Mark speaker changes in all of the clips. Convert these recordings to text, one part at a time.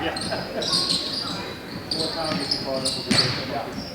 Speaker 1: More time if you call up with the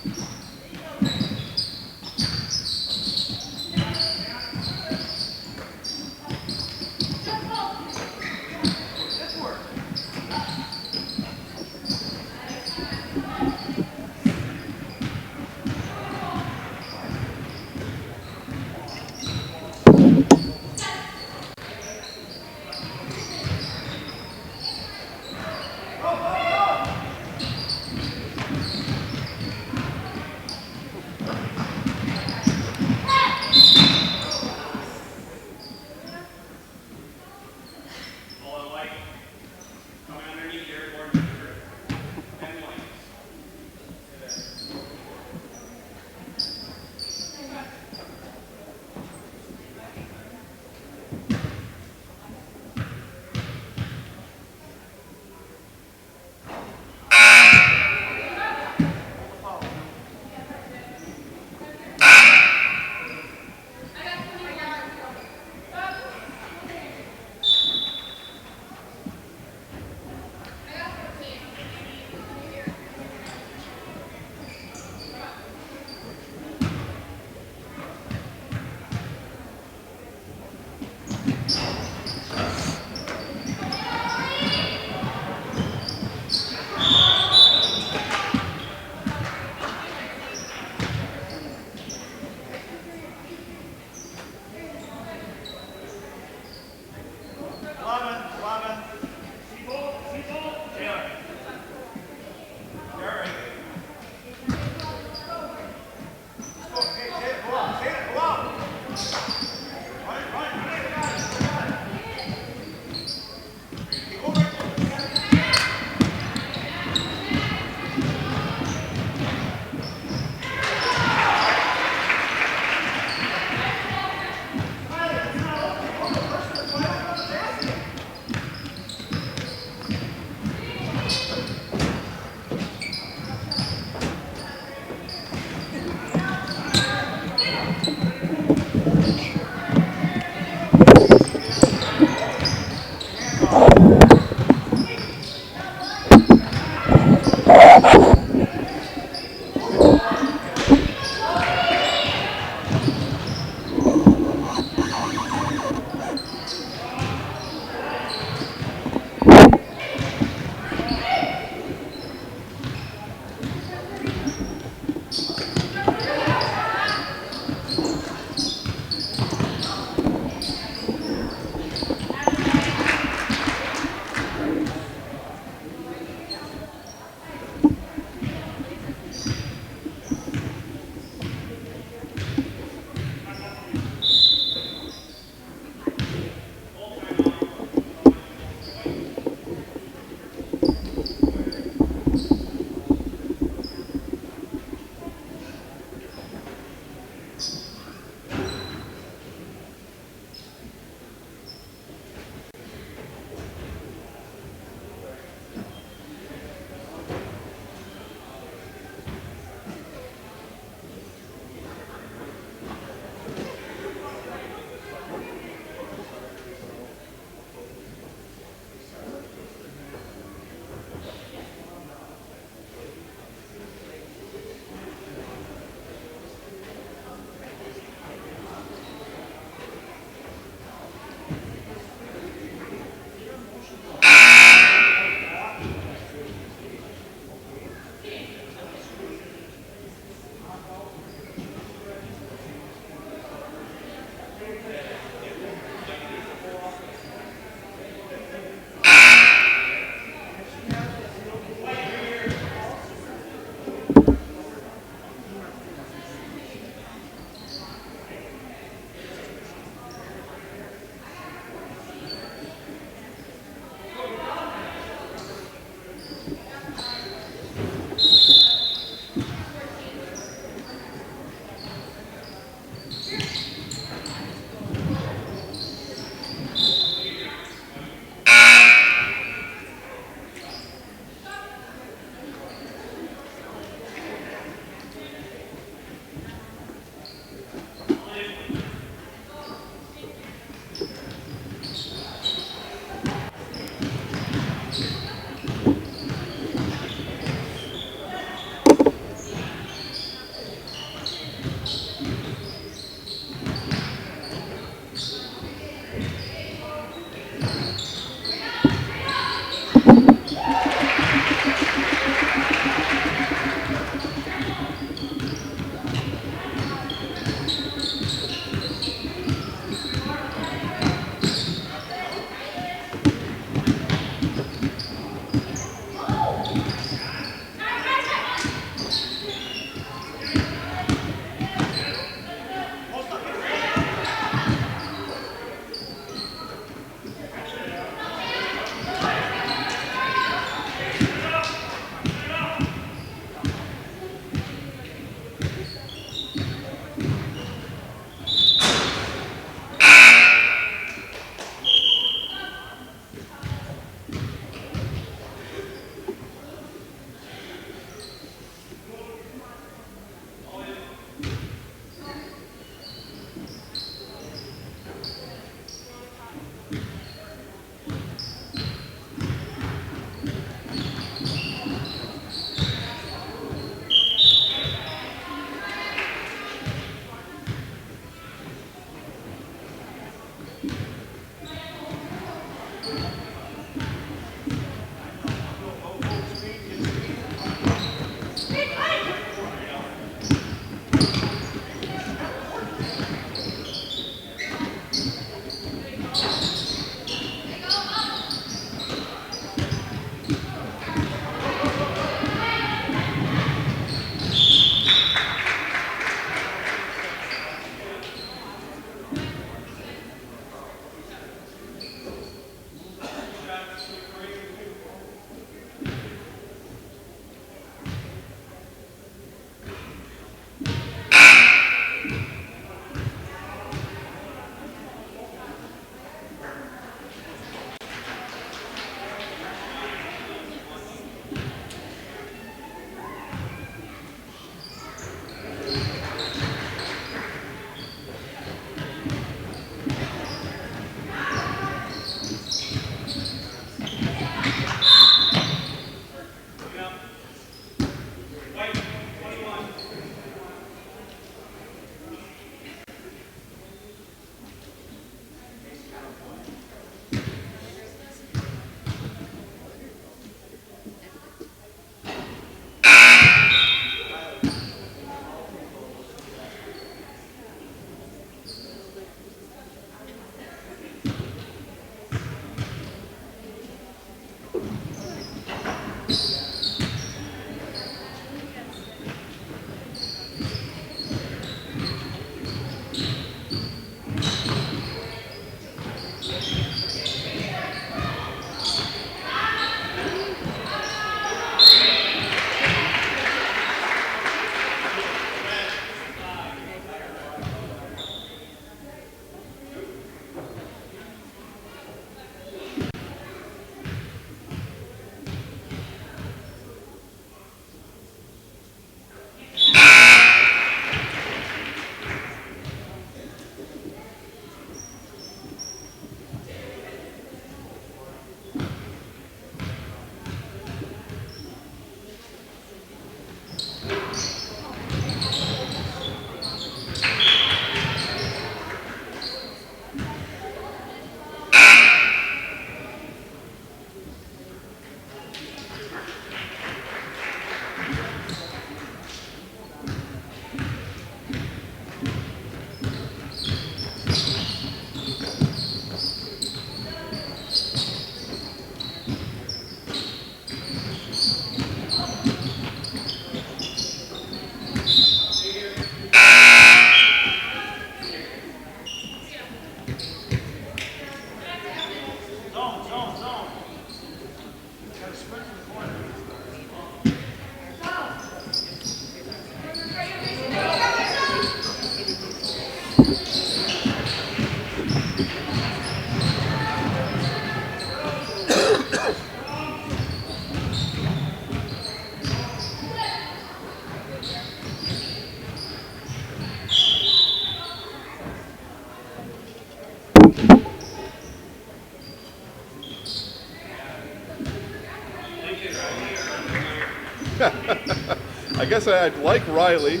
Speaker 2: I guess I'd like Riley.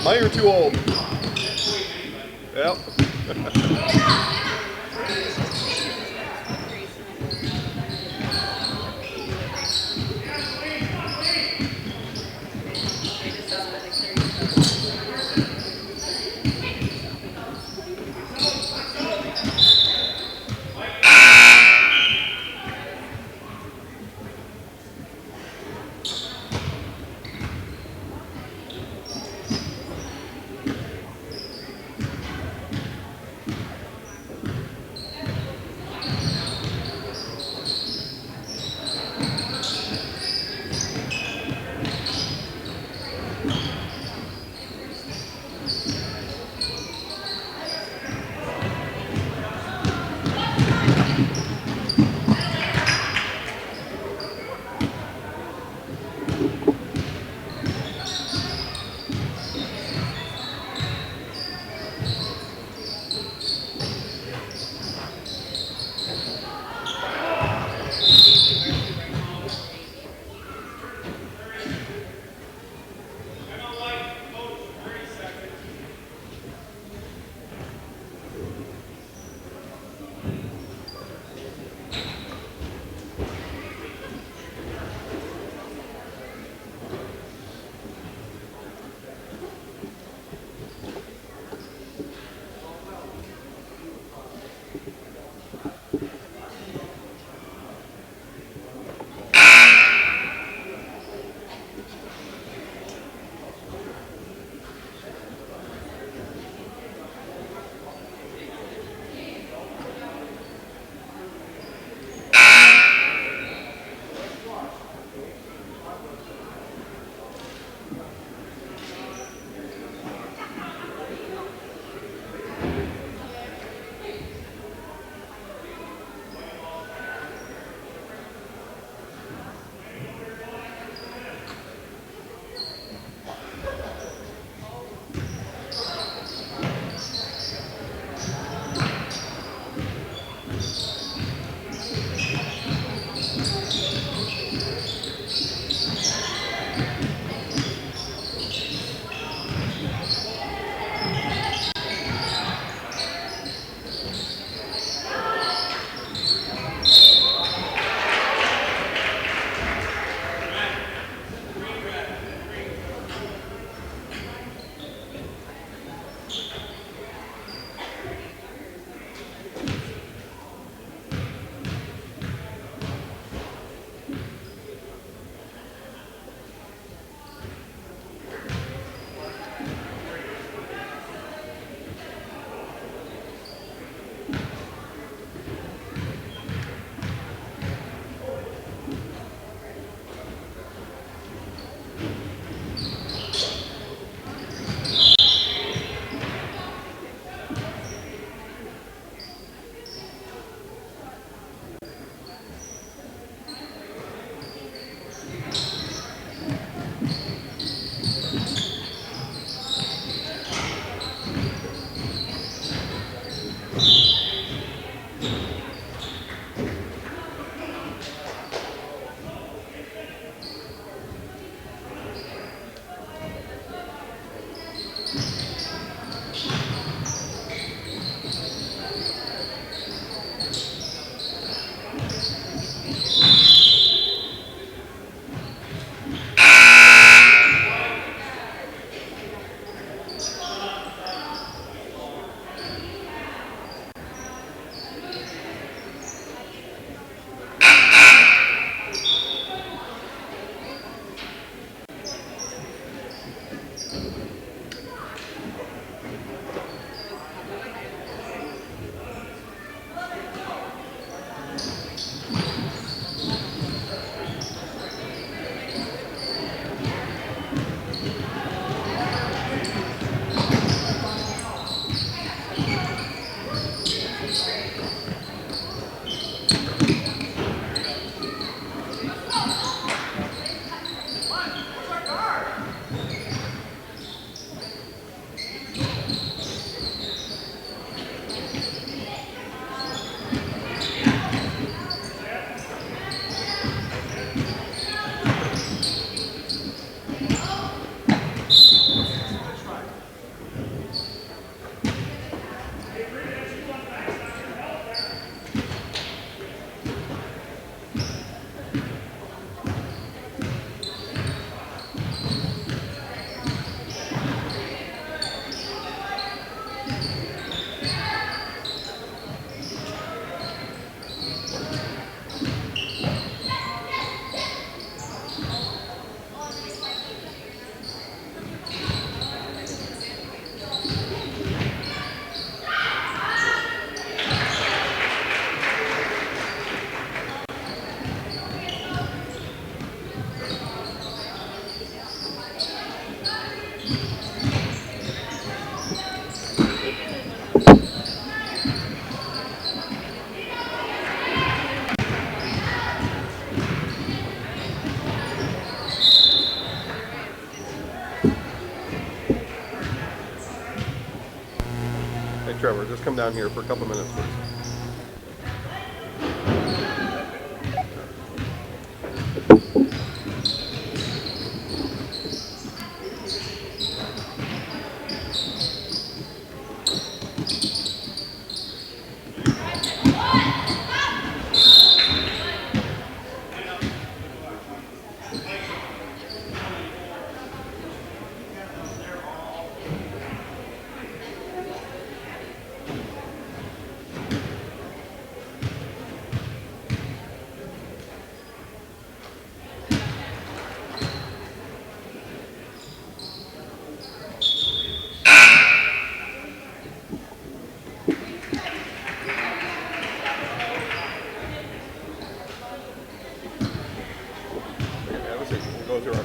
Speaker 2: Money or too old? Yep.
Speaker 3: Trevor, just come down here for a couple minutes, please.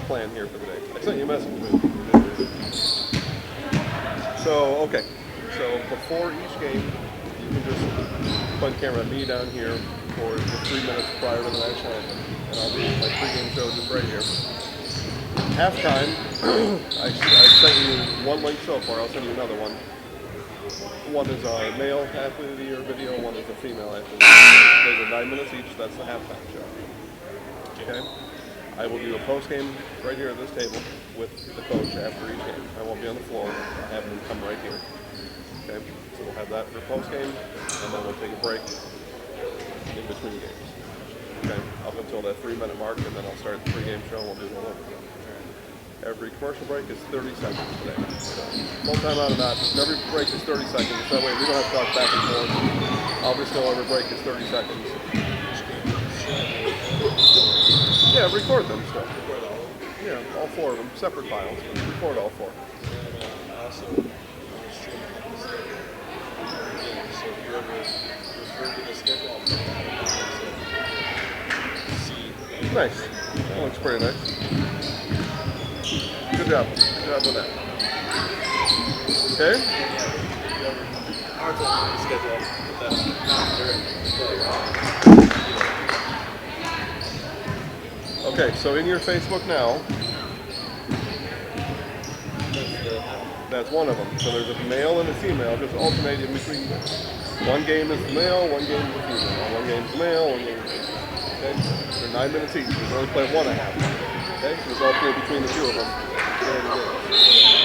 Speaker 3: Plan here for the day. I sent you a message. So, okay. So before each game, you can just point the camera at me down here for the 3 minutes prior to the national anthem. And I'll do my pregame show just right here. Halftime, I sent you one link so far. I'll send you another one. One is our male athlete of the year video. One is a female athlete. Those are 9 minutes each. That's the halftime show. Okay. I will do a post-game right here at this table with the coach after each game. I won't be on the floor. I'll have him come right here. Okay, so we'll have that for post-game, and then we'll take a break in between games. Okay, up until that 3-minute mark, and then I'll start the pregame show, and we'll do it all over. Every commercial break is 30 seconds today. So, full time out or not, every break is 30 seconds. That way we don't have to talk back and forth. I'll just know every break is 30 seconds. Yeah, record them still. Yeah, all 4 of them, separate files. Record all 4.
Speaker 2: Also, on the stream, so if you ever refer to the schedule, I'll put that in.
Speaker 3: Nice. That looks pretty nice. Good job. Good job with that. Okay?
Speaker 2: Our schedule, that's
Speaker 3: Okay, so in your Facebook now, that's one of them. So there's a male and a female, just alternating between one game is the male, one game is the female. One game is the male, one game is the female. Okay? They're 9 minutes each. We only play 1.5. Okay? So it's alternate between the 2 of them.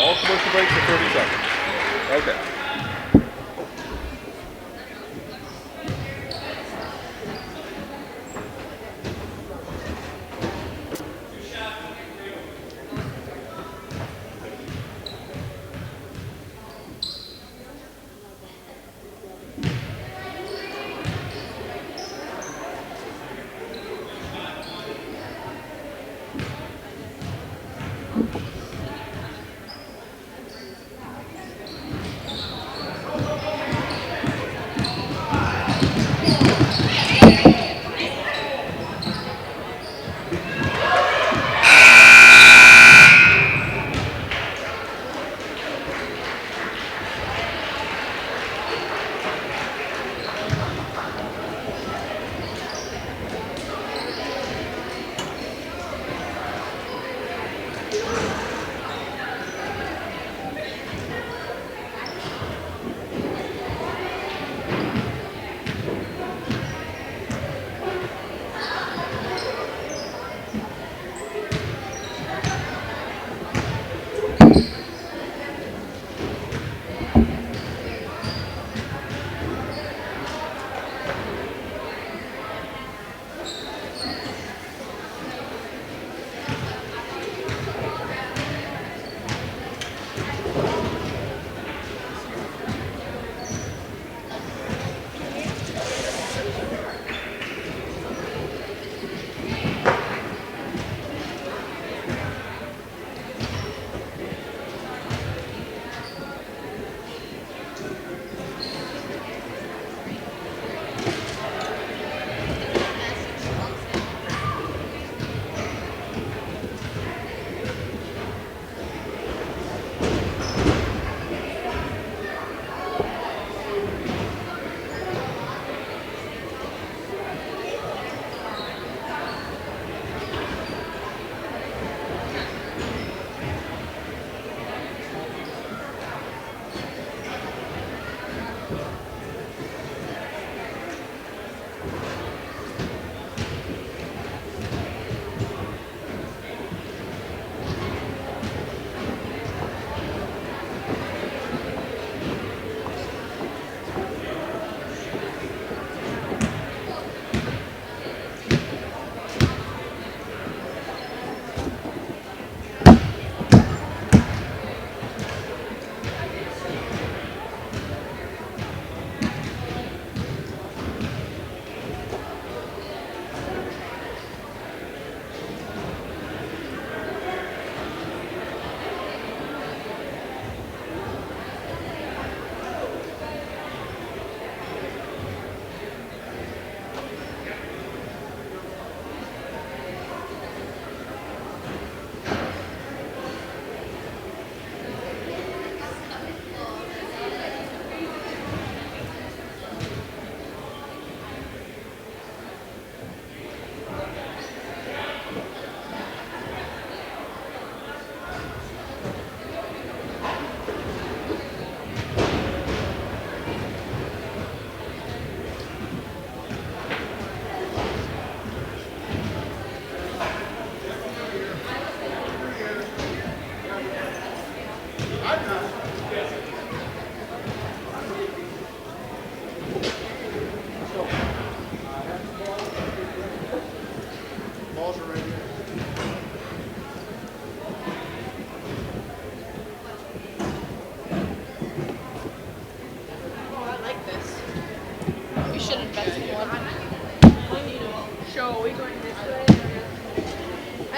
Speaker 3: All commercial breaks are 30 seconds. Okay.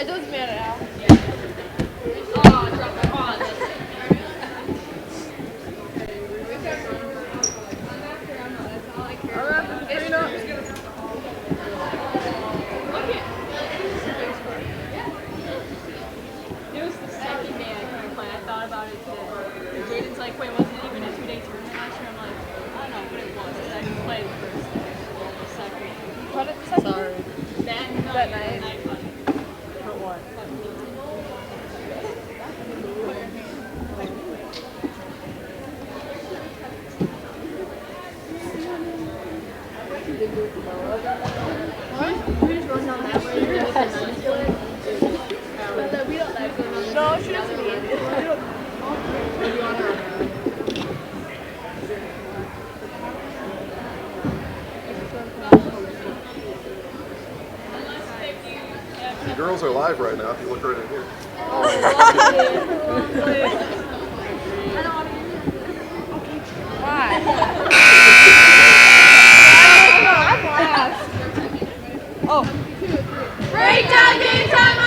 Speaker 4: It doesn't matter now.
Speaker 5: Oh, I dropped my ball. It was the second day I couldn't play. I thought about it today. Jaden's like, wait, wasn't it even a 2-day tournament last year? I'm like, I don't know, but it was. I didn't play the first day. The second.
Speaker 4: What did the second?
Speaker 5: Sorry. That
Speaker 4: night?
Speaker 5: For what? We just run down that way. We don't like going on the
Speaker 4: No, she doesn't need it.
Speaker 3: The girls are live right now if you look right in here.
Speaker 4: Why? Oh.
Speaker 5: Breakdown game time on!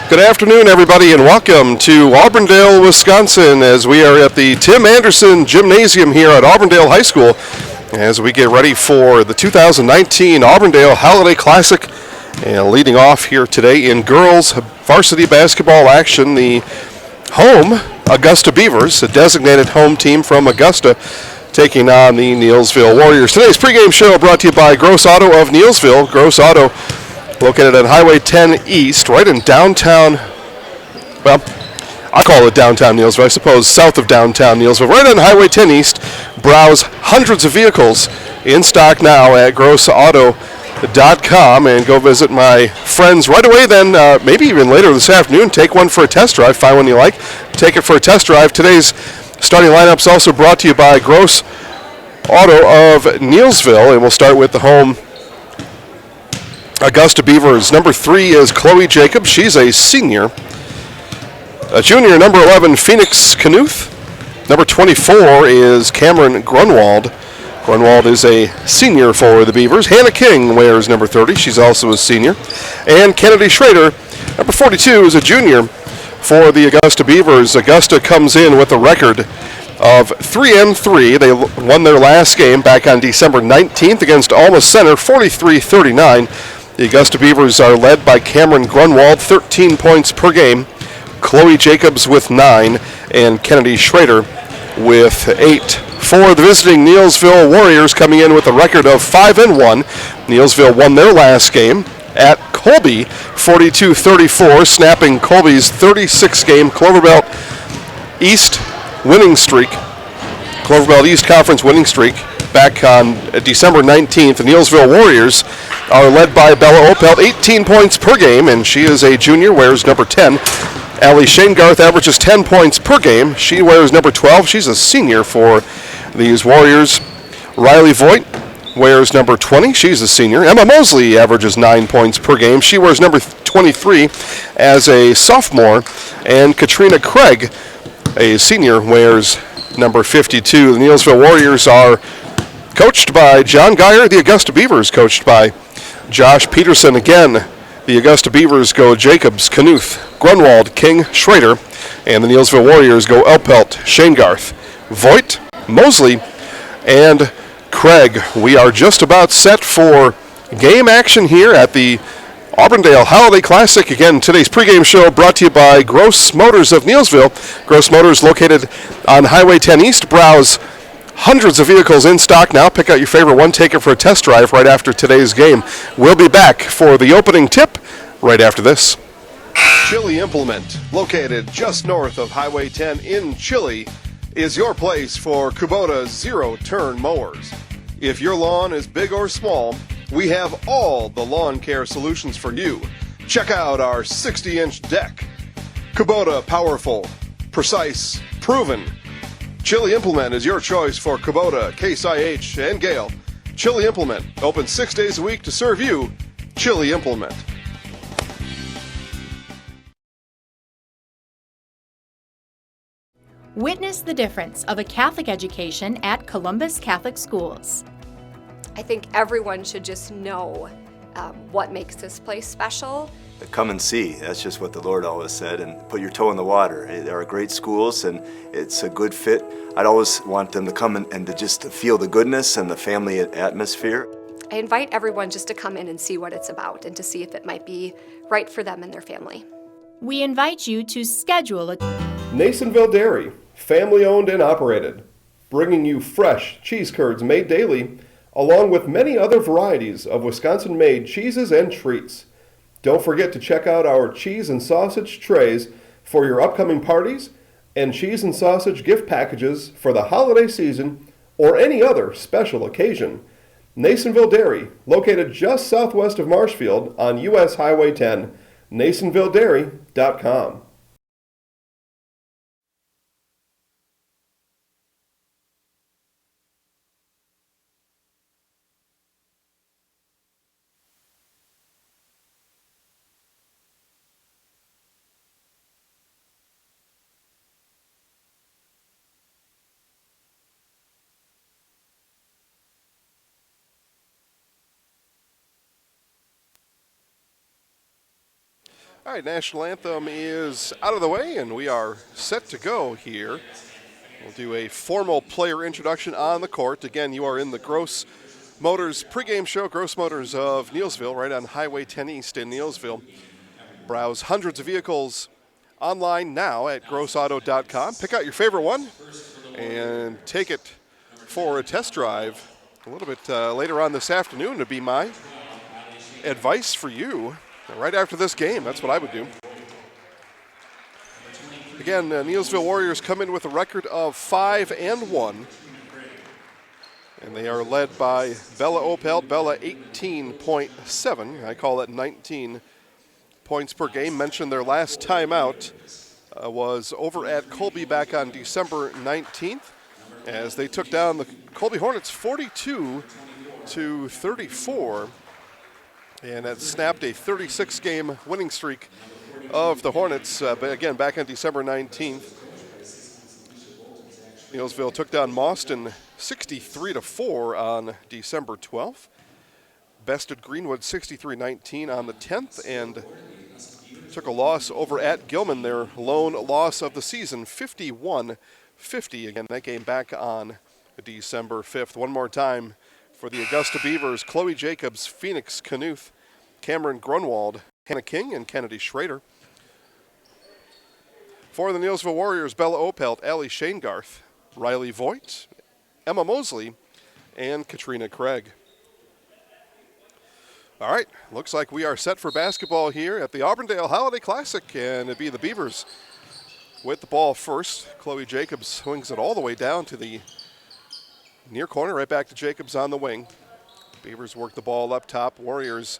Speaker 3: Good afternoon, everybody, and welcome to Auburndale, Wisconsin, as we are at the Tim Anderson Gymnasium here at Auburndale High School as we get ready for the 2019 Auburndale Holiday Classic. And leading off here today in girls varsity basketball action, the home Augusta Beavers, a designated home team from Augusta, taking on the Neillsville Warriors. Today's pregame show brought to you by Gross Auto of Neillsville. Gross Auto, located on Highway 10 East, right in downtown, well, I call it downtown Neillsville, I suppose south of downtown Neillsville, right on Highway 10 East. Browse hundreds of vehicles in stock now at grossauto.com, and go visit my friends right away then, maybe even later this afternoon. Take one for a test drive, find one you like, take it for a test drive. Today's starting lineup's also brought to you by Gross Auto of Neillsville, and we'll start with the home Augusta Beavers. Number 3 is Chloe Jacobs. She's a senior. A junior, number 11, Phoenix Knuth. Number 24 is Cameron Grunwald. Grunwald is a senior for the Beavers. Hannah King wears number 30. She's also a senior. And Kennedy Schrader, number 42, is a junior for the Augusta Beavers. Augusta comes in with a record of 3-3. They won their last game back on December 19th against Alma Center, 43-39. The Augusta Beavers are led by Cameron Grunwald, 13 points per game. Chloe Jacobs with 9, and Kennedy Schrader with 8. For the visiting Neillsville Warriors, coming in with a record of 5-1. Neillsville won their last game at Colby, 42-34, snapping Colby's 36-game Cloverbelt East winning streak. Cloverbelt East Conference winning streak back on December 19th. The Neillsville Warriors are led by Bella Opelt, 18 points per game, and she is a junior, wears number 10. Allie Shanegarth averages 10 points per game. She wears number 12. She's a senior for these Warriors. Riley Voigt wears number 20. She's a senior. Emma Mosley averages 9 points per game. She wears number 23 as a sophomore. And Katrina Craig, a senior, wears number 52. The Neillsville Warriors are coached by John Geyer. The Augusta Beavers coached by Josh Peterson. Again, the Augusta Beavers go Jacobs, Knuth, Grunwald, King, Schrader. And the Neillsville Warriors go Elpelt, Shanegarth, Voigt, Mosley, and Craig. We are just about set for game action here at the Auburndale Holiday Classic. Again, today's pregame show brought to you by Gross Motors of Neillsville. Gross Motors located on Highway 10 East. Browse hundreds of vehicles in stock now. Pick out your favorite one, take it for a test drive right after today's game. We'll be back for the opening tip right after this. Chili Implement, located just north of Highway 10 in Chili, is your place for Kubota zero-turn mowers. If your lawn is big or small, we have all the lawn care solutions for you. Check out our 60-inch deck. Kubota powerful, precise, proven. Chili Implement is your choice for Kubota, Case IH, and Gale. Chili Implement, open 6 days a week to serve you. Chili Implement.
Speaker 6: Witness the difference of a Catholic education at Columbus Catholic Schools.
Speaker 7: I think everyone should just know what makes this place special.
Speaker 8: Come and see. That's just what the Lord always said, and put your toe in the water. There are great schools, and it's a good fit. I'd always want them to come and to just feel the goodness and the family atmosphere.
Speaker 7: I invite everyone just to come in and see what it's about and to see if it might be right for them and their family.
Speaker 6: We invite you to schedule a
Speaker 3: Neillsville Dairy, family owned and operated, bringing you fresh cheese curds made daily, along with many other varieties of Wisconsin-made cheeses and treats. Don't forget to check out our cheese and sausage trays for your upcoming parties and cheese and sausage gift packages for the holiday season or any other special occasion. Neillsville Dairy, located just southwest of Marshfield on US Highway 10, neillsvilledairy.com. All right, national anthem is out of the way, and we are set to go here. We'll do a formal player introduction on the court. Again, you are in the Gross Motors pregame show, Gross Motors of Neillsville, right on Highway 10 East in Neillsville. Browse hundreds of vehicles online now at grossauto.com. Pick out your favorite one and take it for a test drive a little bit later on this afternoon to be my advice for you. Right after this game, that's what I would do. Again, Neillsville Warriors come in with a record of 5-1. And they are led by Bella Opelt. Bella 18.7. I call that 19 points per game. Mentioned their last time out was over at Colby back on December 19th as they took down the Colby Hornets 42-34. And that snapped a 36-game winning streak of the Hornets, again, back on December 19th. Neillsville took down Mauston 63-4 on December 12th. Bested Greenwood 63-19 on the 10th, and took a loss over at Gilman, their lone loss of the season, 51-50. Again, that game back on December 5th. One more time. For the Augusta Beavers, Chloe Jacobs, Phoenix Knuth, Cameron Grunwald, Hannah King, and Kennedy Schrader. For the Neillsville Warriors, Bella Opelt, Allie Shanegarth, Riley Voigt, Emma Mosley, and Katrina Craig. All right, looks like we are set for basketball here at the Auburndale Holiday Classic, and it'd be the Beavers with the ball first. Chloe Jacobs swings it all the way down to the near corner, right back to Jacobs on the wing. Beavers work the ball up top. Warriors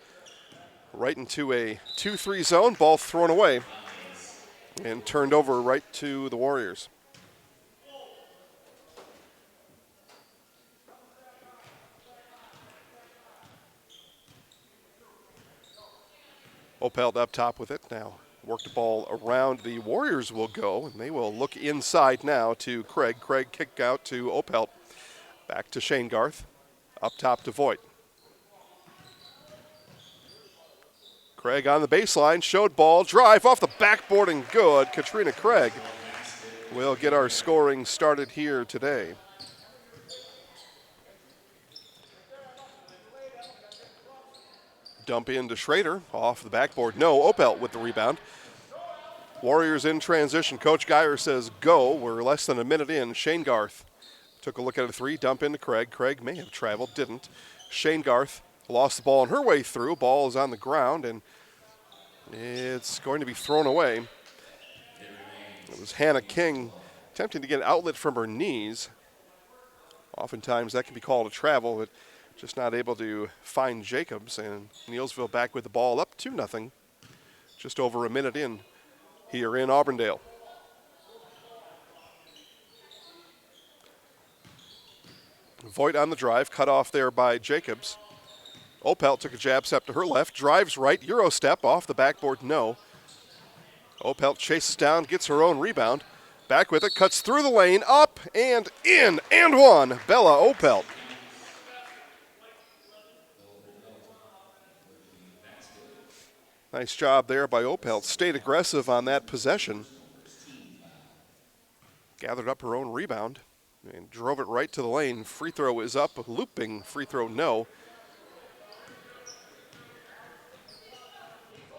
Speaker 3: right into a 2-3 zone. Ball thrown away and turned over right to the Warriors. Opelt up top with it now. Work the ball around. The Warriors will go, and they will look inside now to Craig. Craig kick out to Opelt. Back to Shane Garth. Up top to Voigt. Craig on the baseline, showed ball, drive off the backboard and good. Katrina Craig will get our scoring started here today. Dump into Schrader, off the backboard. No, Opelt with the rebound. Warriors in transition. Coach Geyer says go. We're less than a minute in. Shane Garth took a look at a three, dump into Craig. Craig may have traveled, didn't. Shane Garth lost the ball on her way through. Ball is on the ground, and it's going to be thrown away. It was Hannah King attempting to get an outlet from her knees. Oftentimes that can be called a travel, but just not able to find Jacobs. And Neillsville back with the ball up 2-0. Just over a minute in here in Auburndale. Voigt on the drive, cut off there by Jacobs. Opelt took a jab step to her left, drives right, Euro step off the backboard, no. Opelt chases down, gets her own rebound. Back with it, cuts through the lane, up and in, and one. Bella Opelt. Nice job there by Opelt. Stayed aggressive on that possession. Gathered up her own rebound and drove it right to the lane. Free throw is up, looping free throw, no.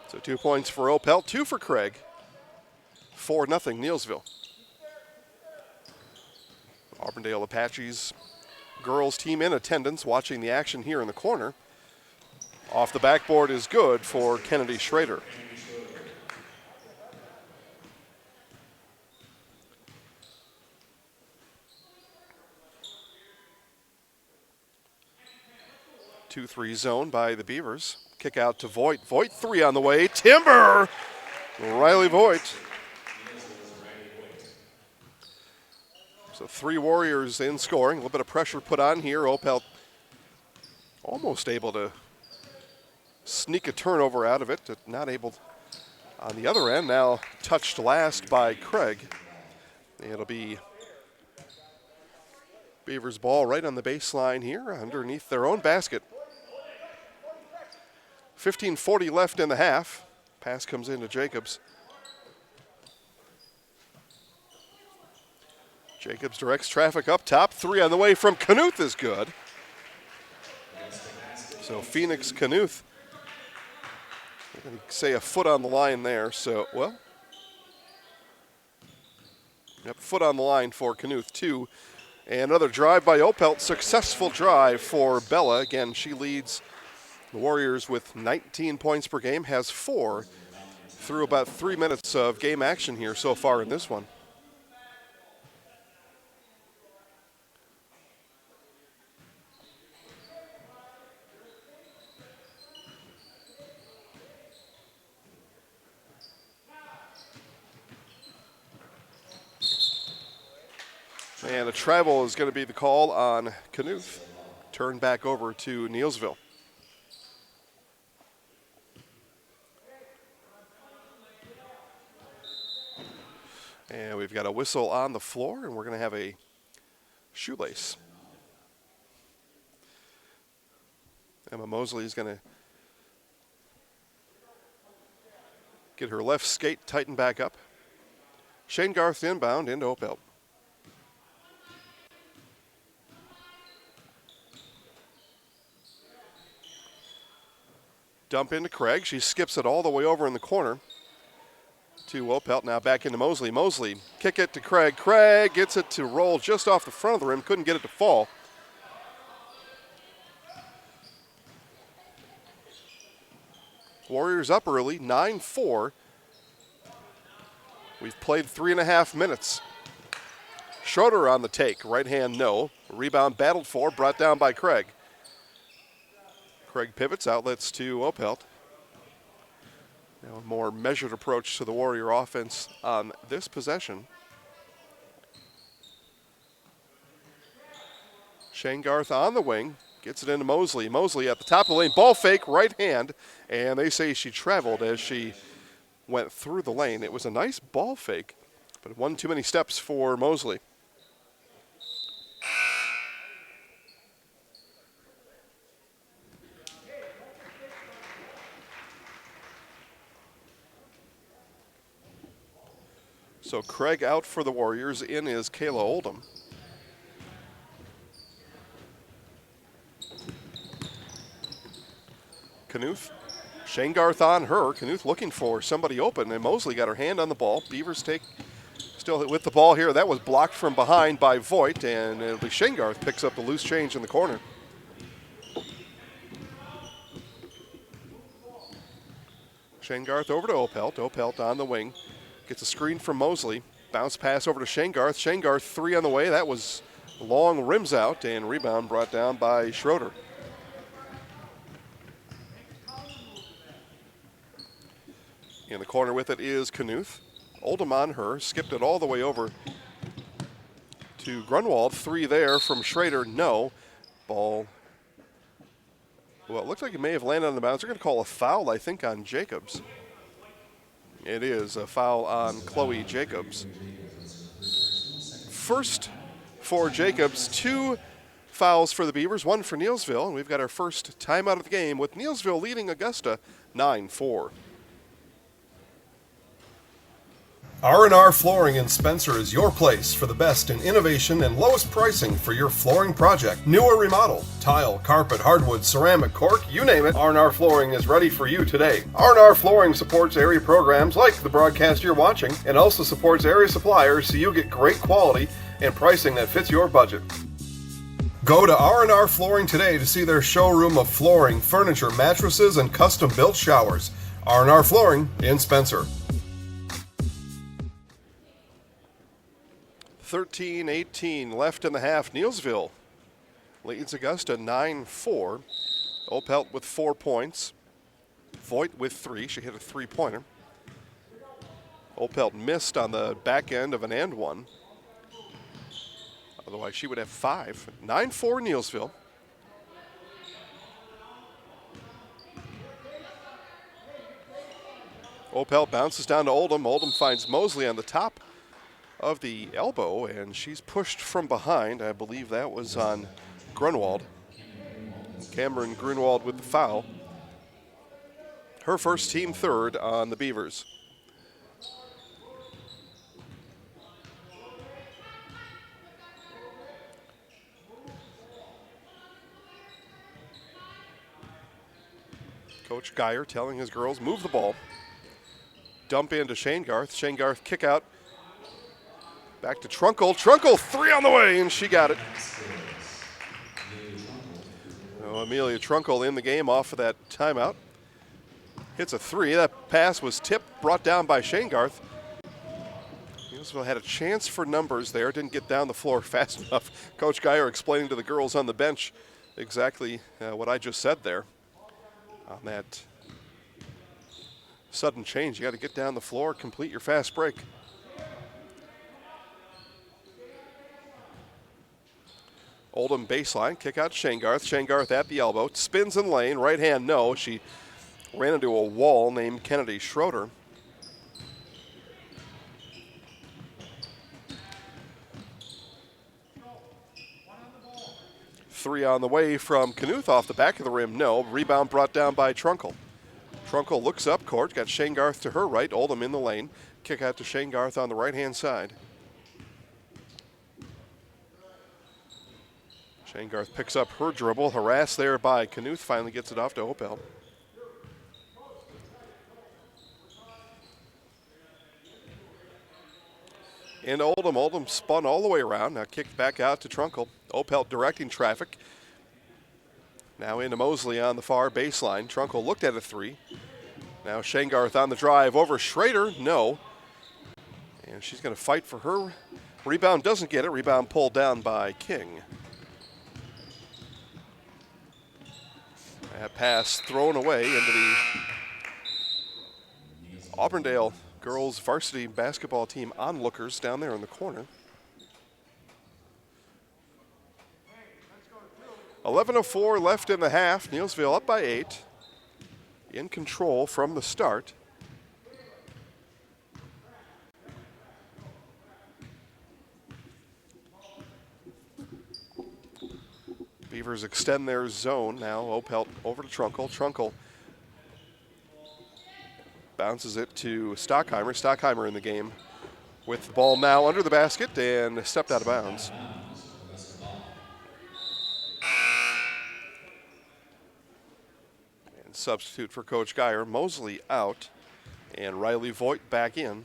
Speaker 3: So 2 points for Opelt, 2 for Craig. 4-0 Neillsville. Auburndale Apaches girls team in attendance watching the action here in the corner. Off the backboard is good for Kennedy Schrader. Two-three zone by the Beavers. Kick out to Voigt. Voigt three on the way. Timber! Riley Voigt. So 3 Warriors in scoring. A little bit of pressure put on here. Opelt almost able to sneak a turnover out of it. Not able on the other end. Now touched last by Craig. It'll be Beavers ball right on the baseline here underneath their own basket. 15:40 left in the half. Pass comes into Jacobs. Jacobs directs traffic up top. 3 on the way from Knuth is good. So Phoenix Knuth, I'm going to say a foot on the line there. So, well, yep, foot on the line for Knuth, 2. And another drive by Opelt, successful drive for Bella. Again, she leads the Warriors with 19 points per game, has 4 through about 3 minutes of game action here so far in this one. And a travel is going to be the call on Knuth. Turn back over to Neillsville. And we've got a whistle on the floor, and we're going to have a shoelace. Emma Mosley is going to get her left skate tightened back up. Shane Garth inbound into Opelt. Dump into Craig. She skips it all the way over in the corner to Opelt. Now back into Mosley. Mosley, kick it to Craig. Craig gets it to roll just off the front of the rim. Couldn't get it to fall. Warriors up early, 9-4. We've played 3.5 minutes. Schroeder on the take. Right hand, no. Rebound battled for, brought down by Craig. Craig pivots, outlets to Opelt. Now a more measured approach to the Warrior offense on this possession. Shane Garth on the wing, Gets it into Mosley. Mosley at the top of the lane. Ball fake, right hand. And they say she traveled as she went through the lane. It was a nice ball fake, but one too many steps for Mosley. So Craig out for the Warriors. In is Kayla Oldham. Knuth. Shangarth on her. Knuth looking for somebody open, and Mosley got her hand on the ball. Beavers still with the ball here. That was blocked from behind by Voigt, and it'll be Shangarth picks up the loose change in the corner. Shangarth over to Opelt. Opelt on the wing. Gets a screen from Mosley. Bounce pass over to Shangarth. Shangarth 3 on the way. That was long rims out, and rebound brought down by Schroeder. In the corner with it is Knuth. Oldham on her, skipped it all the way over to Grunwald. 3 there from Schrader, no. Ball, well, it looks like it may have landed on the bounce. They're going to call a foul, I think, on Jacobs. It is a foul on Chloe Jacobs. First for Jacobs, 2 fouls for the Beavers, 1 for Neillsville, and we've got our first timeout of the game with Neillsville leading Augusta 9-4.
Speaker 9: R&R Flooring in Spencer is your place for the best in innovation and lowest pricing for your flooring project. New or remodel, tile, carpet, hardwood, ceramic, cork, you name it, R&R Flooring is ready for you today. R&R Flooring supports area programs like the broadcast you're watching and also supports area suppliers so you get great quality and pricing that fits your budget. Go to R&R Flooring today to see their showroom of flooring, furniture, mattresses, and custom-built showers. R&R Flooring in Spencer.
Speaker 3: 13-18 left in the half. Neillsville leads Augusta 9-4. Opelt with 4 points. Voigt with 3. She hit a 3-pointer. Opelt missed on the back end of an and one. Otherwise, she would have 5. 9-4 Neillsville. Opelt bounces down to Oldham. Oldham finds Mosley on the top of the elbow, and she's pushed from behind. I believe that was on Grunwald. Cameron Grunwald with the foul. Her first, team third on the Beavers. Coach Geyer telling his girls, move the ball. Dump into Shangarth. Shangarth kick out. Back to Trunkle. Trunkle 3 on the way, and she got it. Oh, Amelia Trunkle in the game off of that timeout. Hits a 3. That pass was tipped, brought down by Shangarth. Neillsville had a chance for numbers there. Didn't get down the floor fast enough. Coach Geyer explaining to the girls on the bench exactly what I just said there. On that sudden change, you got to get down the floor, complete your fast break. Oldham baseline, kick out Shangarth. Shangarth at the elbow, spins in lane, right hand, no. She ran into a wall named Kennedy Schroeder. Three on the way from Knuth off the back of the rim, no. Rebound brought down by Trunkle. Trunkle looks up court, got Shangarth to her right, Oldham in the lane. Kick out to Shangarth on the right-hand side. Shangarth picks up her dribble, harassed there by Knuth, finally gets it off to Opel. And Oldham spun all the way around, now kicked back out to Trunkle. Opel directing traffic. Now into Mosley on the far baseline. Trunkle looked at a 3. Now Shangarth on the drive over Schrader, no. And she's going to fight for her. Rebound doesn't get it, rebound pulled down by King. That pass thrown away into the Auburndale girls varsity basketball team onlookers down there in the corner. 11:04 left in the half. Neillsville up by 8. In control from the start. Beavers extend their zone now. Opelt over to Trunkle. Trunkle bounces it to Stockheimer. Stockheimer in the game with the ball now under the basket and stepped out of bounds. And substitute for Coach Geyer. Mosley out and Riley Voigt back in.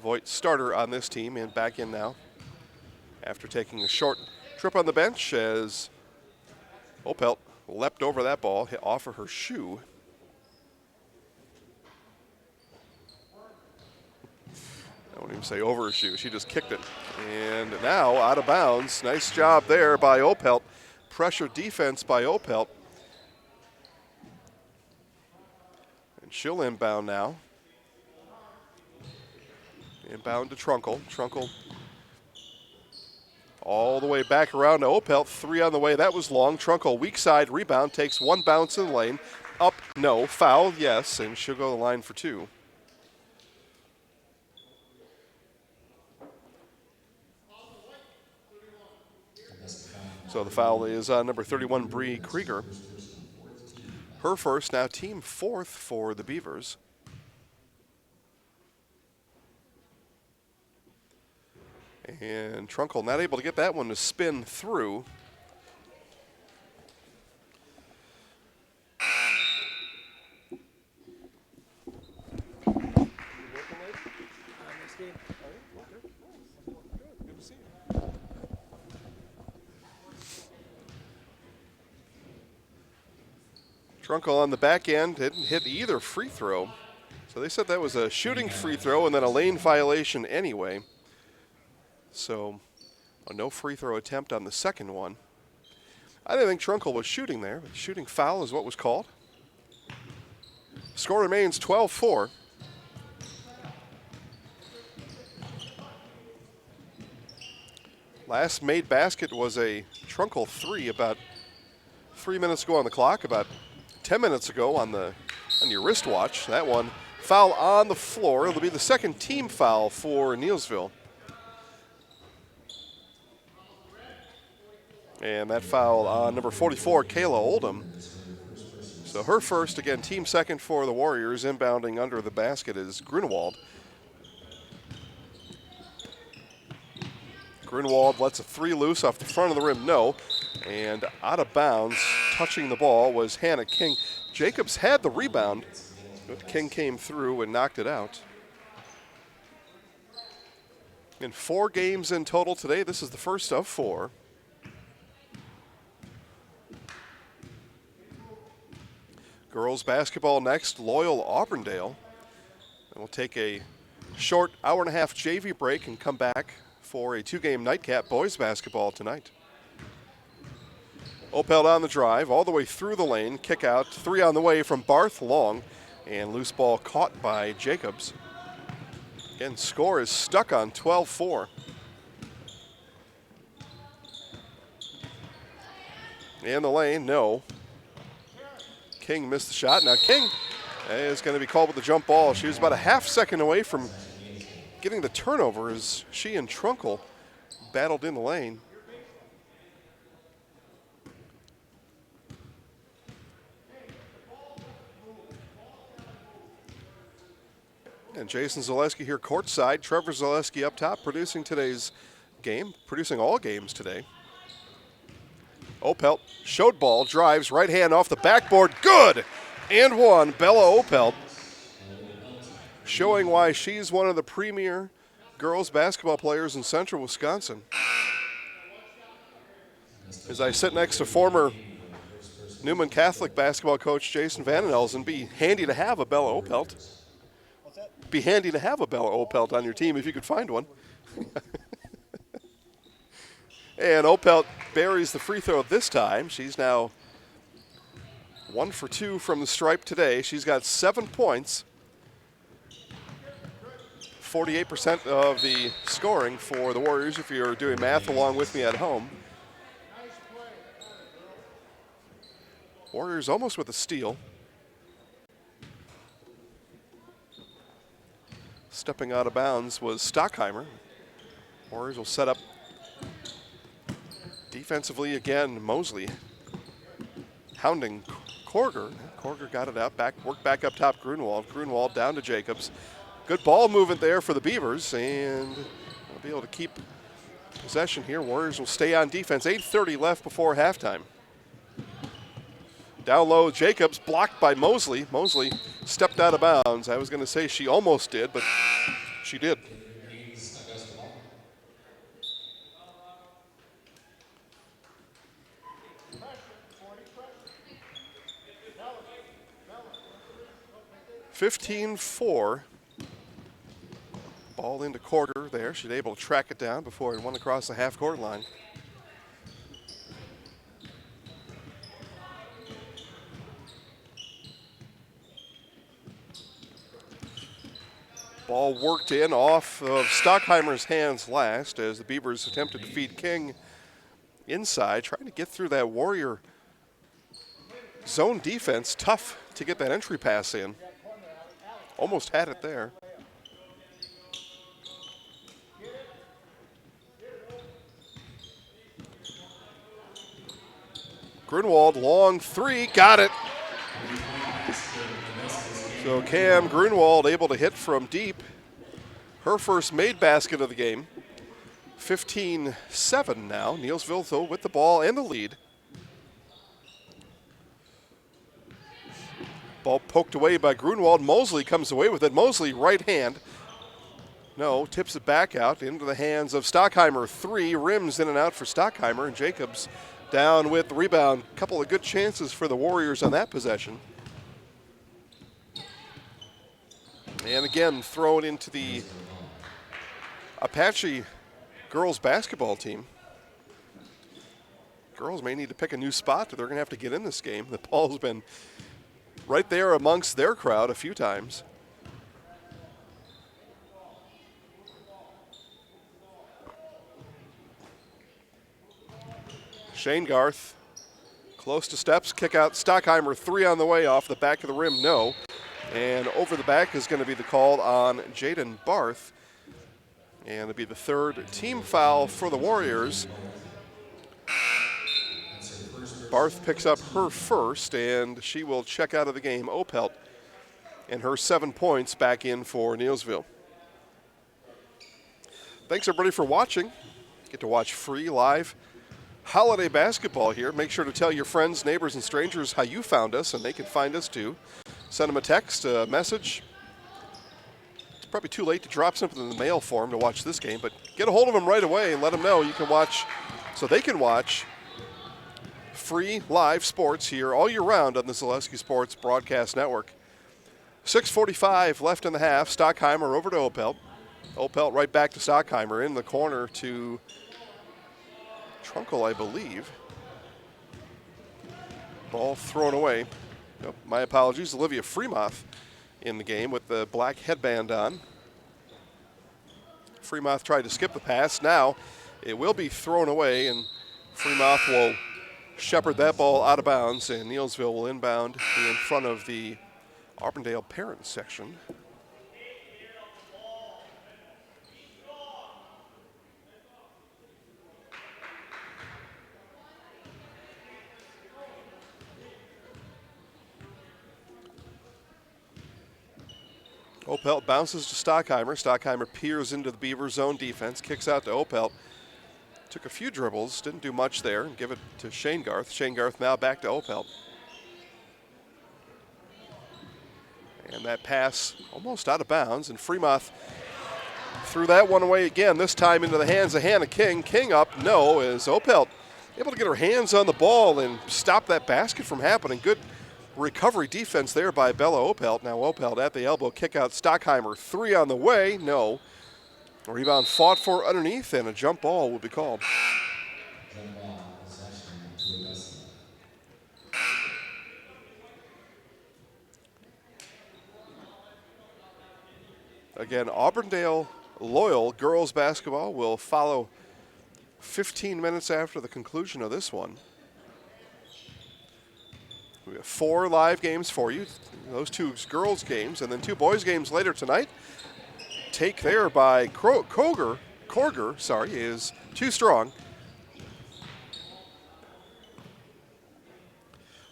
Speaker 3: Voigt starter on this team and back in now after taking a short trip on the bench as Opelt leapt over that ball, hit off of her shoe. I won't even say over her shoe, she just kicked it. And now out of bounds. Nice job there by Opelt. Pressure defense by Opelt. And she'll inbound now. Inbound to Trunkle. Trunkle all the way back around to Opelt. 3 on the way. That was long. Trunkle, weak side rebound, takes 1 bounce in the lane. Up, no. Foul, yes, and she'll go to the line for 2. So the foul is on number 31, Bree Krieger. Her first, now team 4th for the Beavers. And Trunkle not able to get that one to spin through. Trunkle on the back end didn't hit either free throw. So they said that was a shooting free throw and then a lane violation anyway. So a no free throw attempt on the second one. I didn't think Trunkle was shooting there, but shooting foul is what was called. Score remains 12-4. Last made basket was a Trunkle 3 about 3 minutes ago on the clock, about 10 minutes ago on your wristwatch. That one, foul on the floor. It'll be the second team foul for Neillsville. And that foul on number 44, Kayla Oldham. So her first, again, team second for the Warriors. Inbounding under the basket is Grunewald. Grunewald lets a 3 loose off the front of the rim, no. And out of bounds, touching the ball, was Hannah King. Jacobs had the rebound, but King came through and knocked it out. In 4 games in total today, this is the first of 4. Girls basketball next, Loyal Auburndale. And we'll take a short hour-and-a-half JV break and come back for a 2-game nightcap boys basketball tonight. Opelt on the drive, all the way through the lane, kick out, 3 on the way from Barth, long, and loose ball caught by Jacobs. Again, score is stuck on 12-4. In the lane, no. King missed the shot. Now King is going to be called with the jump ball. She was about a half second away from getting the turnover as she and Trunkle battled in the lane. And Jason Zaleski here courtside. Trevor Zaleski up top, producing today's game, producing all games today. Opelt, showed ball, drives, right hand off the backboard, good! And 1, Bella Opelt. Showing why she's one of the premier girls basketball players in central Wisconsin. As I sit next to former Newman Catholic basketball coach Jason Vandenelsen, be handy to have a Bella Opelt. Be handy to have a Bella Opelt on your team if you could find one. And Opelt buries the free throw this time. She's now 1 for 2 from the stripe today. She's got 7 points. 48% of the scoring for the Warriors if you're doing math along with me at home. Warriors almost with a steal. Stepping out of bounds was Stockheimer. Warriors will set up defensively again. Mosley hounding Korger. Korger got it out, worked back up top Grunwald. Grunwald down to Jacobs. Good ball movement there for the Beavers, and they'll be able to keep possession here. Warriors will stay on defense. 8:30 left before halftime. Down low, Jacobs blocked by Mosley. Mosley stepped out of bounds. I was going to say she almost did, but she did. (15-4). Ball into Korger there. She's able to track it down before it went across the half-court line. Ball worked in off of Stockheimer's hands last as the Beavers attempted to feed King inside, trying to get through that Warrior zone defense. Tough to get that entry pass in. Almost had it there. Grunwald, long three, got it. So Cam Grunwald able to hit from deep. Her first made basket of the game. 15-7 now. Neillsville, though, with the ball and the lead. Ball poked away by Grunwald. Mosley comes away with it. Mosley, right hand. No, tips it back out into the hands of Stockheimer. Three rims in and out for Stockheimer, and Jacobs down with the rebound. Couple of good chances for the Warriors on that possession. And again, thrown into the Apache girls basketball team. Girls may need to pick a new spot, or they're going to have to get in this game. The ball's been right there amongst their crowd a few times. Shane Garth, close to steps, kick out. Stockheimer, three on the way, off the back of the rim, no. And over the back is going to be the call on Jaden Barth. And it'll be the third team foul for the Warriors. Barth picks up her first, and she will check out of the game. Opelt and her 7 points back in for Neillsville. Thanks, everybody, for watching. Get to watch free live holiday basketball here. Make sure to tell your friends, neighbors, and strangers how you found us, and they can find us too. Send them a text, a message. It's probably too late to drop something in the mail for them to watch this game, but get a hold of them right away and let them know you can watch, so they can watch free live sports here all year round on the Zaleski Sports Broadcast Network. 6:45 left in the half. Stockheimer over to Opelt. Opelt right back to Stockheimer in the corner to Trunkle, I believe. Ball thrown away. Oh, my apologies, Olivia Fremont in the game with the black headband on. Fremont tried to skip the pass. Now it will be thrown away, and Fremont will shepherd that ball out of bounds, and Neillsville will inbound in front of the Auburndale parent section. Opelt bounces to Stockheimer. Stockheimer peers into the Beaver zone defense, kicks out to Opelt. Took a few dribbles, didn't do much there, and give it to Shane Garth. Shane Garth now back to Opelt. And that pass almost out of bounds, and Fremont threw that one away again, this time into the hands of Hannah King. King up, no, as Opelt able to get her hands on the ball and stop that basket from happening. Good recovery defense there by Bella Opelt. Now Opelt at the elbow, kick out Stockheimer. Three on the way, no. Rebound fought for underneath, and a jump ball will be called. Again, Auburndale Loyal girls basketball will follow 15 minutes after the conclusion of this one. We have 4 live games for you. Those 2 girls games, and then 2 boys games later tonight. Take there by Korger, is too strong.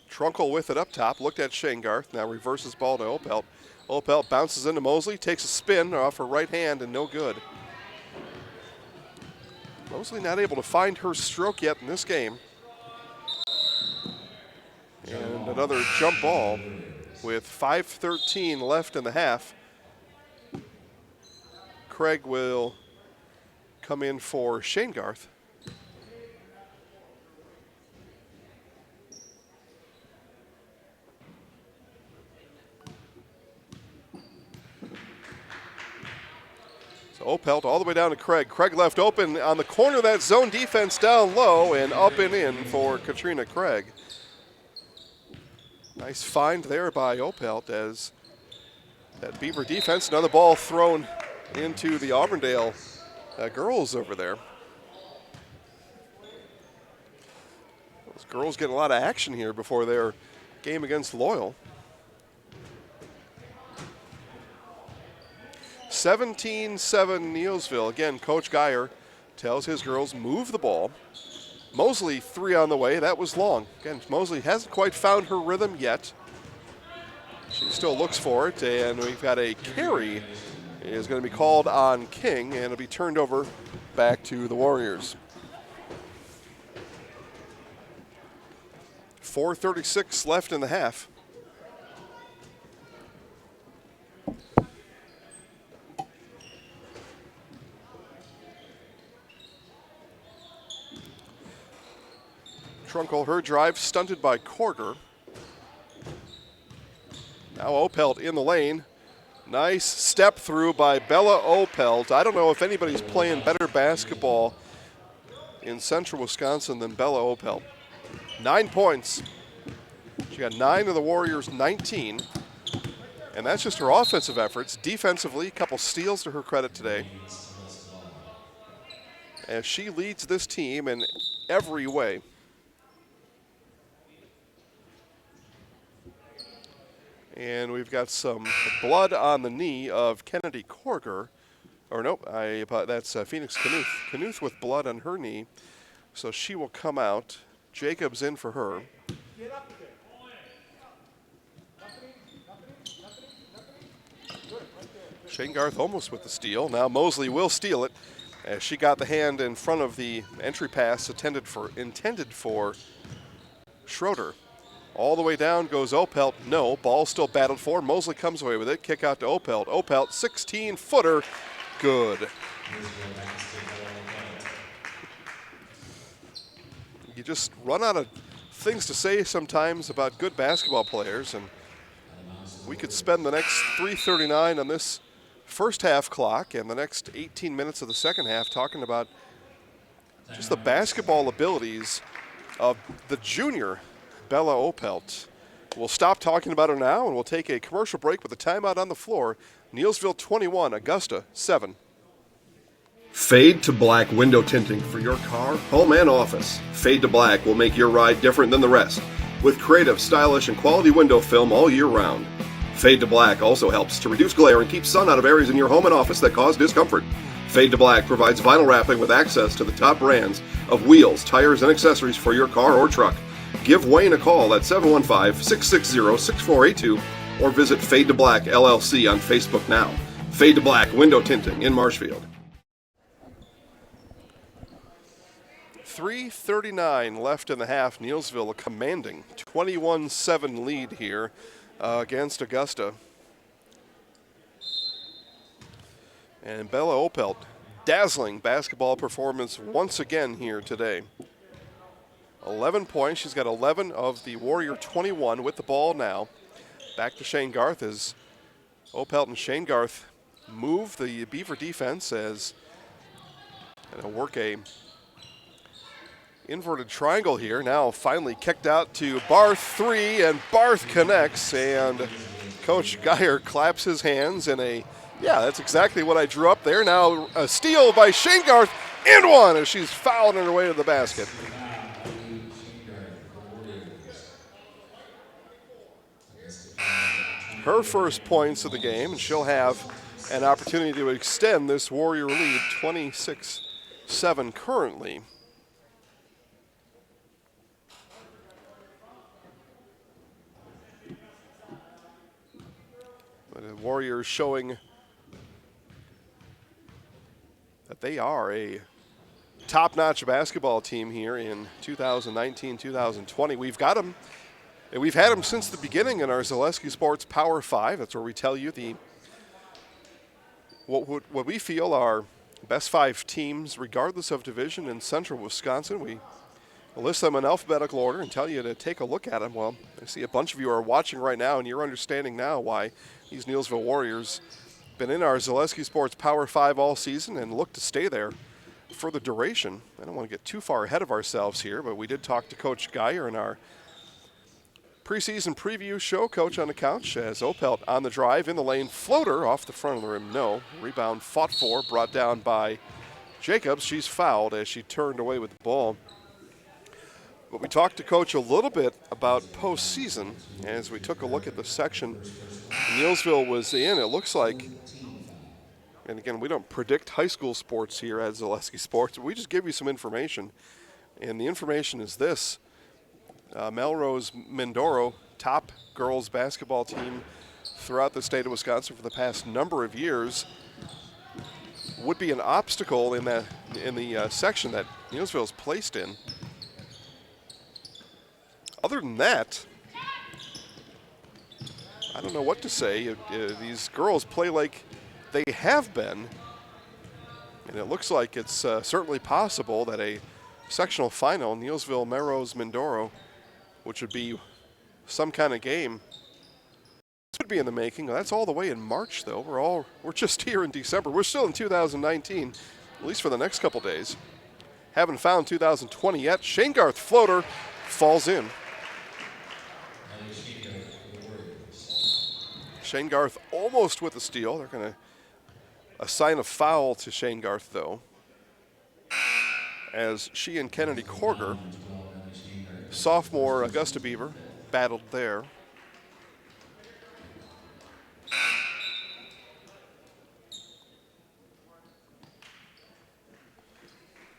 Speaker 3: Trunkle with it up top, looked at Shangarth, now reverses ball to Opelt. Opelt bounces into Mosley, takes a spin off her right hand and no good. Mosley not able to find her stroke yet in this game. And another jump ball with 5:13 left in the half. Craig will come in for Shangarth. So Opelt all the way down to Craig. Craig left open on the corner of that zone defense down low and up and in for Katrina Craig. Nice find there by Opelt as that Beaver defense, another ball thrown into the Auburndale girls over there. Those girls getting a lot of action here before their game against Loyal. 17-7 Neillsville. Again, Coach Geyer tells his girls move the ball. Mosley 3 on the way. That was long. Again, Mosley hasn't quite found her rhythm yet. She still looks for it, and we've got a carry is going to be called on King, and it'll be turned over back to the Warriors. 4:36 left in the half. Trunkle, her drive stunted by Korger. Now Opelt in the lane. Nice step through by Bella Opelt. I don't know if anybody's playing better basketball in central Wisconsin than Bella Opelt. 9 points. She got 9 of the Warriors' 19. And that's just her offensive efforts. Defensively, a couple steals to her credit today. As she leads this team in every way. And we've got some blood on the knee of Kennedy Korger. Or nope, that's Phoenix Knuth. Knuth with blood on her knee. So she will come out. Jacobs in for her. Shangarth almost with the steal. Now Mosley will steal it as she got the hand in front of the entry pass intended for Schroeder. All the way down goes Opelt. No, ball still battled for. Mosley comes away with it. Kick out to Opelt. Opelt, 16-footer. Good. You just run out of things to say sometimes about good basketball players, and we could spend the next 3:39 on this first half clock and the next 18 minutes of the second half talking about just the basketball abilities of the junior Bella Opelt. We'll stop talking about her now, and we'll take a commercial break with a timeout on the floor. Neillsville 21, Augusta 7.
Speaker 9: Fade to black window tinting for your car, home, and office. Fade to black will make your ride different than the rest, with creative, stylish, and quality window film all year round. Fade to black also helps to reduce glare and keep sun out of areas in your home and office that cause discomfort. Fade to black provides vinyl wrapping with access to the top brands of wheels, tires, and accessories for your car or truck. Give Wayne a call at 715-660-6482 or visit Fade to Black LLC on Facebook now. Fade to Black Window Tinting in Marshfield.
Speaker 3: 3:39 left in the half. Neillsville a commanding 21-7 lead here against Augusta. And Bella Opelt, dazzling basketball performance once again here today. 11 points. She's got 11 of the Warrior 21 with the ball now. Back to Shangarth as Opelt and Shangarth move the Beaver defense as they'll work a inverted triangle here. Now finally kicked out to Barth, 3, and Barth connects, and Coach Geyer claps his hands in a, yeah, that's exactly what I drew up there. Now a steal by Shangarth and one as she's fouled on her way to the basket. her first points of the game, and she'll have an opportunity to extend this Warrior lead 26-7 currently. But the Warriors showing that they are a top-notch basketball team here in 2019-2020. We've got them, and we've had them since the beginning in our Zaleski Sports Power 5. That's where we tell you what we feel are best 5 teams, regardless of division, in central Wisconsin. We list them in alphabetical order and tell you to take a look at them. Well, I see a bunch of you are watching right now, and you're understanding now why these Neillsville Warriors been in our Zaleski Sports Power 5 all season and look to stay there for the duration. I don't want to get too far ahead of ourselves here, but we did talk to Coach Geyer in our preseason preview show. Coach on the couch as Opelt on the drive in the lane. Floater off the front of the rim. No. Rebound fought for, brought down by Jacobs. She's fouled as she turned away with the ball. But we talked to Coach a little bit about postseason as we took a look at the section Neillsville was in. It looks like, and again, we don't predict high school sports here at Zaleski Sports. We just give you some information. And the information is this. Melrose Mindoro, top girls basketball team throughout the state of Wisconsin for the past number of years, would be an obstacle in the section that Neillsville is placed in. Other than that, I don't know what to say. These girls play like they have been, and it looks like it's certainly possible that a sectional final, Neillsville, Melrose, Mindoro, which would be some kind of game, could be in the making. That's all the way in March, though. We're just here in December. We're still in 2019, at least for the next couple days. Haven't found 2020 yet. Shane Garth floater falls in. Shane Garth almost with the steal. They're going to assign a foul to Shane Garth, though, as she and Kennedy Korger, sophomore Augusta Beaver, battled there.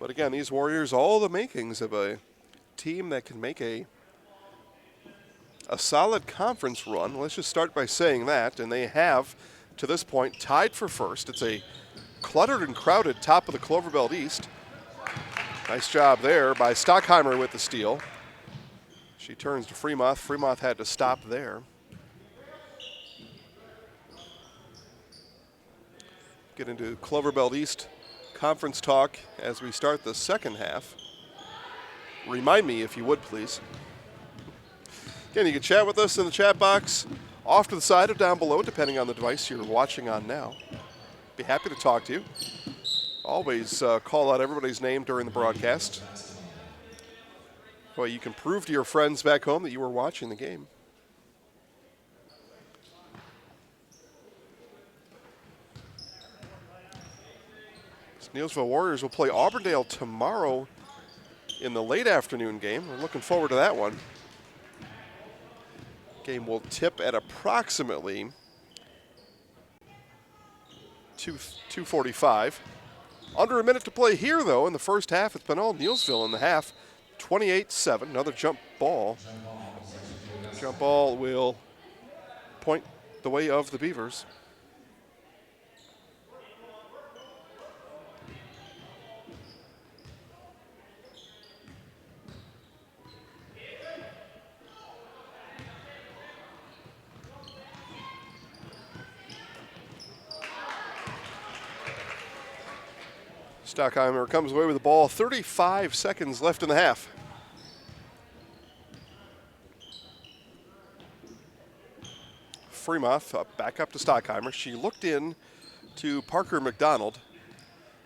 Speaker 3: But again, these Warriors, all the makings of a team that can make a solid conference run. Let's just start by saying that, and they have, to this point, tied for first. It's a cluttered and crowded top of the Clover Belt East. Nice job there by Stockheimer with the steal. She turns to Fremont. Fremont had to stop there. Get into Clover Belt East conference talk as we start the second half. Remind me, if you would, please. Again, you can chat with us in the chat box off to the side or down below, depending on the device you're watching on now. Be happy to talk to you. Always call out everybody's name during the broadcast. Well, you can prove to your friends back home that you were watching the game. Neillsville Warriors will play Auburndale tomorrow in the late afternoon game. We're looking forward to that one. Game will tip at approximately 2:45. Under a minute to play here, though, in the first half. It's been all Neillsville in the half. 28-7, another jump ball. Jump ball will point the way of the Beavers. Stockheimer comes away with the ball. 35 seconds left in the half. Fremont back up to Stockheimer. She looked in to Parker McDonald.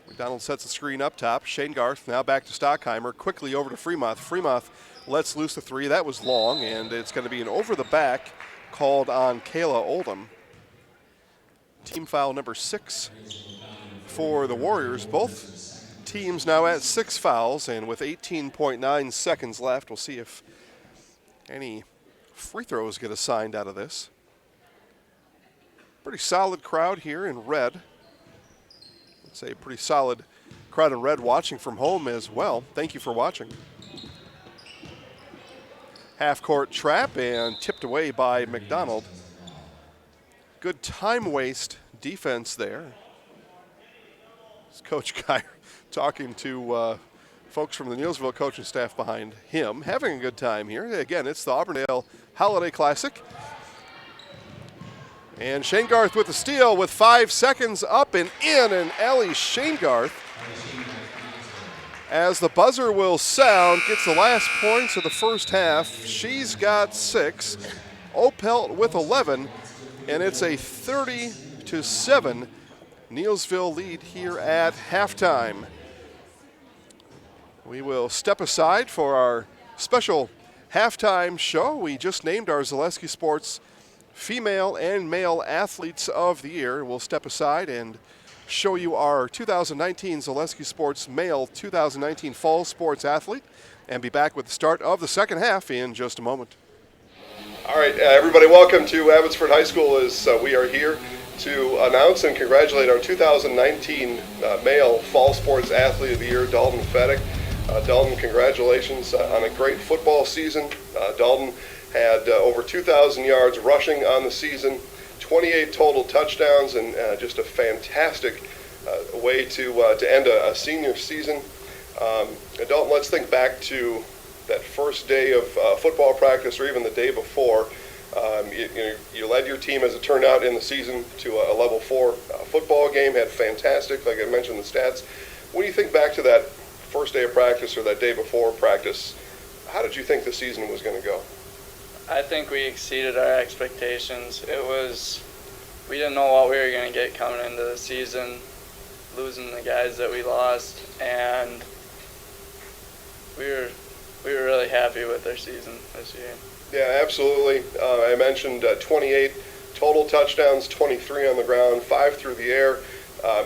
Speaker 3: McDonald sets the screen up top. Shane Garth now back to Stockheimer. Quickly over to Fremont. Fremont lets loose the three. That was long, and it's going to be an over the back called on Kayla Oldham. Team foul number 6 for the Warriors. Both teams now at 6 fouls, and with 18.9 seconds left, we'll see if any free throws get assigned out of this. Pretty solid crowd here in red. I'd say a pretty solid crowd in red watching from home as well. Thank you for watching. Half-court trap and tipped away by McDonald. Good time waste defense there. It's Coach Geyer talking to folks from the Neillsville coaching staff behind him, having a good time here. Again, it's the Auburndale Holiday Classic. And Shanegarth with the steal with 5 seconds up and in, and Allie Shanegarth, as the buzzer will sound, gets the last points of the first half. She's got 6, Opelt with 11, and it's a 30-7 Neillsville lead here at halftime. We will step aside for our special halftime show. We just named our Zaleski Sports Female and Male Athletes of the Year. We'll step aside and show you our 2019 Zaleski Sports Male 2019 Fall Sports Athlete and be back with the start of the second half in just a moment.
Speaker 9: All right, everybody, welcome to Abbotsford High School as we are here to announce and congratulate our 2019 Male Fall Sports Athlete of the Year, Dalton Fedek. Dalton, congratulations on a great football season. Dalton had over 2,000 yards rushing on the season, 28 total touchdowns, and just a fantastic way to end a senior season. Dalton, let's think back to that first day of football practice, or even the day before. You led your team, as it turned out, in the season to a level 4 football game. Had fantastic, like I mentioned, the stats. When you think back to that first day of practice or that day before practice, how did you think the season was going to go?
Speaker 10: I think we exceeded our expectations. We didn't know what we were going to get coming into the season, losing the guys that we lost, and we were really happy with our season this year.
Speaker 9: Yeah, absolutely. I mentioned 28 total touchdowns, 23 on the ground, 5 through the air.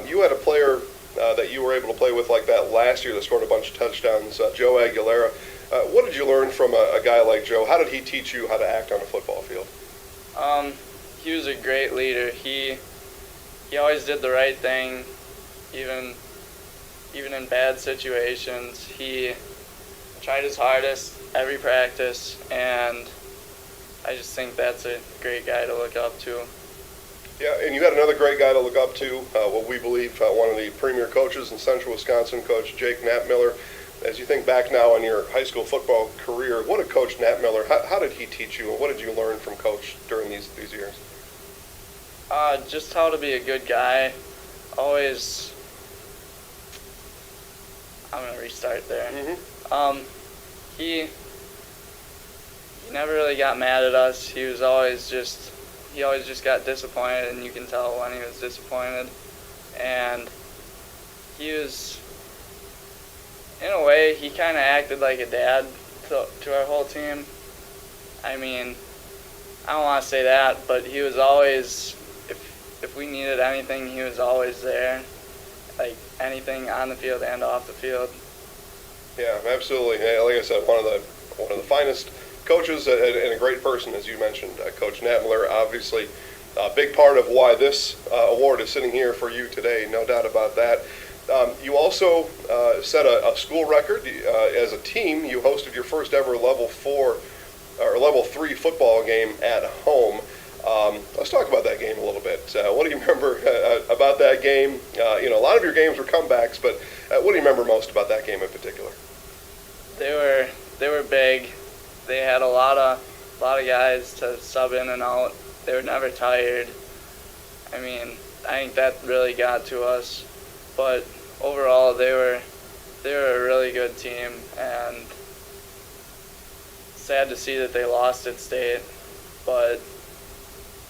Speaker 9: You had a player that you were able to play with like that last year that scored a bunch of touchdowns, Joe Aguilera. What did you learn from a guy like Joe? How did he teach you how to act on a football field?
Speaker 10: He was a great leader. He always did the right thing, even in bad situations. He tried his hardest every practice, and I just think that's a great guy to look up to.
Speaker 9: Yeah, and you had another great guy to look up to, what we believe one of the premier coaches in Central Wisconsin, Coach Jake Knappmiller. As you think back now on your high school football career, what did Coach Knappmiller, how did he teach you, and what did you learn from Coach during these years?
Speaker 10: Just how to be a good guy. I'm going to restart there. Mm-hmm. He never really got mad at us. He always just got disappointed, and you can tell when he was disappointed. And he was, in a way, he kind of acted like a dad to our whole team. I mean, I don't want to say that, but he was always, if we needed anything, he was always there. Like anything on the field and off the field. Yeah, absolutely. Like I said, one of the finest coaches and a great person, as you mentioned, Coach Knappmiller. Obviously, a big part of why this award is sitting here for you today, no doubt about that. You also set a school record as a team. You hosted your first ever level 4 or level 3 football game at home. Let's talk about that game a little bit. What do you remember about that game? A lot of your games were comebacks, but what do you remember most about that game in particular? They were big. They had a lot of guys to sub in and out. They were never tired. I mean, I think that really got to us. But overall, they were a really good team, and sad to see that they lost at state. But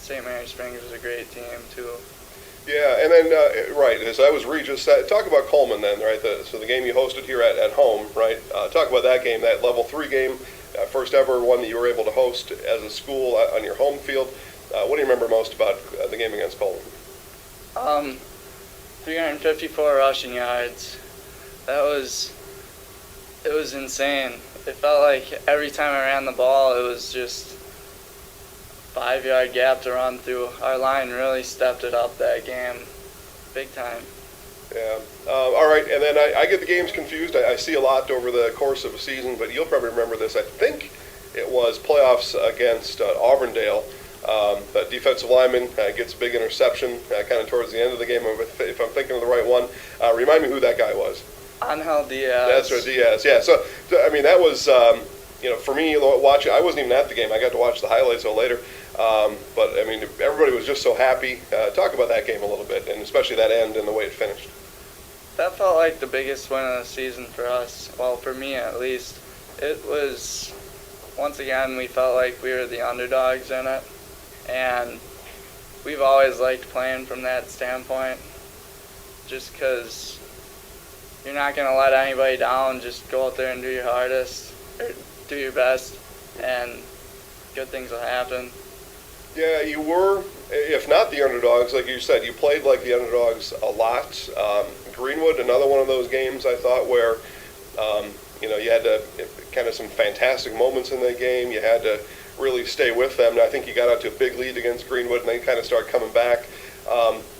Speaker 10: St. Mary Springs was a great team too. Yeah, and then right, as I was Regis, talk about Coleman then, right? So the game you hosted here at home, right? Talk about that game, that level 3 game, first ever one that you were able to host as a school on your home field. What do you remember most about the game against Coleman? 354 rushing yards. It was insane. It felt like every time I ran the ball, it was just 5-yard gap to run through. Our line really stepped it up that game, big time.
Speaker 9: Yeah. All right, and then I get the games confused. I see a lot over the course of a season, but you'll probably remember this. I think it was playoffs against Auburndale. The defensive lineman gets a big interception kind of towards the end of the game, if I'm thinking of the right one. Remind me who that guy was.
Speaker 10: Angel Diaz.
Speaker 9: That's right, Diaz. Yeah, so I mean, that was, for me, watching, I wasn't even at the game. I got to watch the highlights a little later. But, I mean, everybody was just so happy. Talk about that game a little bit, and especially that end and the way it finished.
Speaker 10: That felt like the biggest win of the season for us. Well, for me at least. It was, once again, we felt like we were the underdogs in it. And we've always liked playing from that standpoint, just because you're not going to let anybody down. Just go out there and do your hardest, or do your best, and good things will happen.
Speaker 9: Yeah, you were, if not the underdogs, like you said, you played like the underdogs a lot. Greenwood, another one of those games, I thought, where you had to kind of some fantastic moments in that game. You had to really stay with them. And I think you got out to a big lead against Greenwood and then kind of started coming back.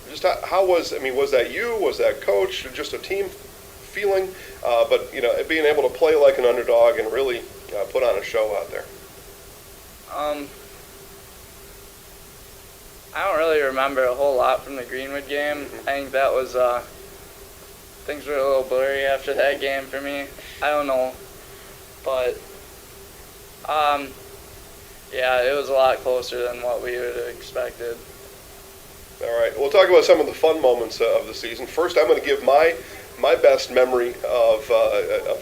Speaker 9: Just how was that you? Was that coach? Just a team feeling? But being able to play like an underdog and really put on a show out there.
Speaker 10: I don't really remember a whole lot from the Greenwood game. I think that was, things were a little blurry after that game for me. I don't know. But, yeah, it was a lot closer than what we would have expected.
Speaker 9: All right, we'll talk about some of the fun moments of the season. First, I'm going to give my best memory of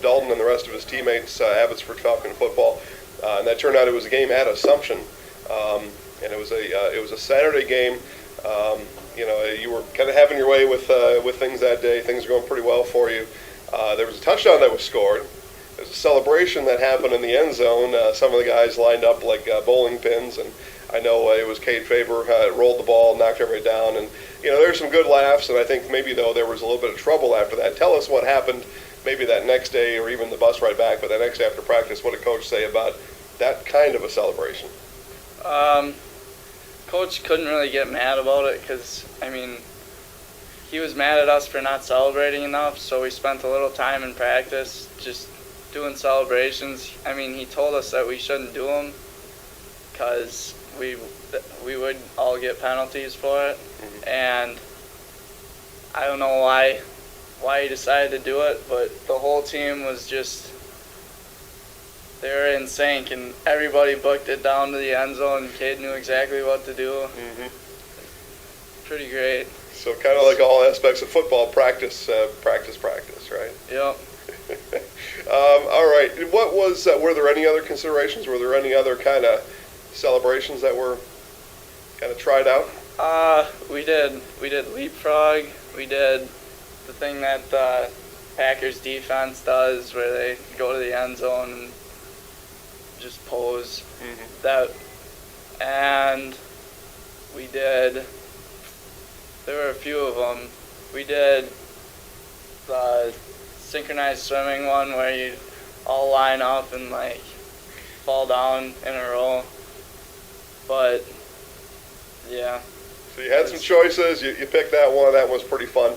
Speaker 9: Dalton and the rest of his teammates, Abbotsford Falcon football, and that turned out it was a game at Assumption, and it was a Saturday game. You were kind of having your way with things that day. Things were going pretty well for you. There was a touchdown that was scored. There's a celebration that happened in the end zone. Some of the guys lined up like bowling pins, and I know it was Cade Faber rolled the ball, knocked everybody down, and there's some good laughs. And I think maybe though there was a little bit of trouble after that. Tell us what happened, maybe that next day or even the bus ride back, but that next day after practice. What did Coach say about that kind of a celebration?
Speaker 10: Coach couldn't really get mad about it because he was mad at us for not celebrating enough. So we spent a little time in practice just doing celebrations. He told us that we shouldn't do them because we would all get penalties for it. Mm-hmm. And I don't know why he decided to do it, but the whole team was just, they were in sync, and everybody booked it down to the end zone, and Cade knew exactly what to do. Mm-hmm. Pretty great.
Speaker 9: So kind of like all aspects of football, practice, right?
Speaker 10: Yep.
Speaker 9: All right. What was? Were there any other considerations? Were there any other kind of celebrations that were kind of tried out?
Speaker 10: We did leapfrog. We did the thing that the Packers defense does, where they go to the end zone and just pose. Mm-hmm. That, and we did. There were a few of them. We did the synchronized swimming one where you all line up and fall down in a row. But yeah.
Speaker 9: So you had some choices. You picked that one. That was pretty fun.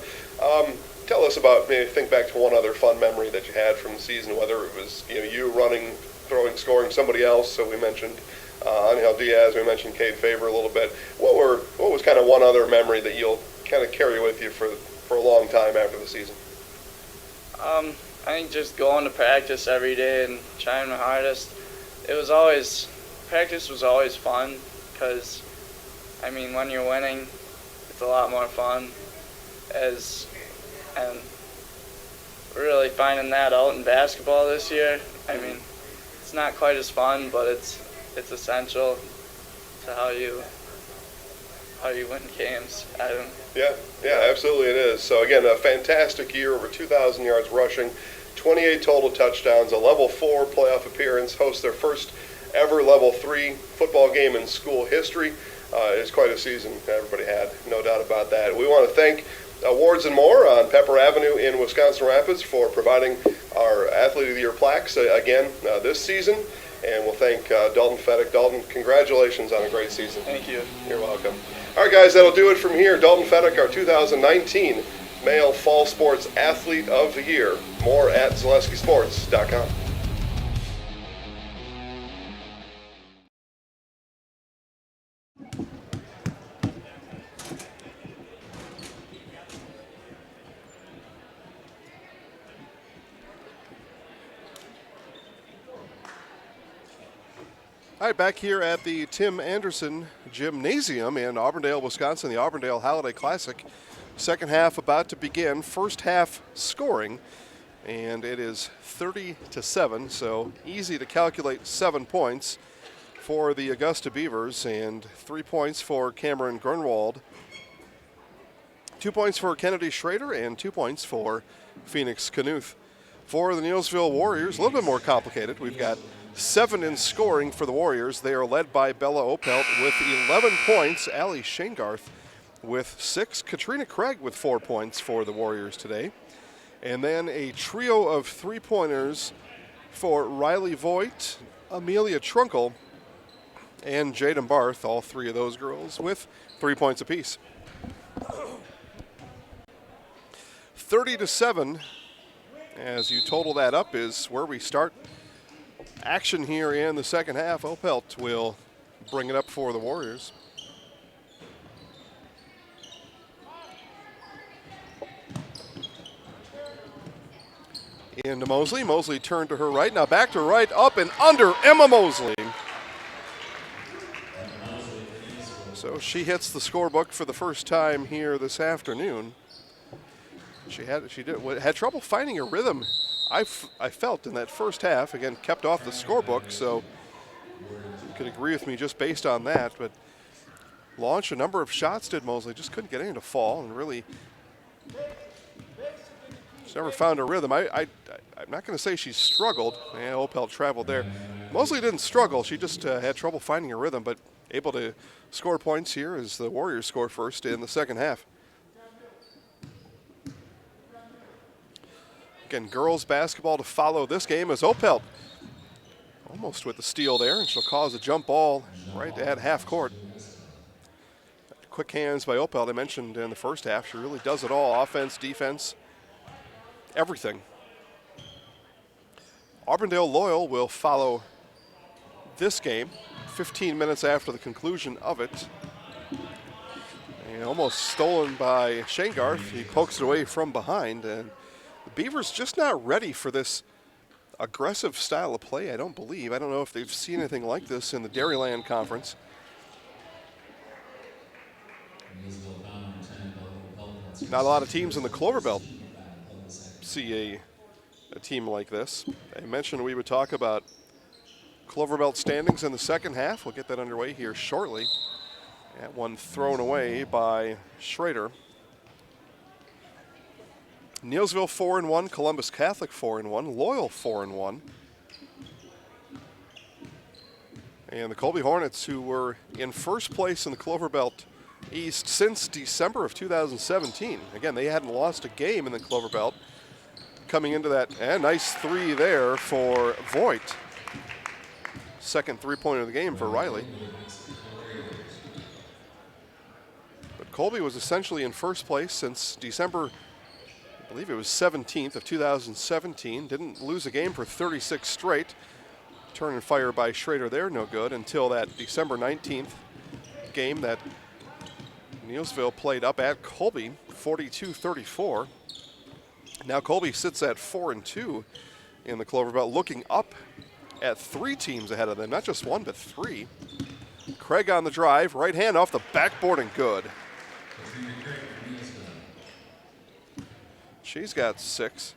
Speaker 9: Tell us about, maybe think back to one other fun memory that you had from the season, whether it was you running, throwing, scoring somebody else. So we mentioned Angel Diaz. We mentioned Cade Faber a little bit. What was kind of one other memory that you'll kind of carry with you for a long time after the season?
Speaker 10: I think just going to practice every day and trying my hardest. Practice was always fun because, when you're winning, it's a lot more fun. And we're really finding that out in basketball this year. It's not quite as fun, but it's essential to how you win games.
Speaker 9: Yeah, absolutely it is. So again, a fantastic year, over 2,000 yards rushing, 28 total touchdowns, a level 4 playoff appearance, host their first ever level 3 football game in school history. It's quite a season everybody had, no doubt about that. We want to thank Awards and More on Pepper Avenue in Wisconsin Rapids for providing our Athlete of the Year plaques again this season. and we'll thank Dalton Fedek. Dalton, congratulations on a great season.
Speaker 10: Thank you.
Speaker 9: You're welcome. All right, guys, that'll do it from here. Dalton Fedek, our 2019 Male Fall Sports Athlete of the Year. More at ZaleskiSports.com. All right, back here at the Tim Anderson Gymnasium in Auburndale, Wisconsin, the Auburndale Holiday Classic. Second half about to begin. First half scoring, and it is 30-7, so easy to calculate 7 points for the Augusta Beavers and 3 points for Cameron Grunwald, 2 points for Kennedy Schrader, and 2 points for Phoenix Knuth. For the Neillsville Warriors, a little bit more complicated. We've got 7 in scoring for the Warriors. They are led by Bella Opelt with 11 points. Allie Shangarth with 6. Katrina Craig with 4 points for the Warriors today. And then a trio of 3-pointers for Riley Voigt, Amelia Trunkle, and Jaden Barth, all 3 of those girls with 3 points apiece. 30-7, as you total that up, is where we start action here in the second half. Opelt will bring it up for the Warriors. Into Mosley. Mosley turned to her right. Now back to right, up and under Emma Mosley. So she hits the scorebook for the first time here this afternoon. She had trouble finding her rhythm. I felt in that first half, again, kept off the scorebook, so you could agree with me just based on that, but launched a number of shots, did Mosley, just couldn't get any to fall, and really she's never found her rhythm. I'm not going to say she struggled. Opelt traveled there. Mosley didn't struggle, she just had trouble finding her rhythm, but able to score points here as the Warriors score first in the second half. Again, girls basketball to follow this game as Opelt almost with the steal there, and she'll cause a jump ball right at half court. Quick hands by Opelt. I mentioned in the first half, she really does it all, offense, defense, everything. Auburndale Loyal will follow this game 15 minutes after the conclusion of it. And almost stolen by Shangarth. He pokes it away from behind, and the Beavers just not ready for this aggressive style of play, I don't believe. I don't know if they've seen anything like this in the Dairyland Conference. Not a lot of teams in the Clover Belt see a team like this. I mentioned we would talk about Clover Belt standings in the second half. We'll get that underway here shortly. That one thrown away by Schrader. Neillsville 4-1, Columbus Catholic 4-1, Loyal 4-1. And the Colby Hornets, who were in first place in the Clover Belt East since December of 2017. Again, they hadn't lost a game in the Clover Belt. Coming into that, and nice 3 there for Voigt. Second 3-pointer of the game for Riley. But Colby was essentially in first place since December, I believe it was 17th of 2017. Didn't lose a game for 36 straight. Turn and fire by Schrader there, no good, until that December 19th game that Neillsville played up at Colby, 42-34. Now Colby sits at 4-2 in the Clover Belt, looking up at 3 teams ahead of them, not just 1, but 3. Craig on the drive, right hand off the backboard and good. She's got 6.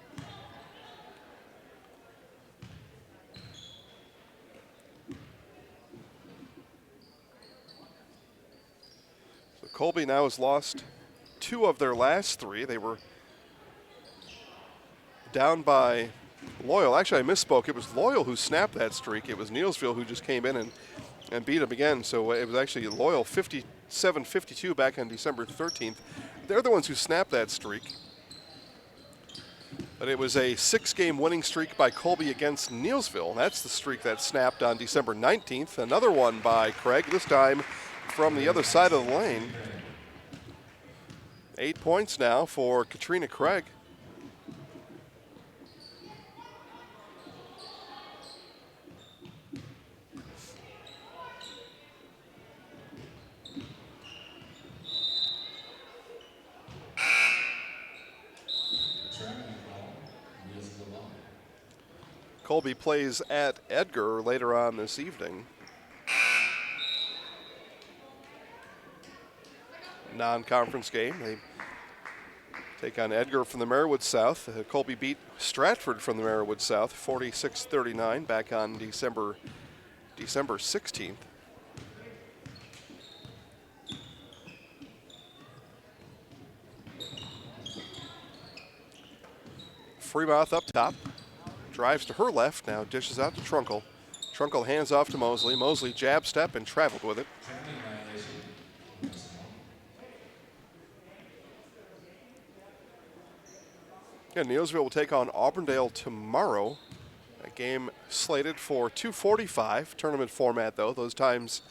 Speaker 9: So Colby now has lost 2 of their last 3. They were down by Loyal. Actually, I misspoke. It was Loyal who snapped that streak. It was Neillsville who just came in and beat them again. So it was actually Loyal 57-52 back on December 13th. They're the ones who snapped that streak.
Speaker 3: But it was a 6-game winning streak by Colby against Neillsville. That's the streak that snapped on December 19th. Another one by Craig, this time from the other side of the lane. 8 points now for Katrina Craig. Colby plays at Edgar later on this evening. Non-conference game. They take on Edgar from the Marywood South. Colby beat Stratford from the Marywood South 46-39 back on December 16th. Fremont up top. Drives to her left, now dishes out to Trunkle. Trunkle hands off to Mosley. Mosley jab step and traveled with it. And Neillsville will take on Auburndale tomorrow. A game slated for 2:45. Tournament format, though. Those times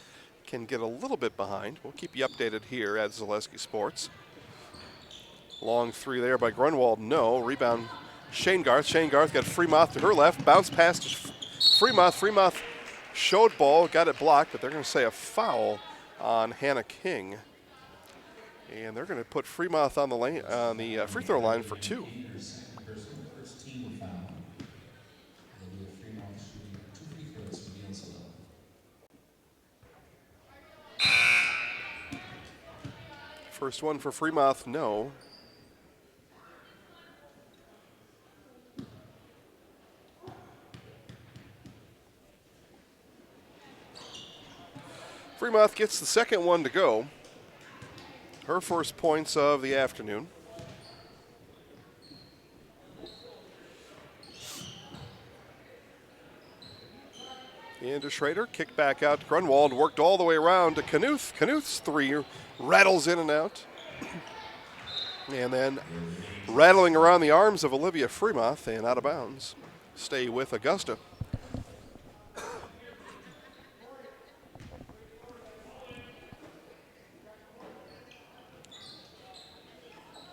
Speaker 3: can get a little bit behind. We'll keep you updated here at Zaleski Sports. Long three there by Grunwald. No. Rebound. Shane Garth. Shane Garth got Fremont to her left. Bounce past Fremont. Fremont showed ball. Got it blocked, but they're going to say a foul on Hannah King. And they're going to put Fremont on the lane, on the free throw line for 2. First one for Fremont, no. Fremont gets the second one to go. Her first points of the afternoon. Into Schrader, kick back out to Grunwald, worked all the way around to Knuth. Knuth's three rattles in and out. And then rattling around the arms of Olivia Fremont and out of bounds. Stay with Augusta.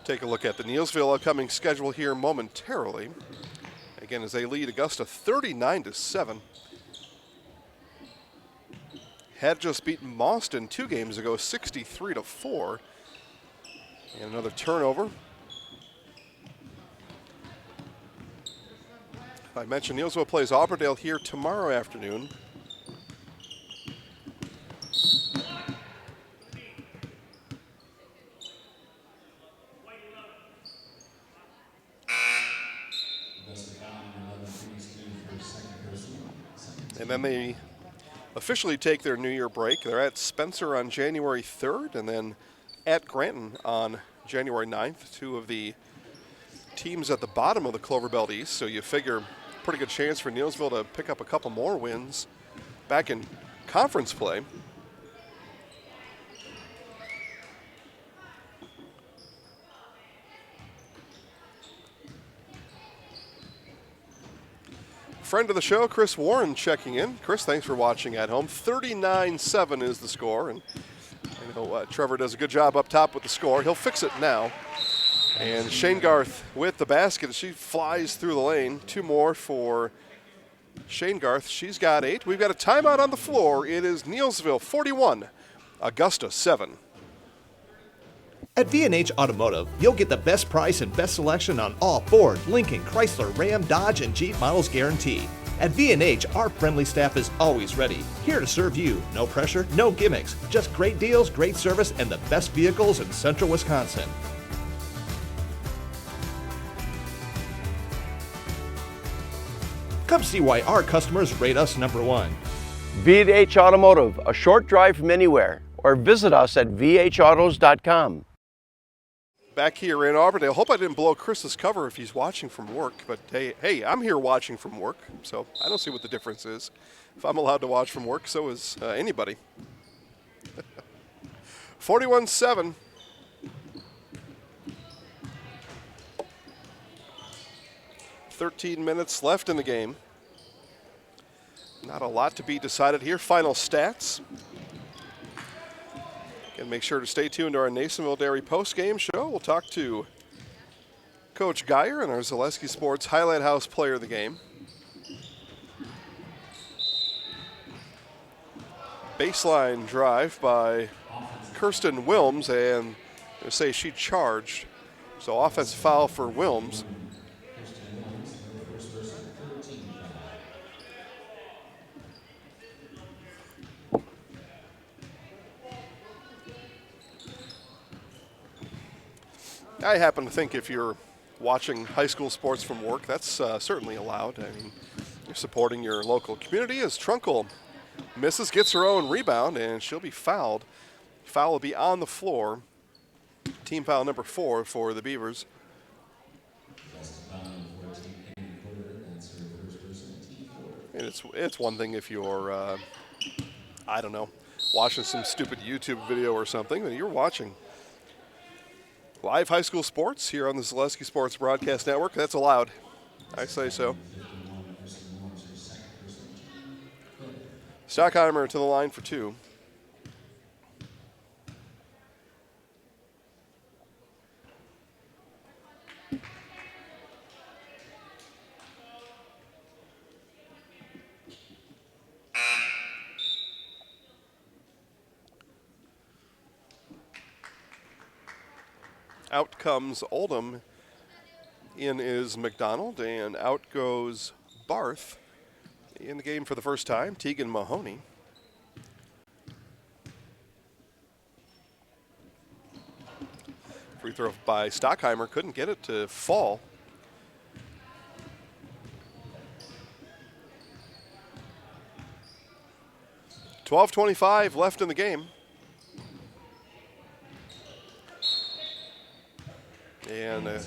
Speaker 3: Take a look at the Neillsville upcoming schedule here momentarily. Again, as they lead Augusta 39-7. Had just beaten Mauston 2 games ago, 63-4. And another turnover. I mentioned Neillsville plays Auburndale here tomorrow afternoon. And then they officially take their New Year break. They're at Spencer on January 3rd and then at Granton on January 9th. 2 of the teams at the bottom of the Clover Belt East, so you figure pretty good chance for Neillsville to pick up a couple more wins back in conference play. Friend of the show, Chris Warren, checking in. Chris, thanks for watching at home. 39-7 is the score, and I know Trevor does a good job up top with the score. He'll fix it now. And Shane Garth with the basket. She flies through the lane. 2 more for Shane Garth. She's got 8. We've got a timeout on the floor. It is Neillsville 41, Augusta 7.
Speaker 11: At V&H Automotive, you'll get the best price and best selection on all Ford, Lincoln, Chrysler, Ram, Dodge, and Jeep models guaranteed. At V&H, our friendly staff is always ready, here to serve you. No pressure, no gimmicks, just great deals, great service, and the best vehicles in central Wisconsin. Come see why our customers rate us #1.
Speaker 12: V&H Automotive, a short drive from anywhere, or visit us at vhautos.com.
Speaker 3: Back here in Auburndale. Hope I didn't blow Chris's cover if he's watching from work, but hey, I'm here watching from work, so I don't see what the difference is. If I'm allowed to watch from work, so is anybody. 41-7.
Speaker 9: 13 minutes left in the game. Not a lot to be decided here. Final stats. And make sure to stay tuned to our Neillsville Dairy post-game show. We'll talk to Coach Geyer and our Zaleski Sports Highlight House player of the game. Baseline drive by Kirsten Wilms, and they say she charged. So offensive foul for Wilms. I happen to think if you're watching high school sports from work, that's certainly allowed. I mean, you're supporting your local community. As Trunkle misses, gets her own rebound, and she'll be fouled. Foul will be on the floor. Team foul number 4 for the Beavers. And it's one thing if you're, I don't know, watching some stupid YouTube video or something, but you're watching live high school sports here on the Zaleski Sports Broadcast Network. That's allowed. I say so. Stockheimer to the line for 2. Out comes Oldham. In is McDonald, and out goes Barth. In the game for the first time, Tegan Mahoney. Free throw by Stockheimer, couldn't get it to fall. .25 left in the game. And a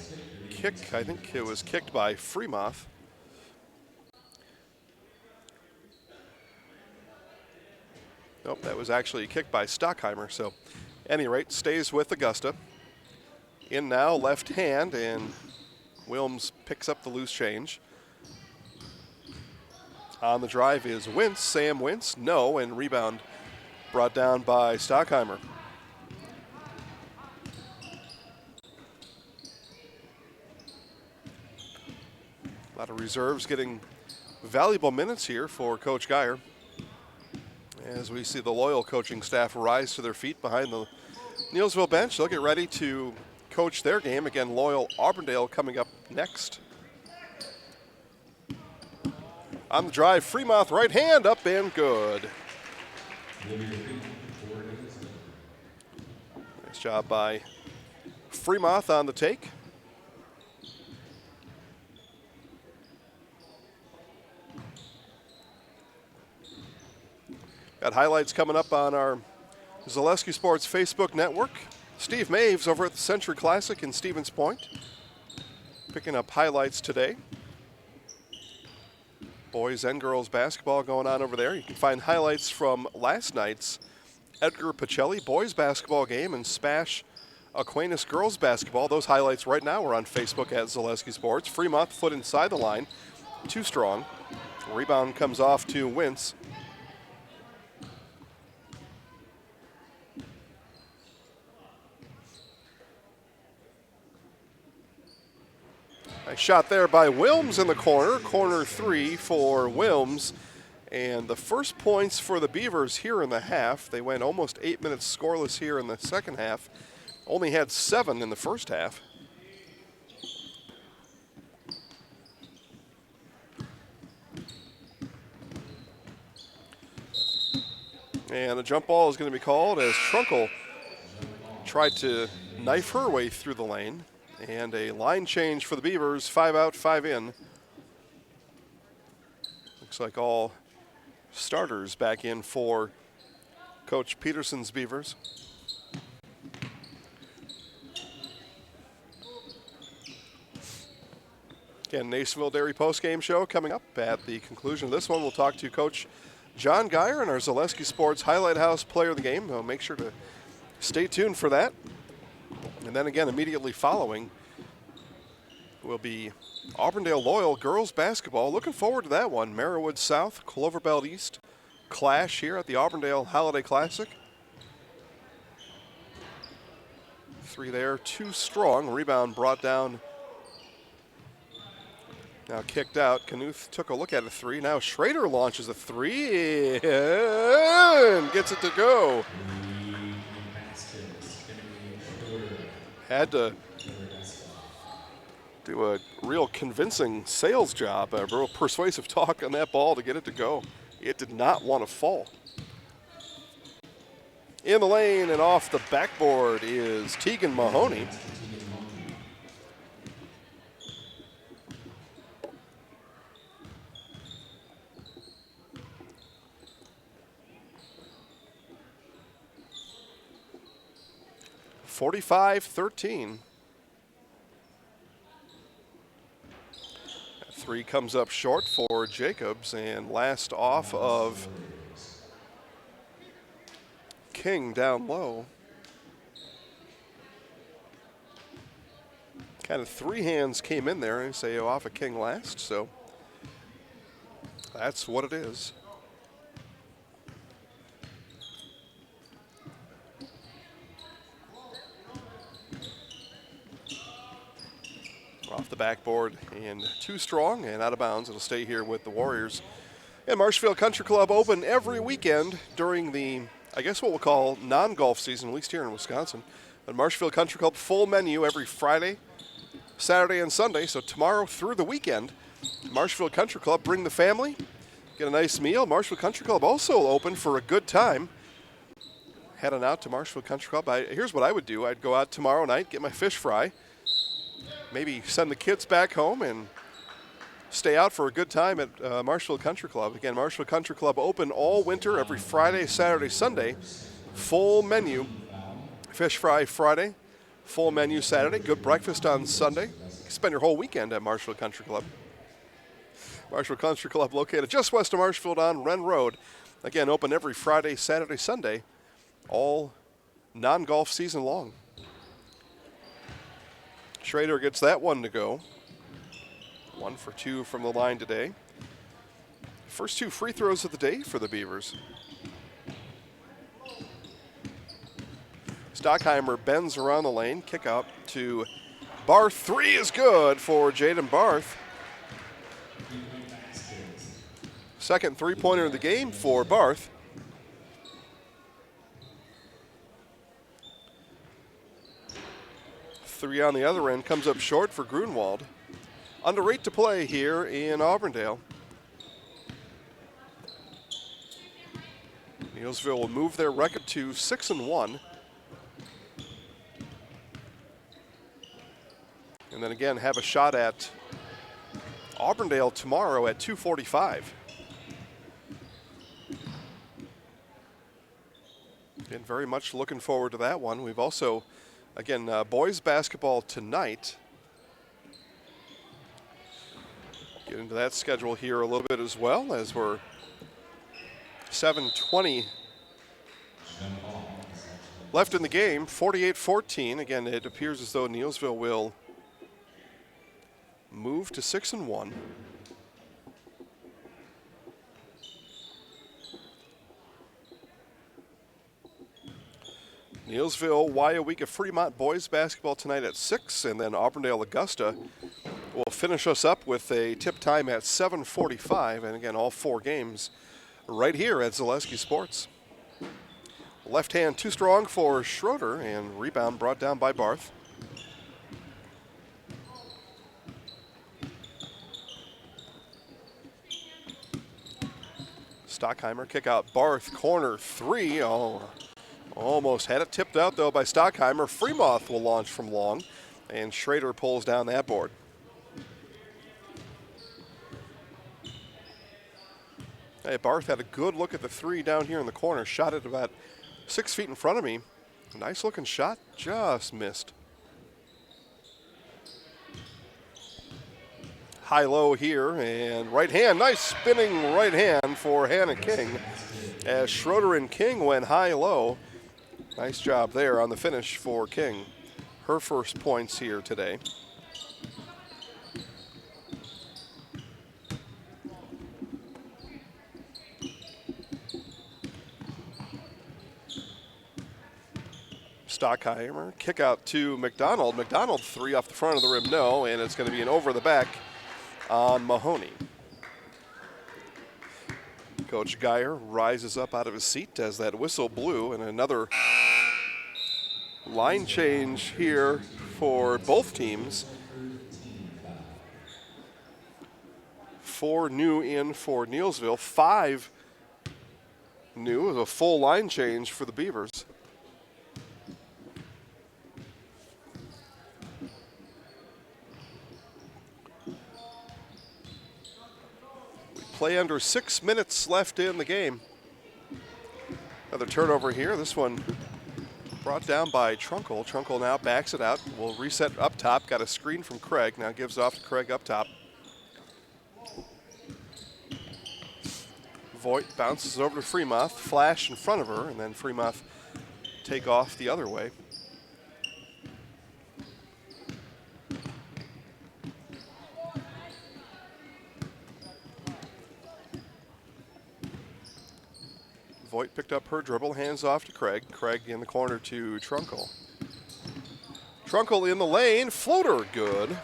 Speaker 9: kick, I think it was kicked by Fremont. Nope, that was actually kicked by Stockheimer. So, at any rate, stays with Augusta. In now, left hand, and Wilms picks up the loose change. On the drive is Wentz, Sam Wentz, no, and rebound brought down by Stockheimer. A lot of reserves getting valuable minutes here for Coach Geyer. As we see the loyal coaching staff rise to their feet behind the Neillsville bench, they'll get ready to coach their game. Again, loyal Auburndale coming up next. On the drive, Fremont right hand up and good. Nice job by Fremont on the take. Got highlights coming up on our Zaleski Sports Facebook network. Steve Maves over at the Century Classic in Stevens Point, picking up highlights today. Boys and girls basketball going on over there. You can find highlights from last night's Edgar Pacelli boys basketball game and Spash Aquinas girls basketball. Those highlights right now are on Facebook at Zaleski Sports. Fremont foot inside the line, too strong. Rebound comes off to Wentz. Nice shot there by Wilms in the corner. Corner 3 for Wilms. And the first points for the Beavers here in the half. They went almost 8 minutes scoreless here in the second half. Only had 7 in the first half. And the jump ball is going to be called as Trunkle tried to knife her way through the lane. And a line change for the Beavers, 5 out, 5 in. Looks like all starters back in for Coach Peterson's Beavers. Again, Neillsville Dairy postgame show coming up. At the conclusion of this one, we'll talk to Coach John Geyer and our Zaleski Sports Highlight House player of the game. Make sure to stay tuned for that. And then again, immediately following, will be Auburndale Loyal girls basketball. Looking forward to that one. Merriwood South, Cloverbelt East clash here at the Auburndale Holiday Classic. 3 there, 2 strong. Rebound brought down. Now kicked out. Knuth took a look at a 3. Now Schrader launches a 3 and gets it to go. Had to do a real convincing sales job, a real persuasive talk on that ball to get it to go. It did not want to fall. In the lane and off the backboard is Tegan Mahoney. (45-13). 3 comes up short for Jacobs, and last off of King down low. Kind of 3 hands came in there and say off of King last, so that's what it is. Off the backboard and 2 strong and out of bounds. It'll stay here with the Warriors. And Marshfield Country Club open every weekend during the, I guess what we'll call non-golf season, at least here in Wisconsin. But Marshfield Country Club full menu every Friday, Saturday, and Sunday. So tomorrow through the weekend, Marshfield Country Club, bring the family, get a nice meal. Marshfield Country Club also open for a good time. Heading out to Marshfield Country Club. Here's what I would do. I'd go out tomorrow night, get my fish fry, maybe send the kids back home and stay out for a good time at Marshfield Country Club. Again, Marshfield Country Club open all winter, every Friday, Saturday, Sunday. Full menu. Fish fry Friday, full menu Saturday, good breakfast on Sunday. Spend your whole weekend at Marshfield Country Club. Marshfield Country Club located just west of Marshfield on Wren Road. Again, open every Friday, Saturday, Sunday, all non-golf season long. Schrader gets that one to go. 1 for 2 from the line today. First 2 free throws of the day for the Beavers. Stockheimer bends around the lane. Kick out to Barth. 3 is good for Jaden Barth. Second three-pointer of the game for Barth. Three on the other end comes up short for Grunwald. Under 8 to play here in Auburndale. Neillsville will move their record to 6-1. And then again have a shot at Auburndale tomorrow at 2:45. Again, very much looking forward to that one. We've also, again, boys basketball tonight. Get into that schedule here a little bit as well, as we're 7:20 left in the game, 48-14. Again, it appears as though Neillsville will move to 6-1. Neillsville, Weyauwega-Fremont boys basketball tonight at 6, and then Auburndale Augusta will finish us up with a tip time at 7:45, and again, all 4 games right here at Zaleski Sports. Left hand too strong for Schroeder, and rebound brought down by Barth. Stockheimer kick out Barth, corner 3. Oh, almost had it tipped out though by Stockheimer. Fremont will launch from long, and Schrader pulls down that board. Hey, Barth had a good look at the 3 down here in the corner. Shot it about 6 feet in front of me. Nice looking shot, just missed. High-low here, and right hand, nice spinning right hand for Hannah King. As Schroeder and King went high-low. Nice job there on the finish for King. Her first points here today. Stockheimer. Kick out to McDonald. McDonald 3 off the front of the rim, no, and it's going to be an over the back on Mahoney. Coach Geyer rises up out of his seat as that whistle blew, and another line change here for both teams. 4 new in for Neillsville, 5 new. It was a full line change for the Beavers. We play under 6 minutes left in the game. Another turnover here. This one brought down by Trunkle. Trunkle now backs it out. Will reset up top. Got a screen from Craig. Now gives off to Craig up top. Voigt bounces over to Fremont. Flash in front of her, and then Fremont take off the other way. Voigt picked up her dribble, hands off to Craig. Craig in the corner to Trunkle. Trunkle in the lane, floater good.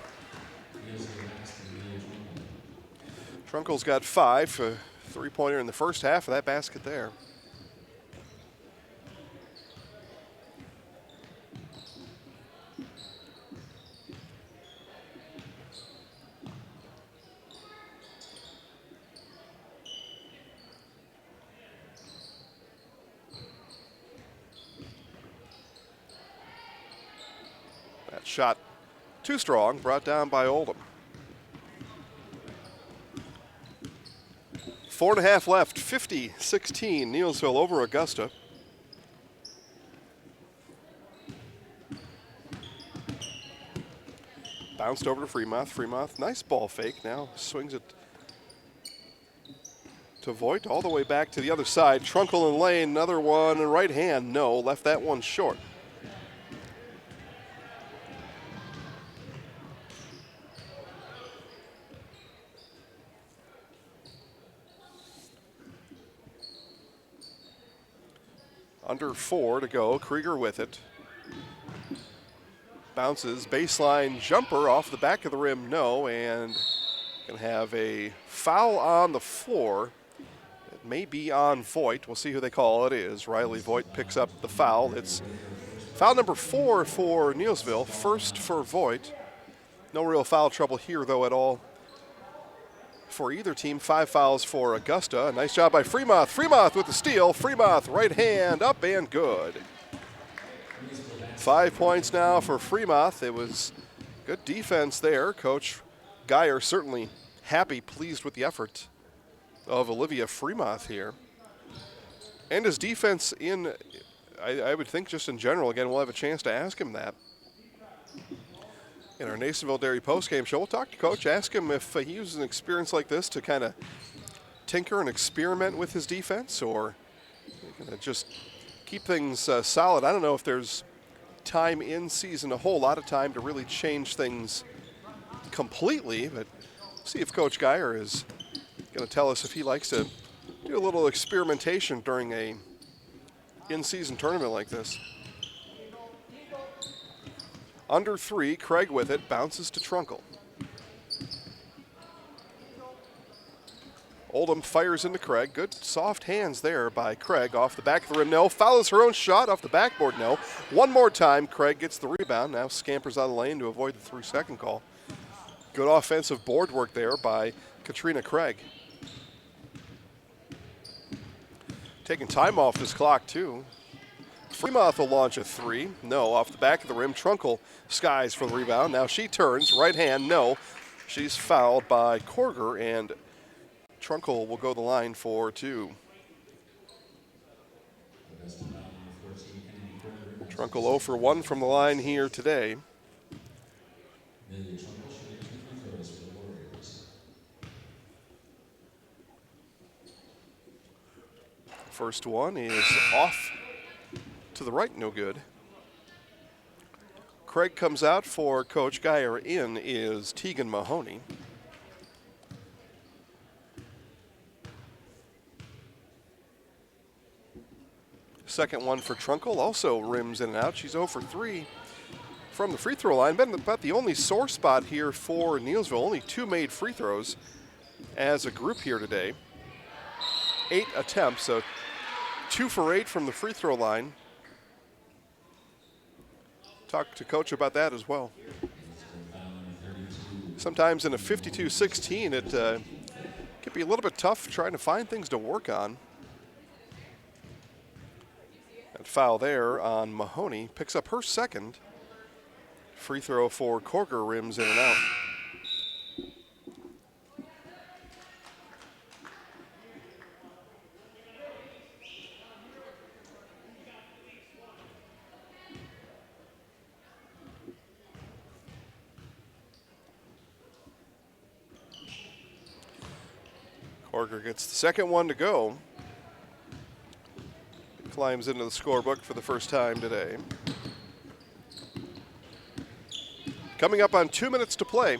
Speaker 9: Trunkle's got 5, a three-pointer in the first half of that basket there. That shot too strong, brought down by Oldham. 4.5 left, 50-16, Neillsville over Augusta. Bounced over to Fremont. Fremont, nice ball fake, now swings it to Voigt, all the way back to the other side. Trunkle in lane, another one, and right hand, no, left that one short. Under 4 to go, Krieger with it. Bounces, baseline jumper off the back of the rim, no, and gonna have a foul on the floor. It may be on Voigt, we'll see who they call it is. Riley Voigt picks up the foul. It's foul number 4 for Neillsville, first for Voigt. No real foul trouble here though at all for either team. 5 fouls for Augusta. Nice job by Fremont. Fremont with the steal. Fremont right hand up and good. 5 points now for Fremont. It was good defense there. Coach Geyer certainly happy, pleased with the effort of Olivia Fremont here. And his defense in, I would think just in general, again, we'll have a chance to ask him that in our Neillsville Dairy postgame show. We'll talk to Coach, ask him if he uses an experience like this to kind of tinker and experiment with his defense, or just keep things solid. I don't know if there's time in season, a whole lot of time to really change things completely, but see if Coach Geyer is going to tell us if he likes to do a little experimentation during a in-season tournament like this. Under 3, Craig with it, bounces to Trunkle. Oldham fires into Craig. Good soft hands there by Craig off the back of the rim. No, fouls her own shot off the backboard. No. One more time, Craig gets the rebound. Now scampers out of the lane to avoid the 3-second call. Good offensive board work there by Katrina Craig. Taking time off this clock too. Fremont will launch a 3. No, off the back of the rim. Trunkle skies for the rebound. Now she turns, right hand, no. She's fouled by Korger, and Trunkle will go the line for 2. Trunkle 0 for 1 from the line here today. First one is off to the right, no good. Craig comes out for Coach Geyer. In is Tegan Mahoney. second one for Trunkle, also rims in and out. She's 0 for 3 from the free throw line. Been about the only sore spot here for Neillsville. Only 2 made free throws as a group here today. 8 attempts, so 2 for 8 from the free throw line. Talked to Coach about that as well. Sometimes in a 52-16, it can be a little bit tough trying to find things to work on. That foul there on Mahoney picks up her second. Free throw for Corker, rims in and out. Corker gets the second one to go. Climbs into the scorebook for the first time today. Coming up on 2 minutes to play.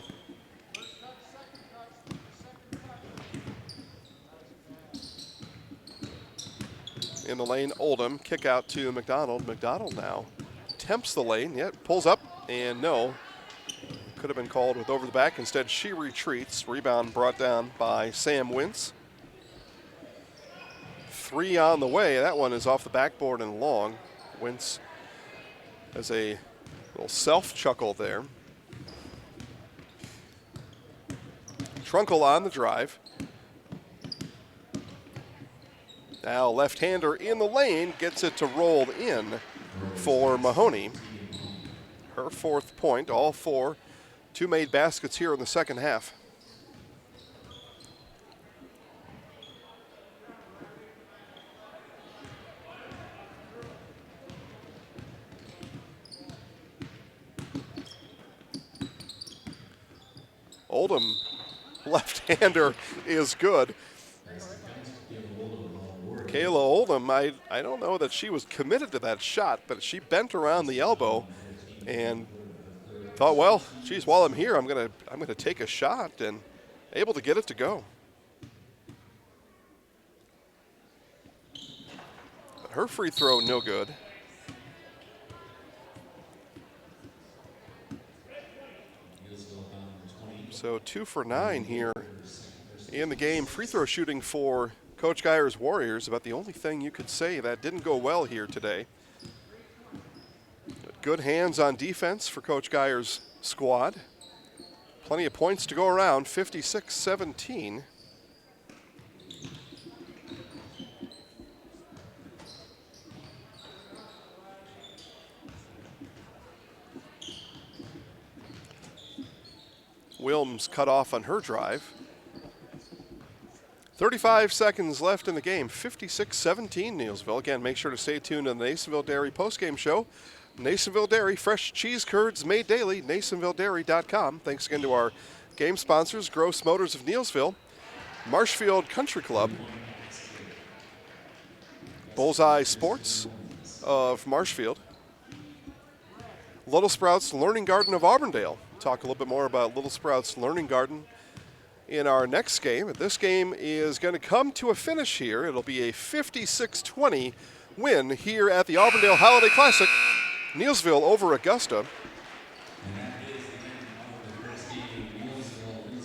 Speaker 9: In the lane, Oldham, kick out to McDonald. McDonald now tempts the lane, yet pulls up, and no. Could have been called with over the back. Instead, she retreats. Rebound brought down by Sam Wintz. 3 on the way. That one is off the backboard and long. Wintz has a little self-chuckle there. Trunkle on the drive. Now left-hander in the lane, gets it to roll in for Mahoney. Her 4th point, all 4. 2 made baskets here in the second half. Oldham, left-hander, is good. Kayla Oldham, I don't know that she was committed to that shot, but she bent around the elbow and thought, well, geez, while I'm here, I'm gonna take a shot, and able to get it to go. But her free throw, no good. So 2 for 9 here in the game. Free throw shooting for Coach Geyer's Warriors, about the only thing you could say that didn't go well here today. Good hands on defense for Coach Geyer's squad. Plenty of points to go around, 56-17. Wilms cut off on her drive. 35 seconds left in the game, 56-17 Neillsville. Again, make sure to stay tuned to the Neillsville Dairy postgame show. Neillsville Dairy, fresh cheese curds made daily, neillsvilledairy.com. Thanks again to our game sponsors, Gross Motors of Neillsville, Marshfield Country Club, Bullseye Sports of Marshfield, Little Sprouts Learning Garden of Auburndale. Talk a little bit more about Little Sprouts Learning Garden in our next game. This game is going to come to a finish here. It'll be a 56-20 win here at the Auburndale Holiday Classic. Neillsville over Augusta.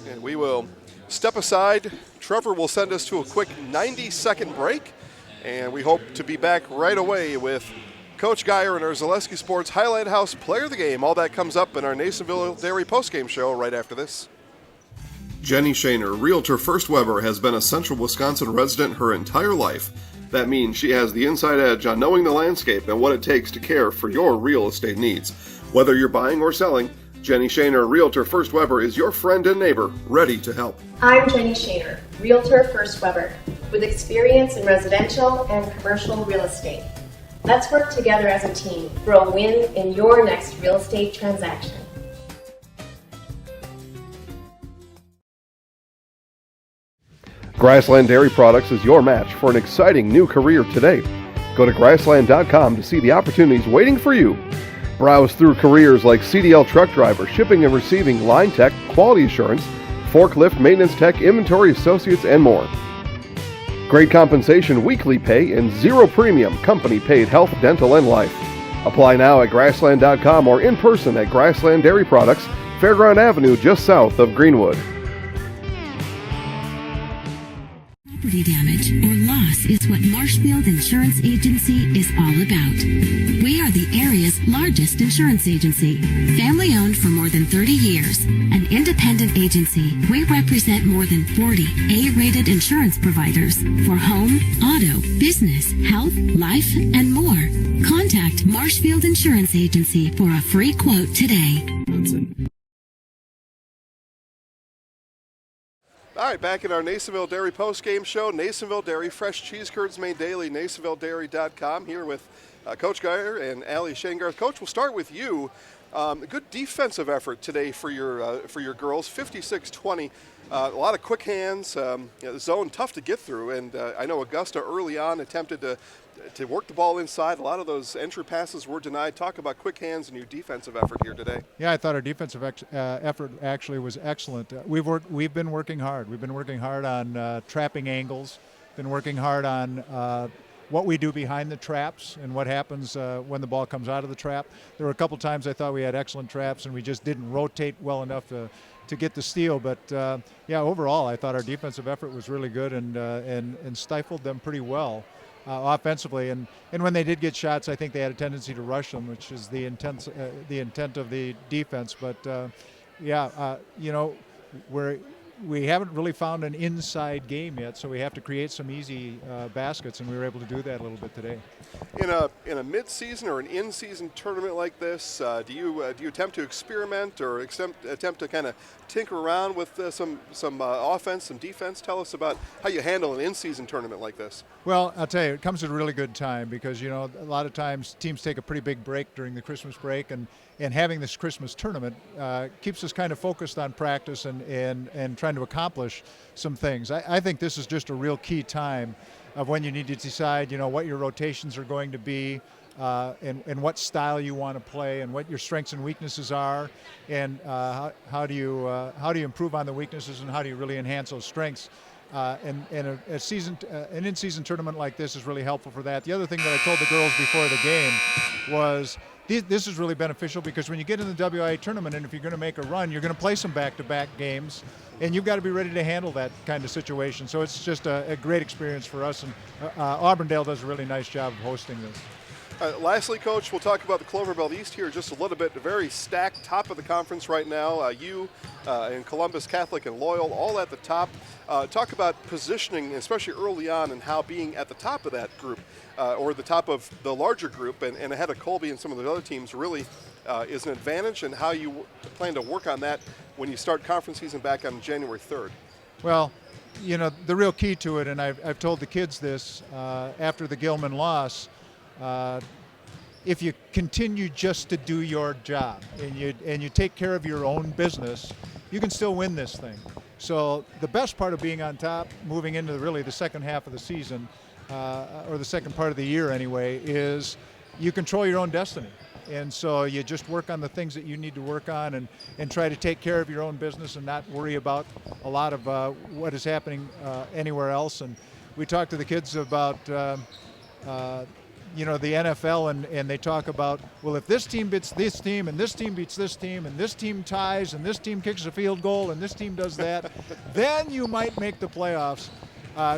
Speaker 9: And we will step aside. Trevor will send us to a quick 90-second break, and we hope to be back right away with Coach Geyer and our Zaleski Sports Highlight House Player of the Game. All that comes up in our Neillsville Dairy postgame show right after this. Jenny Shaner, Realtor First Weber, has been a Central Wisconsin resident her entire life. That means she has the inside edge on knowing the landscape and what it takes to care for your real estate needs. Whether you're buying or selling, Jenny Shaner, Realtor First Weber, is your friend and neighbor, ready to help.
Speaker 13: I'm Jenny Shaner, Realtor First Weber, with experience in residential and commercial real estate. Let's work together as a team for a win in your next real estate transaction.
Speaker 9: Grassland Dairy Products is your match for an exciting new career today. Go to grassland.com to see the opportunities waiting for you. Browse through careers like CDL truck driver, shipping and receiving, line tech, quality assurance, forklift, maintenance tech, inventory associates, and more. Great compensation, weekly pay, and zero premium company-paid health, dental, and life. Apply now at grassland.com or in person at Grassland Dairy Products, Fairground Avenue, just south of Greenwood.
Speaker 14: Property damage or loss is what Marshfield Insurance Agency is all about. We are the area's largest insurance agency, family owned for more than 30 years. An independent agency, we represent more than 40 A-rated insurance providers for home, auto, business, health, life, and more. Contact Marshfield Insurance Agency for a free quote today.
Speaker 9: All right, back in our Neillsville Dairy postgame show. Neillsville Dairy, fresh cheese curds made daily, neillsvilledairy.com. Here with Coach Geyer and Allie Shangarth. Coach, we'll start with you. A good defensive effort today for your girls, 56-20. A lot of quick hands, the zone tough to get through, and I know Augusta early on attempted to work the ball inside. A lot of those entry passes were denied. Talk about quick hands and your defensive effort here today.
Speaker 15: Yeah, I thought our defensive effort actually was excellent. We've been working hard. We've been working hard on trapping angles, been working hard on what we do behind the traps and what happens when the ball comes out of the trap. There were a couple times I thought we had excellent traps and we just didn't rotate well enough to get the steal. But yeah, overall, I thought our defensive effort was really good and stifled them pretty well offensively. And when they did get shots, I think they had a tendency to rush them, which is the intent of the defense. But yeah, you know, we haven't really found an inside game yet, so we have to create some easy baskets, and we were able to do that a little bit today.
Speaker 9: In a mid-season or an in-season tournament like this, do you attempt to experiment or attempt to kind of tinker around with some offense, some defense? Tell us about how you handle an in-season tournament like this.
Speaker 15: Well, I'll tell you, it comes at a really good time because, you know, a lot of times teams take a pretty big break during the Christmas break, and having this Christmas tournament keeps us kind of focused on practice and trying to accomplish some things. I think this is just a real key time of when you need to decide, you know, what your rotations are going to be, and what style you want to play, and what your strengths and weaknesses are, and how do you improve on the weaknesses, and how do you really enhance those strengths. And an in-season tournament like this is really helpful for that. The other thing that I told the girls before the game was this is really beneficial because when you get in the WIA tournament, and if you're going to make a run, you're going to play some back-to-back games, and you've got to be ready to handle that kind of situation. So it's just a great experience for us, and Auburndale does a really nice job of hosting this.
Speaker 9: Lastly, Coach, we'll talk about the Clover Belt East here just a little bit. Very stacked top of the conference right now. You and Columbus Catholic and Loyal all at the top. Talk about positioning, especially early on, and how being at the top of that group or the top of the larger group and ahead of Colby and some of the other teams really is an advantage, and how you plan to work on that when you start conference season back on January 3rd.
Speaker 15: Well, you know, the real key to it, and I've told the kids this after the Gilman loss, if you continue just to do your job and you take care of your own business, you can still win this thing. So the best part of being on top, moving into really the second half of the season, or the second part of the year anyway, is you control your own destiny. And so you just work on the things that you need to work on and try to take care of your own business and not worry about a lot of what is happening anywhere else. And we talked to the kids about you know, the NFL, and they talk about, well, if this team beats this team, and this team beats this team, and this team ties, and this team kicks a field goal, and this team does that, then you might make the playoffs.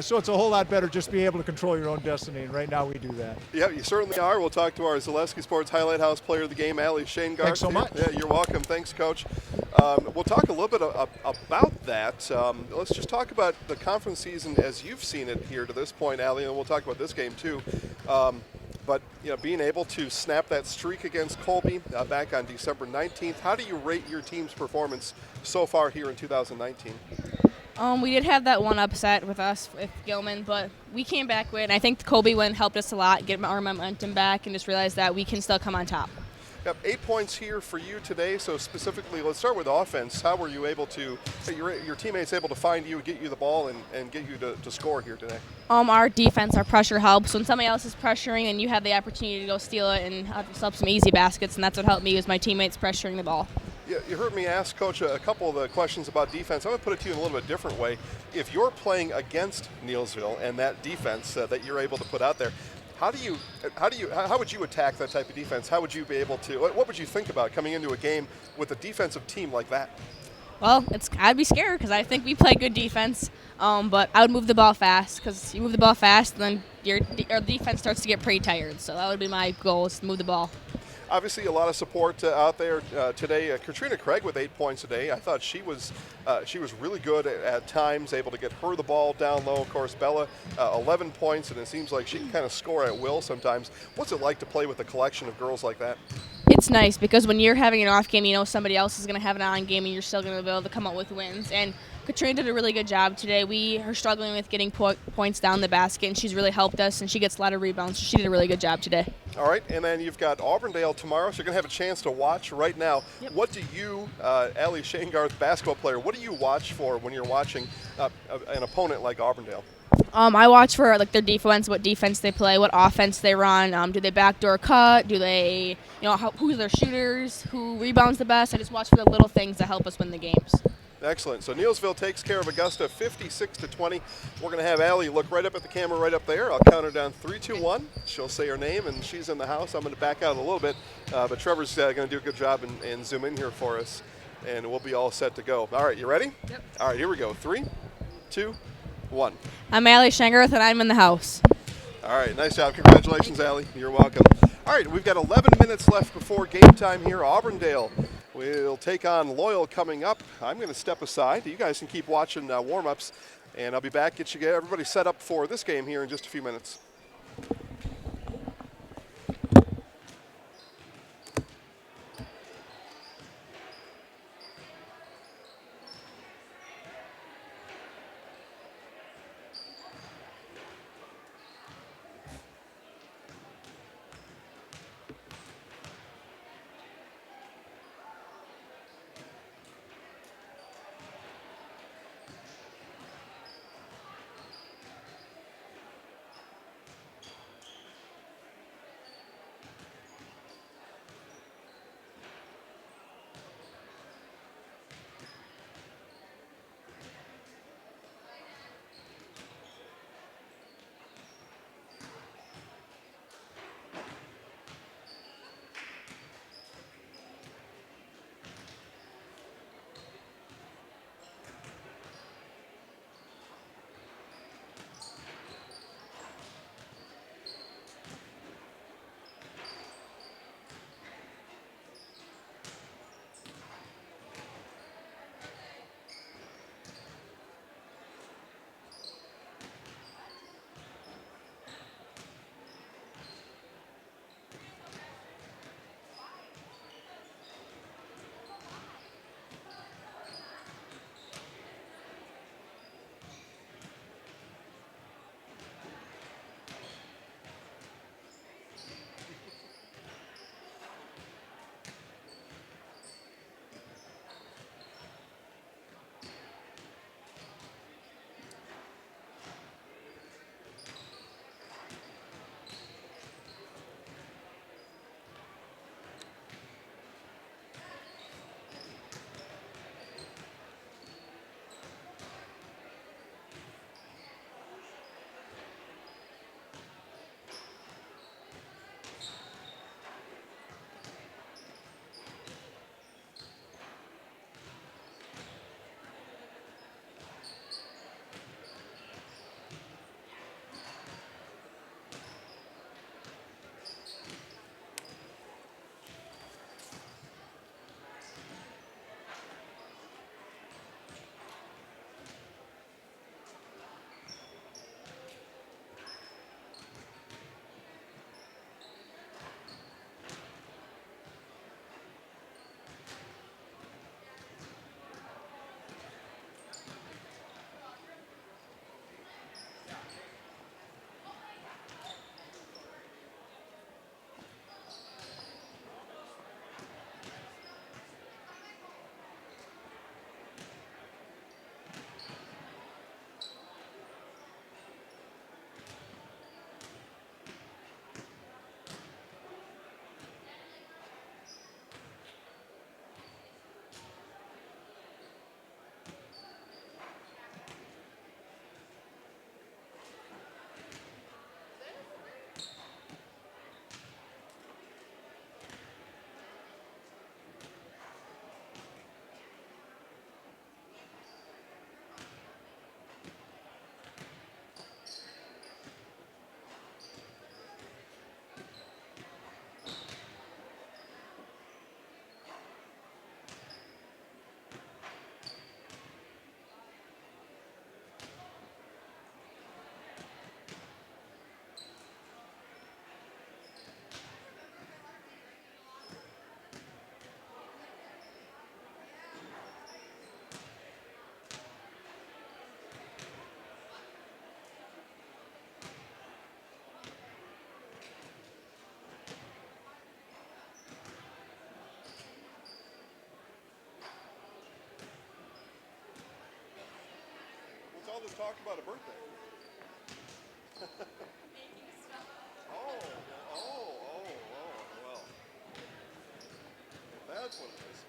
Speaker 15: So it's a whole lot better just be able to control your own destiny, and right now we do that.
Speaker 9: Yeah, you certainly are. We'll talk to our Zaleski Sports Highlight House player of the game, Allie Shangarth.
Speaker 15: Thanks so much.
Speaker 9: Yeah, you're welcome. Thanks, Coach. We'll talk a little bit about that. Let's just talk about the conference season as you've seen it here to this point, Allie, and we'll talk about this game too. But you know, being able to snap that streak against Colby back on December 19th, how do you rate your team's performance so far here in 2019?
Speaker 5: We did have that one upset with us with Gilman, but we came back with it. And I think the Colby win helped us a lot, get our momentum back, and just realize that we can still come on top.
Speaker 9: Yep, 8 points here for you today. So specifically, let's start with offense. How were you able to, your teammates able to find you, get you the ball, and get you to score here today?
Speaker 5: Our defense, our pressure helps. When somebody else is pressuring, and you have the opportunity to go steal it and have yourself some easy baskets, and that's what helped me was my teammates pressuring the ball.
Speaker 9: You heard me ask Coach a couple of the questions about defense. I'm going to put it to you in a little bit different way. If you're playing against Neillsville and that defense that you're able to put out there, how would you attack that type of defense? How would you be able to? What would you think about coming into a game with a defensive team like that?
Speaker 5: Well, I'd be scared because I think we play good defense, but I would move the ball fast because you move the ball fast, then your defense starts to get pretty tired. So that would be my goal, is to move the ball.
Speaker 9: Obviously, a lot of support out there today. Katrina Craig with 8 points today. I thought she was really good at times, able to get her the ball down low. Of course, Bella, 11 points, and it seems like she can kind of score at will sometimes. What's it like to play with a collection of girls like that?
Speaker 5: It's nice because when you're having an off game, you know somebody else is going to have an on game, and you're still going to be able to come up with wins. And Katrina did a really good job today. We are struggling with getting points down the basket, and she's really helped us, and she gets a lot of rebounds, so she did a really good job today.
Speaker 9: All right, and then you've got Auburndale tomorrow, so you're going to have a chance to watch right now.
Speaker 5: Yep.
Speaker 9: What do you, Allie Shangarth, basketball player, what do you watch for when you're watching an opponent like Auburndale?
Speaker 5: I watch for their defense, what defense they play, what offense they run. Do they backdoor cut? Do they, who's their shooters? Who rebounds the best? I just watch for the little things that help us win the games.
Speaker 9: Excellent. So Neillsville takes care of Augusta 56-20. We're going to have Allie look right up at the camera right up there. I'll count her down 3, 2, 1. She'll say her name, and she's in the house. I'm going to back out a little bit, but Trevor's going to do a good job and zoom in here for us, and we'll be all set to go. All right, you ready?
Speaker 5: Yep.
Speaker 9: All right, here we go. 3, 2, 1.
Speaker 5: I'm Allie Shangarth, and I'm in the house.
Speaker 9: All right, nice job. Congratulations, Allie. You're welcome. All right, we've got 11 minutes left before game time here. Auburndale will take on Loyal coming up. I'm going to step aside. You guys can keep watching warm-ups, and I'll be back, get everybody set up for this game here in just a few minutes. just talked about a birthday. Well. That's what it is.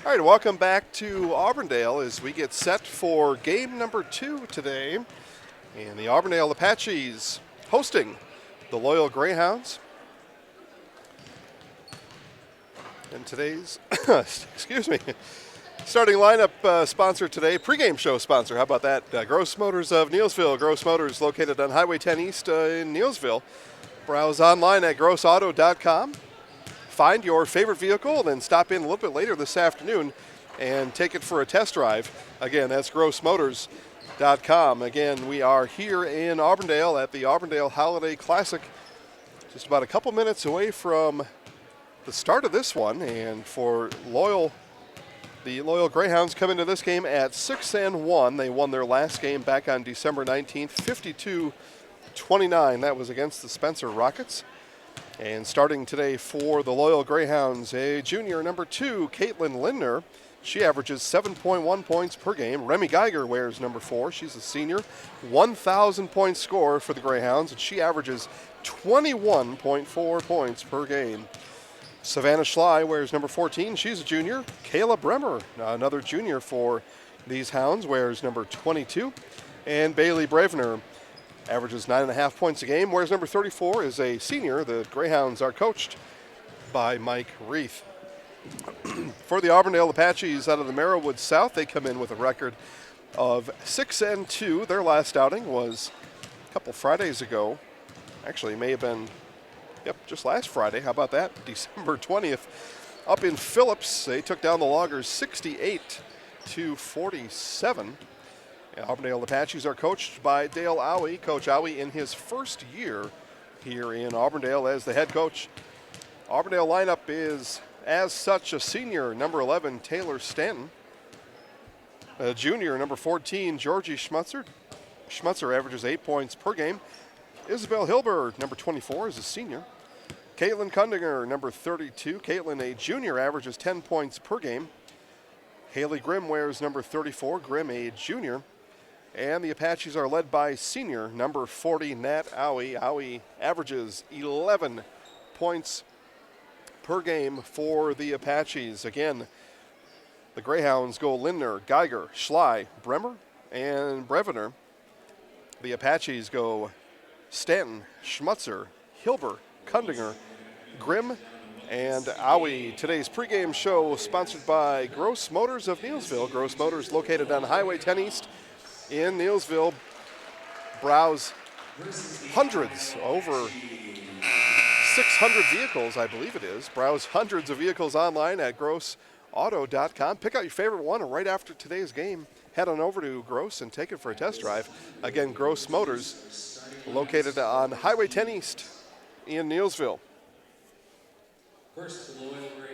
Speaker 9: All right, welcome back to Auburndale as we get set for game number 2 today. And the Auburndale Apaches hosting the Loyal Greyhounds. And today's, excuse me, starting lineup sponsor today, pregame show sponsor. How about that? Gross Motors of Neillsville. Gross Motors located on Highway 10 East in Neillsville. Browse online at grossauto.com. Find your favorite vehicle, then stop in a little bit later this afternoon and take it for a test drive. Again, that's grossmotors.com. Again, we are here in Auburndale at the Auburndale Holiday Classic, just about a couple minutes away from the start of this one. And for the Loyal Greyhounds come into this game at 6-1. They won their last game back on December 19th, 52-29. That was against the Spencer Rockets. And starting today for the Loyal Greyhounds, a junior number 2, Caitlin Lindner. She averages 7.1 points per game. Remy Geiger wears number 4. She's a senior. 1,000-point scorer for the Greyhounds, and she averages 21.4 points per game. Savannah Schley wears number 14. She's a junior. Kayla Bremer, another junior for these Hounds, wears number 22. And Bailey Bravener averages 9.5 points a game, wears number 34, is a senior. The Greyhounds are coached by Mike Reith. For the Auburndale Apaches out of the Merrillwood South, they come in with a record of 6-2. Their last outing was a couple Fridays ago. Actually, it may have been, just last Friday. How about that? December 20th. Up in Phillips, they took down the Loggers 68-47. And Auburndale Apaches are coached by Dale Owie. Coach Owie in his first year here in Auburndale as the head coach. Auburndale lineup is, as such, a senior, number 11, Taylor Stanton. A junior, number 14, Georgie Schmutzer. Schmutzer averages 8 points per game. Isabel Hilber, number 24, is a senior. Caitlin Kundinger, number 32. Caitlin, a junior, averages 10 points per game. Haley Grimm wears number 34. Grimm, a junior. And the Apaches are led by senior, number 40, Nat Owie. Owie averages 11 points per game for the Apaches. Again, the Greyhounds go Lindner, Geiger, Schley, Bremer, and Brevener. The Apaches go Stanton, Schmutzer, Hilber, Kundinger, Grimm, and Owie. Today's pregame show sponsored by Gross Motors of Neillsville. Gross Motors located on Highway 10 East in Neillsville. Browse hundreds, over 600 vehicles, I believe it is. Browse hundreds of vehicles online at grossauto.com. Pick out your favorite one, and right after today's game, head on over to Gross and take it for a test drive. Again, Gross Motors, located on Highway 10 East in Neillsville.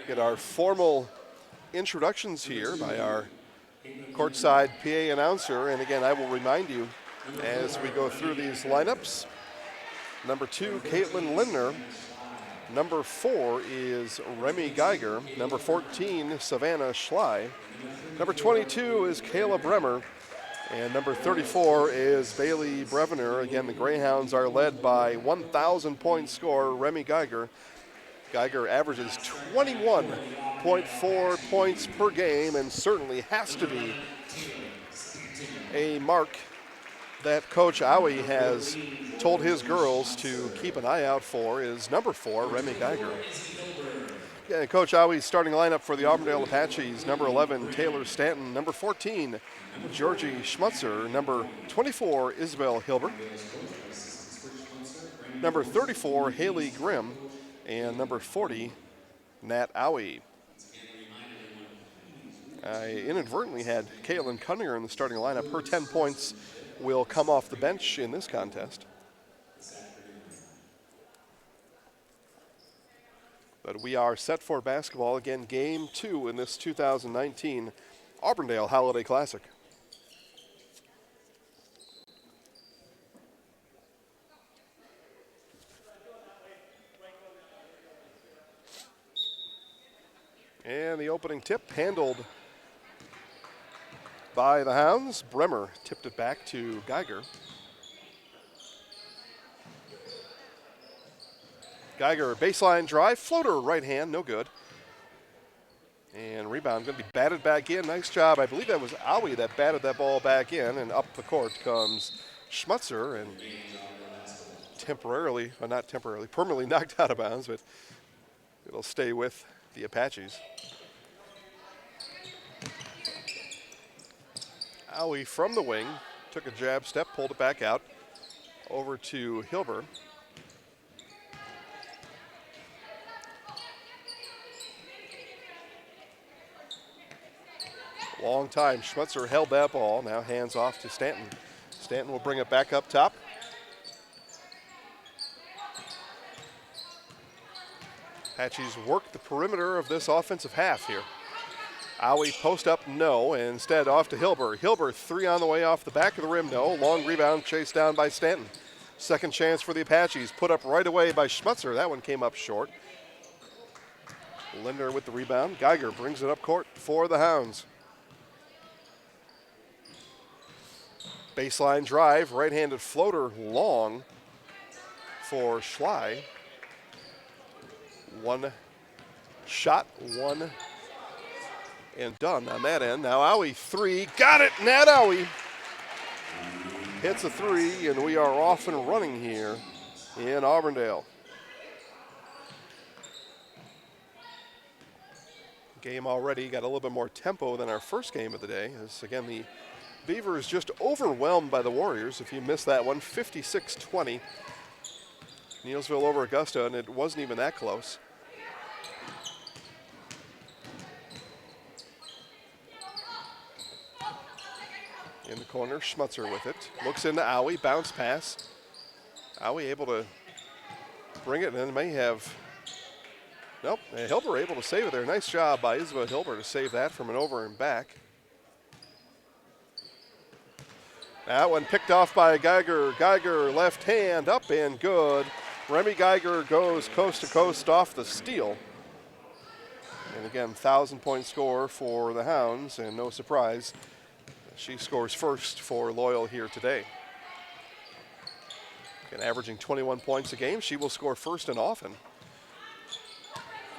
Speaker 9: Get our formal introductions here by our courtside PA announcer. And again, I will remind you as we go through these lineups. Number 2, Caitlin Lindner. Number 4 is Remy Geiger. Number 14, Savannah Schley. Number 22 is Kayla Bremer. And number 34 is Bailey Brevener. Again, the Greyhounds are led by 1,000-point scorer Remy Geiger. Geiger averages 21.4 points per game, and certainly has to be a mark that Coach Owie has told his girls to keep an eye out for, is number 4, Remy Geiger. Yeah, Coach Owie's starting lineup for the Auburndale Apaches: number 11, Taylor Stanton; number 14, Georgie Schmutzer; number 24, Isabel Hilbert; number 34, Haley Grimm; and number 40, Nat Owie. I inadvertently had Caitlin Kundinger in the starting lineup. Her 10 points will come off the bench in this contest. But we are set for basketball again, game 2 in this 2019 Auburndale Holiday Classic. And the opening tip handled by the Hounds. Bremer tipped it back to Geiger. Geiger, baseline drive, floater, right hand, no good. And rebound going to be batted back in. Nice job. I believe that was Owie that batted that ball back in, and up the court comes Schmutzer, and permanently knocked out of bounds, but it'll stay with the Apaches. Owie from the wing, took a jab step, pulled it back out, over to Hilber. Long time, Schmutzer held that ball, now hands off to Stanton. Stanton will bring it back up top. Apaches work the perimeter of this offensive half here. Owie post up, no, and instead off to Hilber. Hilber, 3 on the way off the back of the rim, no. Long rebound chased down by Stanton. Second chance for the Apaches, put up right away by Schmutzer. That one came up short. Lindner with the rebound. Geiger brings it up court for the Hounds. Baseline drive, right-handed floater, long for Schley. 1
Speaker 3: Shot, one, and done on that end. Now Auwe, three, got it, Nat Auwe hits a three, and we are off and running here in Auburndale. Game already got a little bit more tempo than our first game of the day, as again the Beavers just overwhelmed by the Warriors. If you missed that one, 56-20. Neillsville over Augusta, and it wasn't even that close. In the corner, Schmutzer with it. Looks into Auwe, bounce pass. Auwe able to bring it, and then may have, nope, Hilber able to save it there. Nice job by Isabel Hilber to save that from an over and back. That one picked off by Geiger. Geiger left hand up and good. Remy Geiger goes coast to coast off the steal. And again, 1,000-point score for the Hounds, and no surprise, she scores first for Loyal here today. Again, averaging 21 points a game, she will score first and often.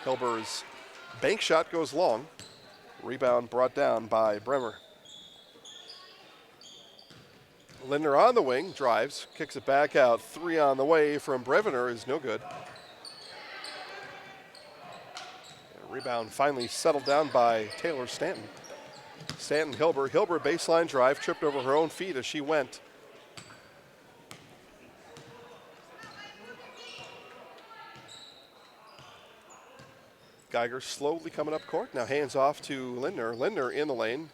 Speaker 3: Hilber's bank shot goes long. Rebound brought down by Bremer. Lindner on the wing, drives, kicks it back out. Three on the way from Brevener is no good. And rebound finally settled down by Taylor Stanton. Stanton, Hilber. Hilber baseline drive, tripped over her own feet as she went. Geiger slowly coming up court. Now hands off to Lindner. Lindner in the lane.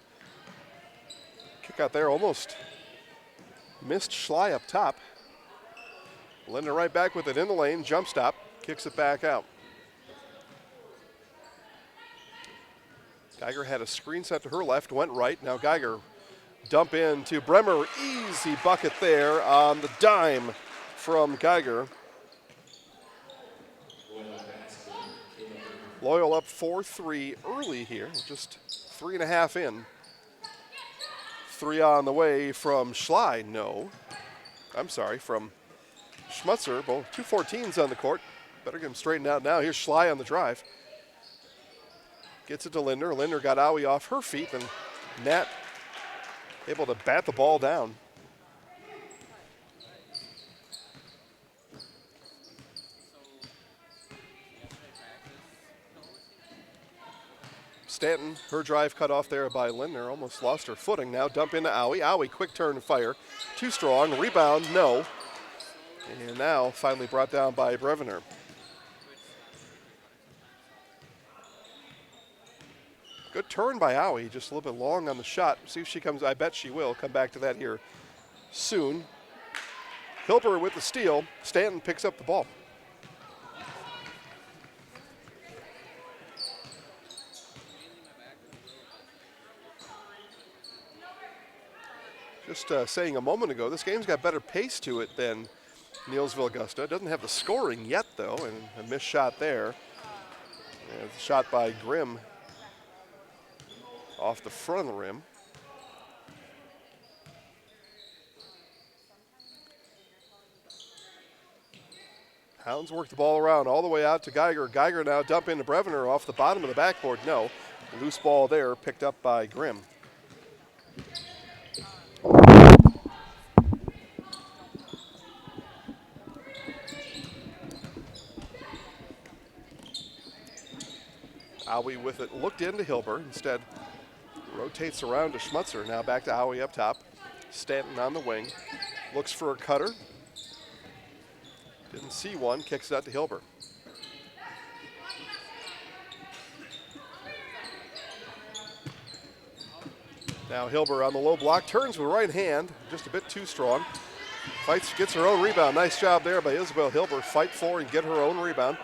Speaker 3: Kick out there almost missed Schley up top. Lindner right back with it in the lane, jump stop, kicks it back out. Geiger had a screen set to her left, went right. Now Geiger dump in to Bremer, easy bucket there on the dime from Geiger. Loyal up 4-3 early here, just 3.5 in. Three on the way from Schley, no. I'm sorry, from Schmutzer. Both 2 14s on the court. Better get him straightened out now. Here's Schley on the drive. Gets it to Lindner. Lindner got Auwe off her feet, and Nat able to bat the ball down. Stanton, her drive cut off there by Lindner, almost lost her footing. Now dump into Auwe. Auwe, quick turn and fire. Too strong, rebound, no. And now finally brought down by Brevener. Good turn by Auwe, just a little bit long on the shot. See if she comes, I bet she will. Come back to that here soon. Hilber with the steal. Stanton picks up the ball. Just saying a moment ago, this game's got better pace to it than Neillsville Augusta. It doesn't have the scoring yet, though, and a missed shot there. And a shot by Grimm off the front of the rim. Hounds work the ball around all the way out to Geiger. Geiger now dump into Brevener off the bottom of the backboard. No, loose ball there, picked up by Grimm. Auwe with it, looked into Hilber, instead rotates around to Schmutzer. Now back to Auwe up top. Stanton on the wing, looks for a cutter. Didn't see one, kicks it out to Hilber. Now Hilber on the low block, turns with right hand, just a bit too strong. Fights, gets her own rebound. Nice job there by Isabel Hilber. Fight for and get her own rebound.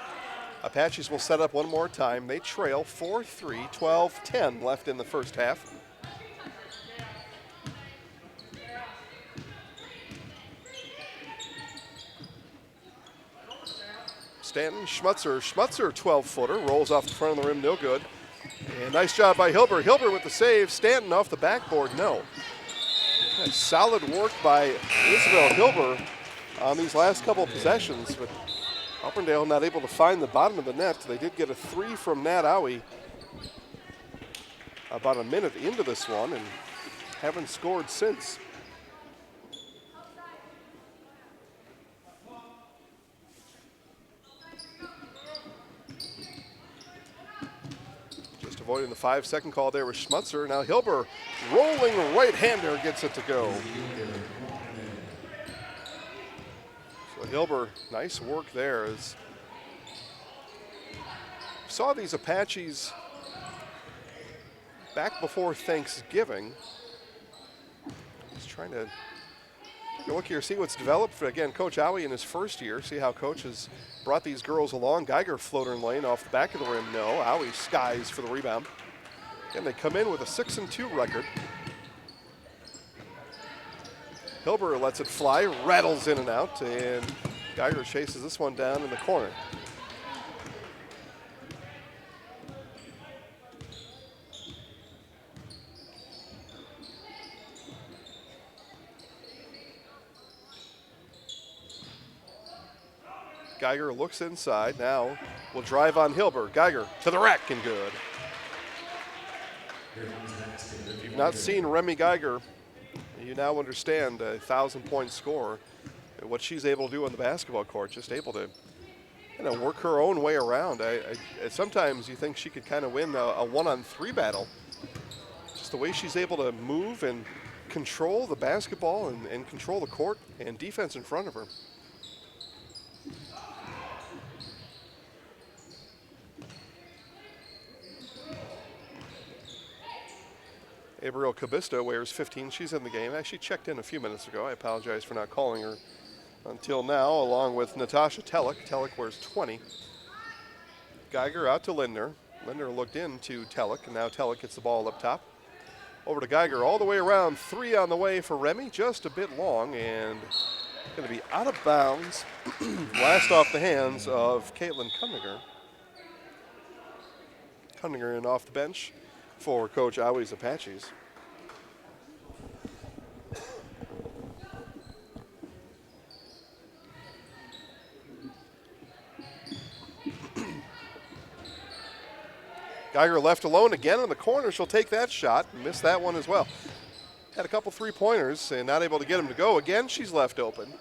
Speaker 3: Apaches will set up one more time. They trail 4-3, 12-10 left in the first half. Stanton, Schmutzer, 12-footer, rolls off the front of the rim, no good. And nice job by Hilber. Hilber with the save. Stanton off the backboard, no. Nice solid work by Isabel Hilber on these last couple of possessions, but
Speaker 9: Auburndale not able to find the bottom of the net. They did get a 3 from Nat Owie about a minute into this one and haven't scored since. Just avoiding the 5-second call there with Schmutzer. Now Hilber, rolling right-hander, gets it to go. So Hilber, nice work there. As saw these Apaches back before Thanksgiving. Just trying to take a look here, see what's developed. Again, Coach Owie in his first year, see how Coach has brought these girls along. Geiger floater in lane off the back of the rim, no. Owie skies for the rebound. Again, they come in with a 6-2 record. Hilber lets it fly, rattles in and out, and Geiger chases this one down in the corner. Geiger looks inside, now will drive on Hilber. Geiger to the rack and good. If you've not seen Remy Geiger, you now understand a 1,000-point scorer. What she's able to do on the basketball court, just able to work her own way around. Sometimes you think she could kind of win a 1-on-3 battle. Just the way she's able to move and control the basketball and control the court and defense in front of her. Gabriel Cabista wears 15. She's in the game. Actually checked in a few minutes ago. I apologize for not calling her until now, along with Natasha Telek. Telek wears 20. Geiger out to Lindner. Lindner looked into Telek, and now Telek gets the ball up top. Over to Geiger all the way around. 3 on the way for Remy, just a bit long, and going to be out of bounds. Last off the hands of Caitlin Cunninger. Cunninger in off the bench for Coach Owie's Apaches. Geiger left alone again in the corner. She'll take that shot and miss that one as well. Had a couple three-pointers and not able to get him to go. Again, she's left open.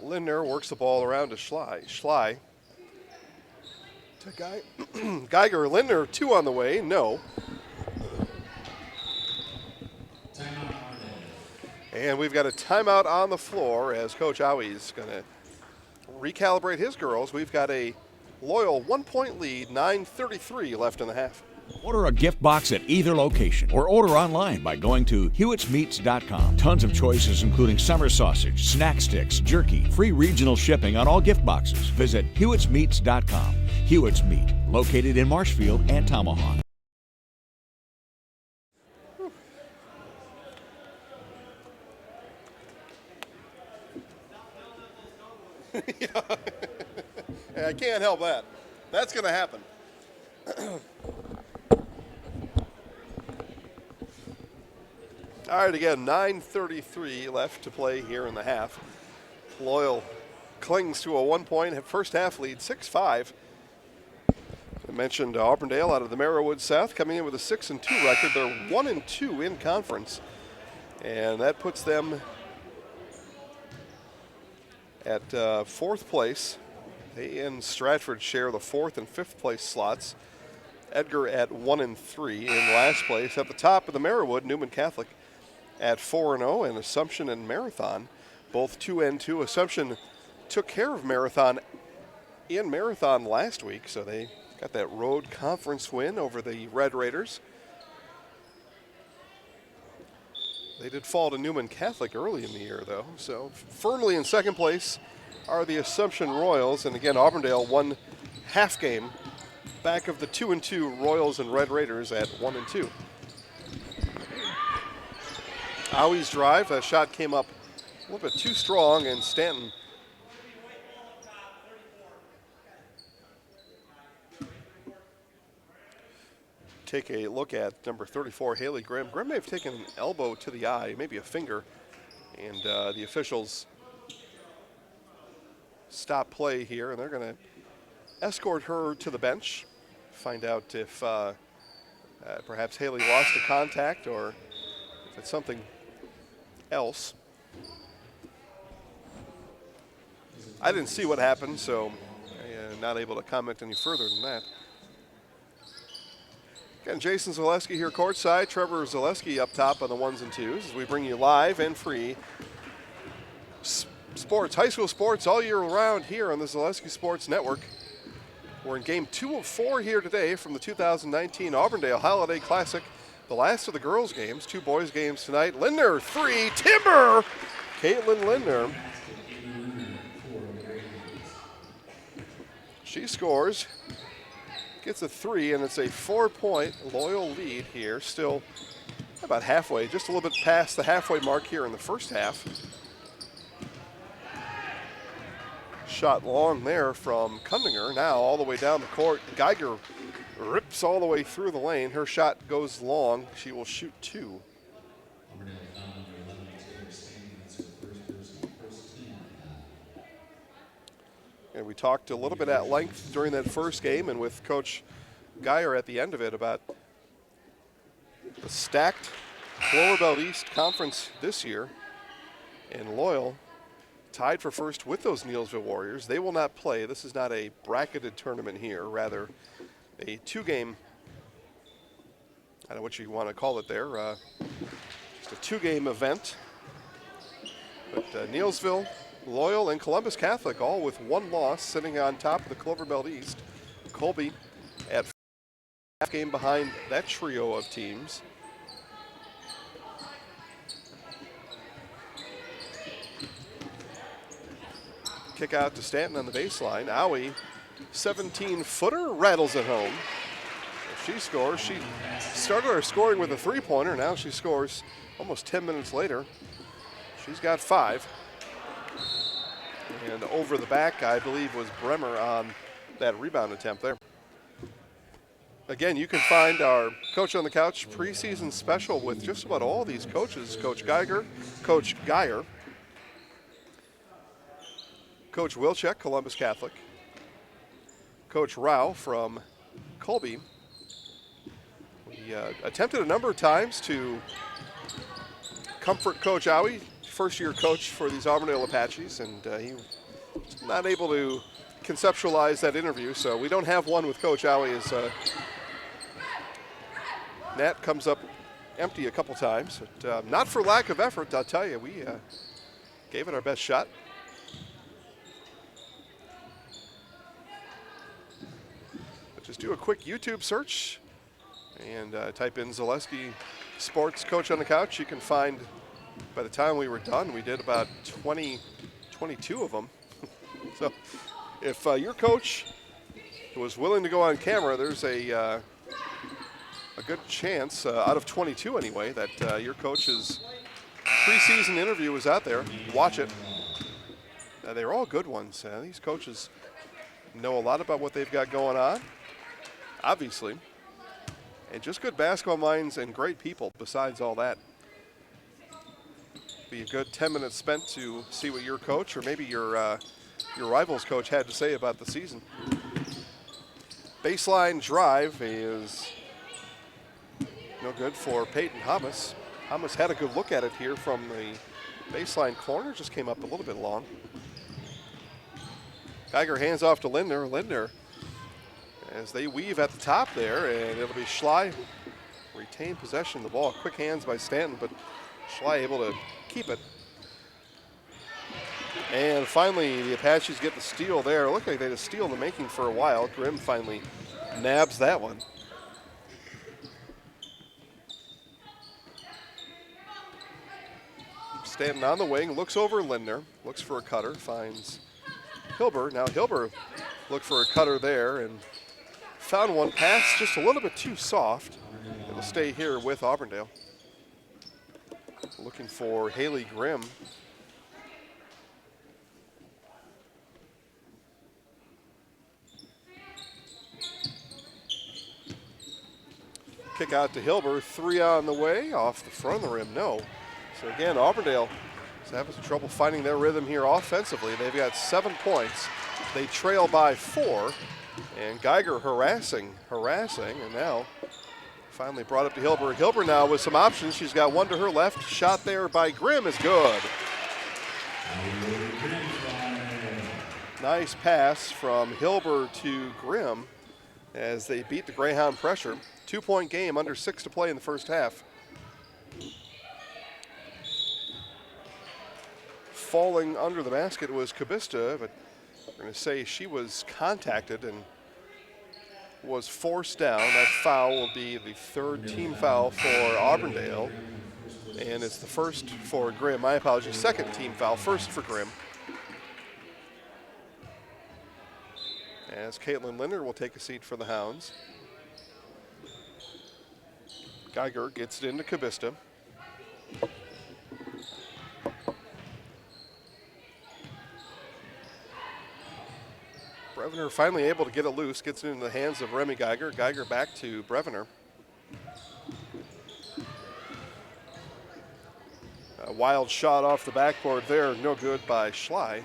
Speaker 9: Lindner works the ball around to Schley. To Geiger, Lindner, 2 on the way, no. And we've got a timeout on the floor as Coach Owie's going to recalibrate his girls. We've got a loyal 1-point lead, 9:33 left in the half.
Speaker 16: Order a gift box at either location or order online by going to hewittsmeats.com. Tons of choices including summer sausage, snack sticks, jerky, free regional shipping on all gift boxes. Visit hewittsmeats.com. Hewitt's Meat, located in Marshfield and Tomahawk.
Speaker 9: I can't help that. That's going to happen. All right, again, 9:33 left to play here in the half. Loyal clings to a 1-point first half lead, 6-5. I mentioned Auburndale out of the Merrillwood South coming in with a 6-2 record. They're 1-2 in conference, and that puts them at 4th place. They and Stratford share the 4th and 5th place slots. Edgar at 1-3 in last place. At the top of the Merrillwood, Newman Catholic at 4-0, and Assumption and Marathon both 2-2. Assumption took care of Marathon in Marathon last week, so they got that road conference win over the Red Raiders. They did fall to Newman Catholic early in the year, though. So firmly in second place are the Assumption Royals, and again, Auburndale won half game back of the 2-2 Royals and Red Raiders at 1-2. Owie's drive, that shot came up a little bit too strong, and Stanton take a look at number 34, Haley Grimm. Grimm may have taken an elbow to the eye, maybe a finger, And the officials stop play here, and they're going to escort her to the bench, find out if perhaps Haley lost a contact or if it's something else. I didn't see what happened, so I'm not able to comment any further than that. Again, Jason Zaleski here courtside, Trevor Zaleski up top on the 1s and 2s as we bring you live and free sports, high school sports all year round here on the Zaleski Sports Network. We're in game 2 of 4 here today from the 2019 Auburndale Holiday Classic, the last of the girls' games. 2 boys' games tonight. Lindner, 3, Timber! Caitlin Lindner. She scores, gets a 3, and it's a 4-point Loyal lead here. Still about halfway, just a little bit past the halfway mark here in the first half. Shot long there from Kundinger. Now all the way down the court. Geiger rips all the way through the lane. Her shot goes long. She will shoot 2. And we talked a little bit at length during that first game and with Coach Geyer at the end of it about the stacked Lower Belt East Conference this year. And Loyal tied for first with those Neillsville Warriors. They will not play. This is not a bracketed tournament here, rather a 2-game, I don't know what you want to call it there, just a 2-game event. But Neillsville, Loyal, and Columbus Catholic all with 1 loss, sitting on top of the Clover Belt East. Colby at half game behind that trio of teams. Kick out to Stanton on the baseline. Owie, 17-footer, rattles it home. She scores. She started her scoring with a 3-pointer. Now she scores almost 10 minutes later. She's got 5. And over the back, I believe, was Bremer on that rebound attempt there. Again, you can find our Coach on the Couch preseason special with just about all these coaches. Coach Geiger, Coach Geyer, Coach Wilczek, Columbus Catholic, Coach Rao from Colby. We attempted a number of times to comfort Coach Owie, first-year coach for these Auburndale Apaches, and he was not able to conceptualize that interview, so we don't have one with Coach Owie as Nat comes up empty a couple times. But, not for lack of effort, I'll tell you. We gave it our best shot. Just do a quick YouTube search and type in Zaleski Sports Coach on the Couch. You can find, by the time we were done, we did about 22 of them. So if your coach was willing to go on camera, there's a good chance, out of 22 anyway, that your coach's preseason interview was out there. Watch it. They're all good ones. These coaches know a lot about what they've got going on, obviously, and just good basketball minds and great people besides all that. Be a good 10 minutes spent to see what your coach or maybe your rival's coach had to say about the season. Baseline drive is no good for Peyton Hamas. Hamas had a good look at it here from the baseline corner, just came up a little bit long. Geiger hands off to Lindner. Lindner, as they weave at the top there, and it'll be Schley retain possession of the ball. Quick hands by Stanton, but Schley able to keep it. And finally, the Apaches get the steal there. It looked like they had a steal in the making for a while. Grimm finally nabs that one. Stanton on the wing, looks over Lindner, looks for a cutter, finds Hilber. Now Hilber looked for a cutter there and found one, pass just a little bit too soft. It'll stay here with Auburndale. Looking for Haley Grimm. Kick out to Hilber, 3 on the way, off the front of the rim, no. So again, Auburndale having some trouble finding their rhythm here offensively. They've got 7 points. They trail by 4. And Geiger harassing, and now finally brought up to Hilber. Hilber now with some options. She's got one to her left. Shot there by Grimm is good. Nice pass from Hilber to Grimm as they beat the Greyhound pressure. 2-point game, under 6 to play in the first half. Falling under the basket was Kabista, but we're going to say she was contacted and was forced down. That foul will be the 3rd team foul for Auburndale, and it's the first for Grimm. My apologies, 2nd team foul, 1st for Grimm. As Caitlin Linder will take a seat for the Hounds. Geiger gets it into Kabista. Brevner finally able to get it loose, gets it into the hands of Remy Geiger. Geiger back to Brevner. A wild shot off the backboard there, no good by Schley.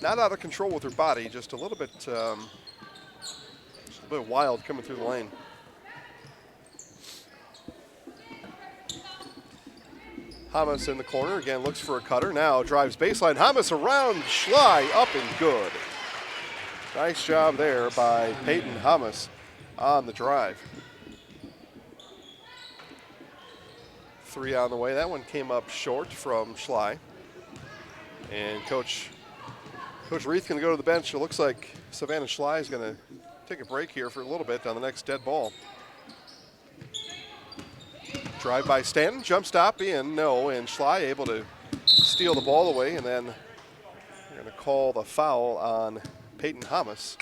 Speaker 9: Not out of control with her body, just a little bit wild coming through the lane. Hamas in the corner, again looks for a cutter, now drives baseline. Hamas around, Schley up and good. Nice job there by Peyton Hamas on the drive. 3 on the way, that one came up short from Schley. And Coach Reith going to go to the bench. It looks like Savannah Schley is going to take a break here for a little bit on the next dead ball. Drive by Stanton, jump stop in, no, and Schley able to steal the ball away, and then they're going to call the foul on Peyton Hamas.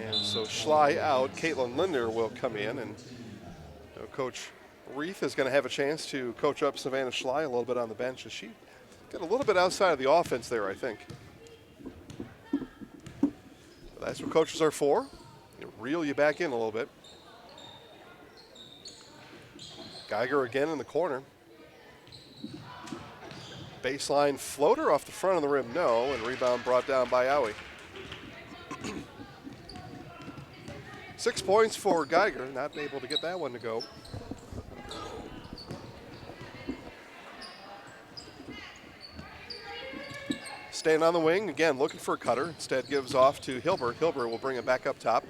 Speaker 9: And so Schley out, Caitlin Linder will come in, and Coach Reith is going to have a chance to coach up Savannah Schley a little bit on the bench, as she got a little bit outside of the offense there, I think. But that's what coaches are for. They reel you back in a little bit. Geiger again in the corner. Baseline floater off the front of the rim, no, and rebound brought down by Owie. 6 points for Geiger, not able to get that one to go. Staying on the wing, again looking for a cutter, instead gives off to Hilber. Hilber will bring it back up top.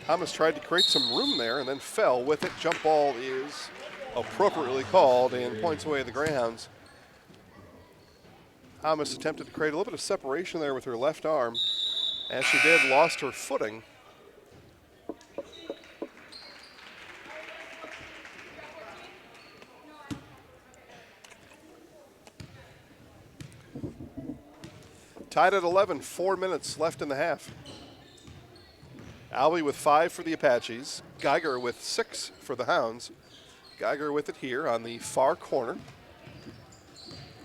Speaker 9: Hamas tried to create some room there and then fell with it. Jump ball is appropriately called and points away the Greyhounds. Hamas attempted to create a little bit of separation there with her left arm. As she did, lost her footing. Tied at 11, 4 minutes left in the half. Albee with 5 for the Apaches. Geiger with 6 for the Hounds. Geiger with it here on the far corner.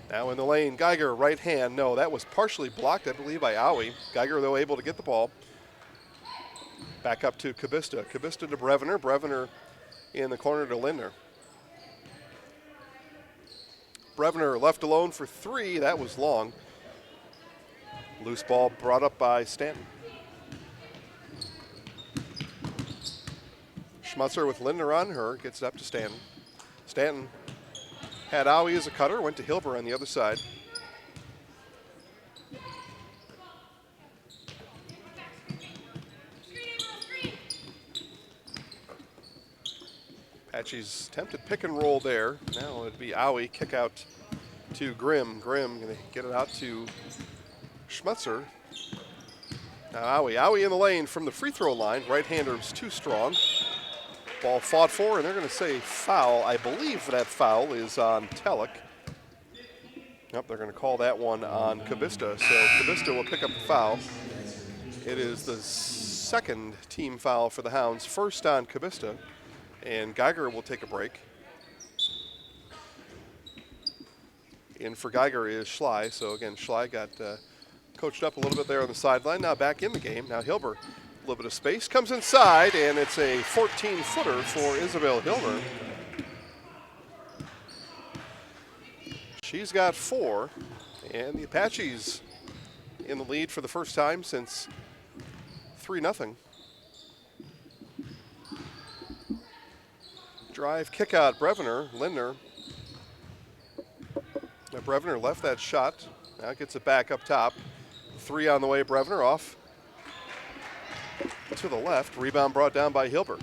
Speaker 9: Now in the lane, Geiger right hand. No, that was partially blocked, I believe, by Owie. Geiger, though, able to get the ball. Back up to Kabista. Kabista to Brevner. Brevner in the corner to Linder. Brevner left alone for 3. That was long. Loose ball brought up by Stanton. Schmutzer with Linder on her, gets it up to Stanton. Stanton had Owie as a cutter, went to Hilber on the other side. Apache's attempted pick and roll there. Now it'd be Owie, kick out to Grimm. Grimm gonna get it out to Schmutzer. Now Owie in the lane from the free throw line. Right-hander's too strong. Ball fought for, and they're going to say foul. I believe that foul is on Telek. Nope, they're going to call that one on Kabista. So Kabista will pick up the foul. It is the 2nd team foul for the Hounds. First on Kabista, and Geiger will take a break. In for Geiger is Schley. So again, Schley got coached up a little bit there on the sideline. Now back in the game. Now Hilber little bit of space, comes inside, and it's a 14-footer for Isabel Hilmer. She's got 4, and the Apaches in the lead for the first time since 3-0. Drive, kick out, Brevner, Lindner. Now Brevner left that shot. Now gets it back up top. 3 on the way, Brevner off to the left. Rebound brought down by Hilbert.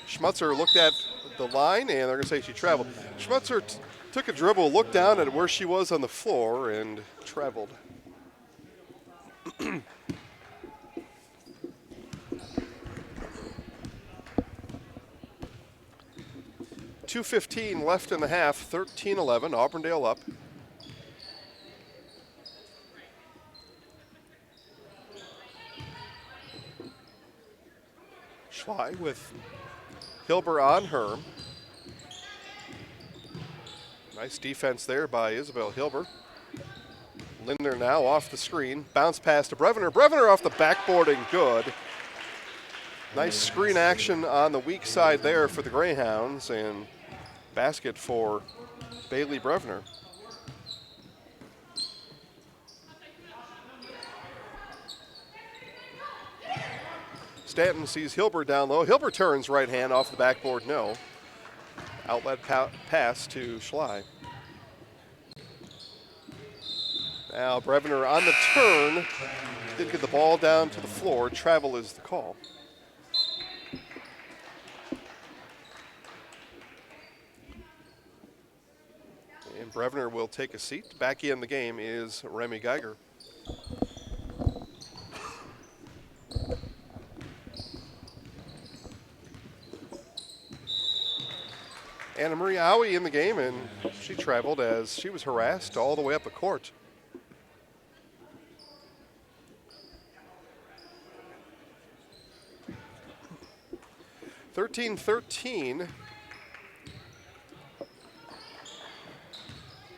Speaker 9: Schmutzer looked at the line, and they're going to say she traveled. Schmutzer took a dribble, looked down at where she was on the floor, and traveled. 2:15 left in the half, 13-11, Auburndale up. Schley with Hilber on Herm. Nice defense there by Isabel Hilber. Lindner now off the screen. Bounce pass to Brevner. Brevner off the backboard and good. Nice screen action on the weak side there for the Greyhounds, and basket for Bailey Brevner. Stanton sees Hilbert down low. Hilbert turns right hand off the backboard, no. Outlet pass to Schley. Now Brevner on the turn. Didn't get the ball down to the floor. Travel is the call. And Brevner will take a seat. Back in the game is Remy Geiger. Anna Marie Owie in the game, and she traveled as she was harassed all the way up the court. (13-13).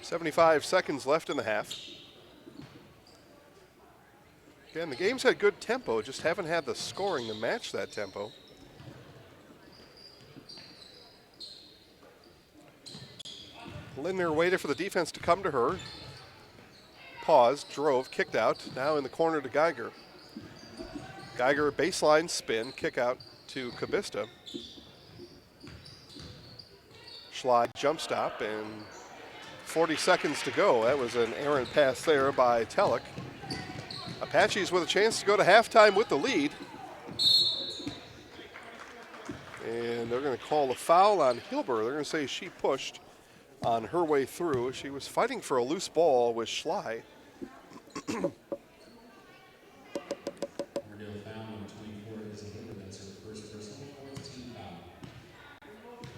Speaker 9: 75 seconds left in the half. Again, the game's had good tempo, just haven't had the scoring to match that tempo. Lindner waited for the defense to come to her. Paused, drove, kicked out. Now in the corner to Geiger. Geiger baseline spin, kick out to Kabista. Schley jump stop, and 40 seconds to go. That was an errant pass there by Telek. Apaches with a chance to go to halftime with the lead. And they're going to call a foul on Hilber. They're going to say she pushed on her way through. She was fighting for a loose ball with Schley.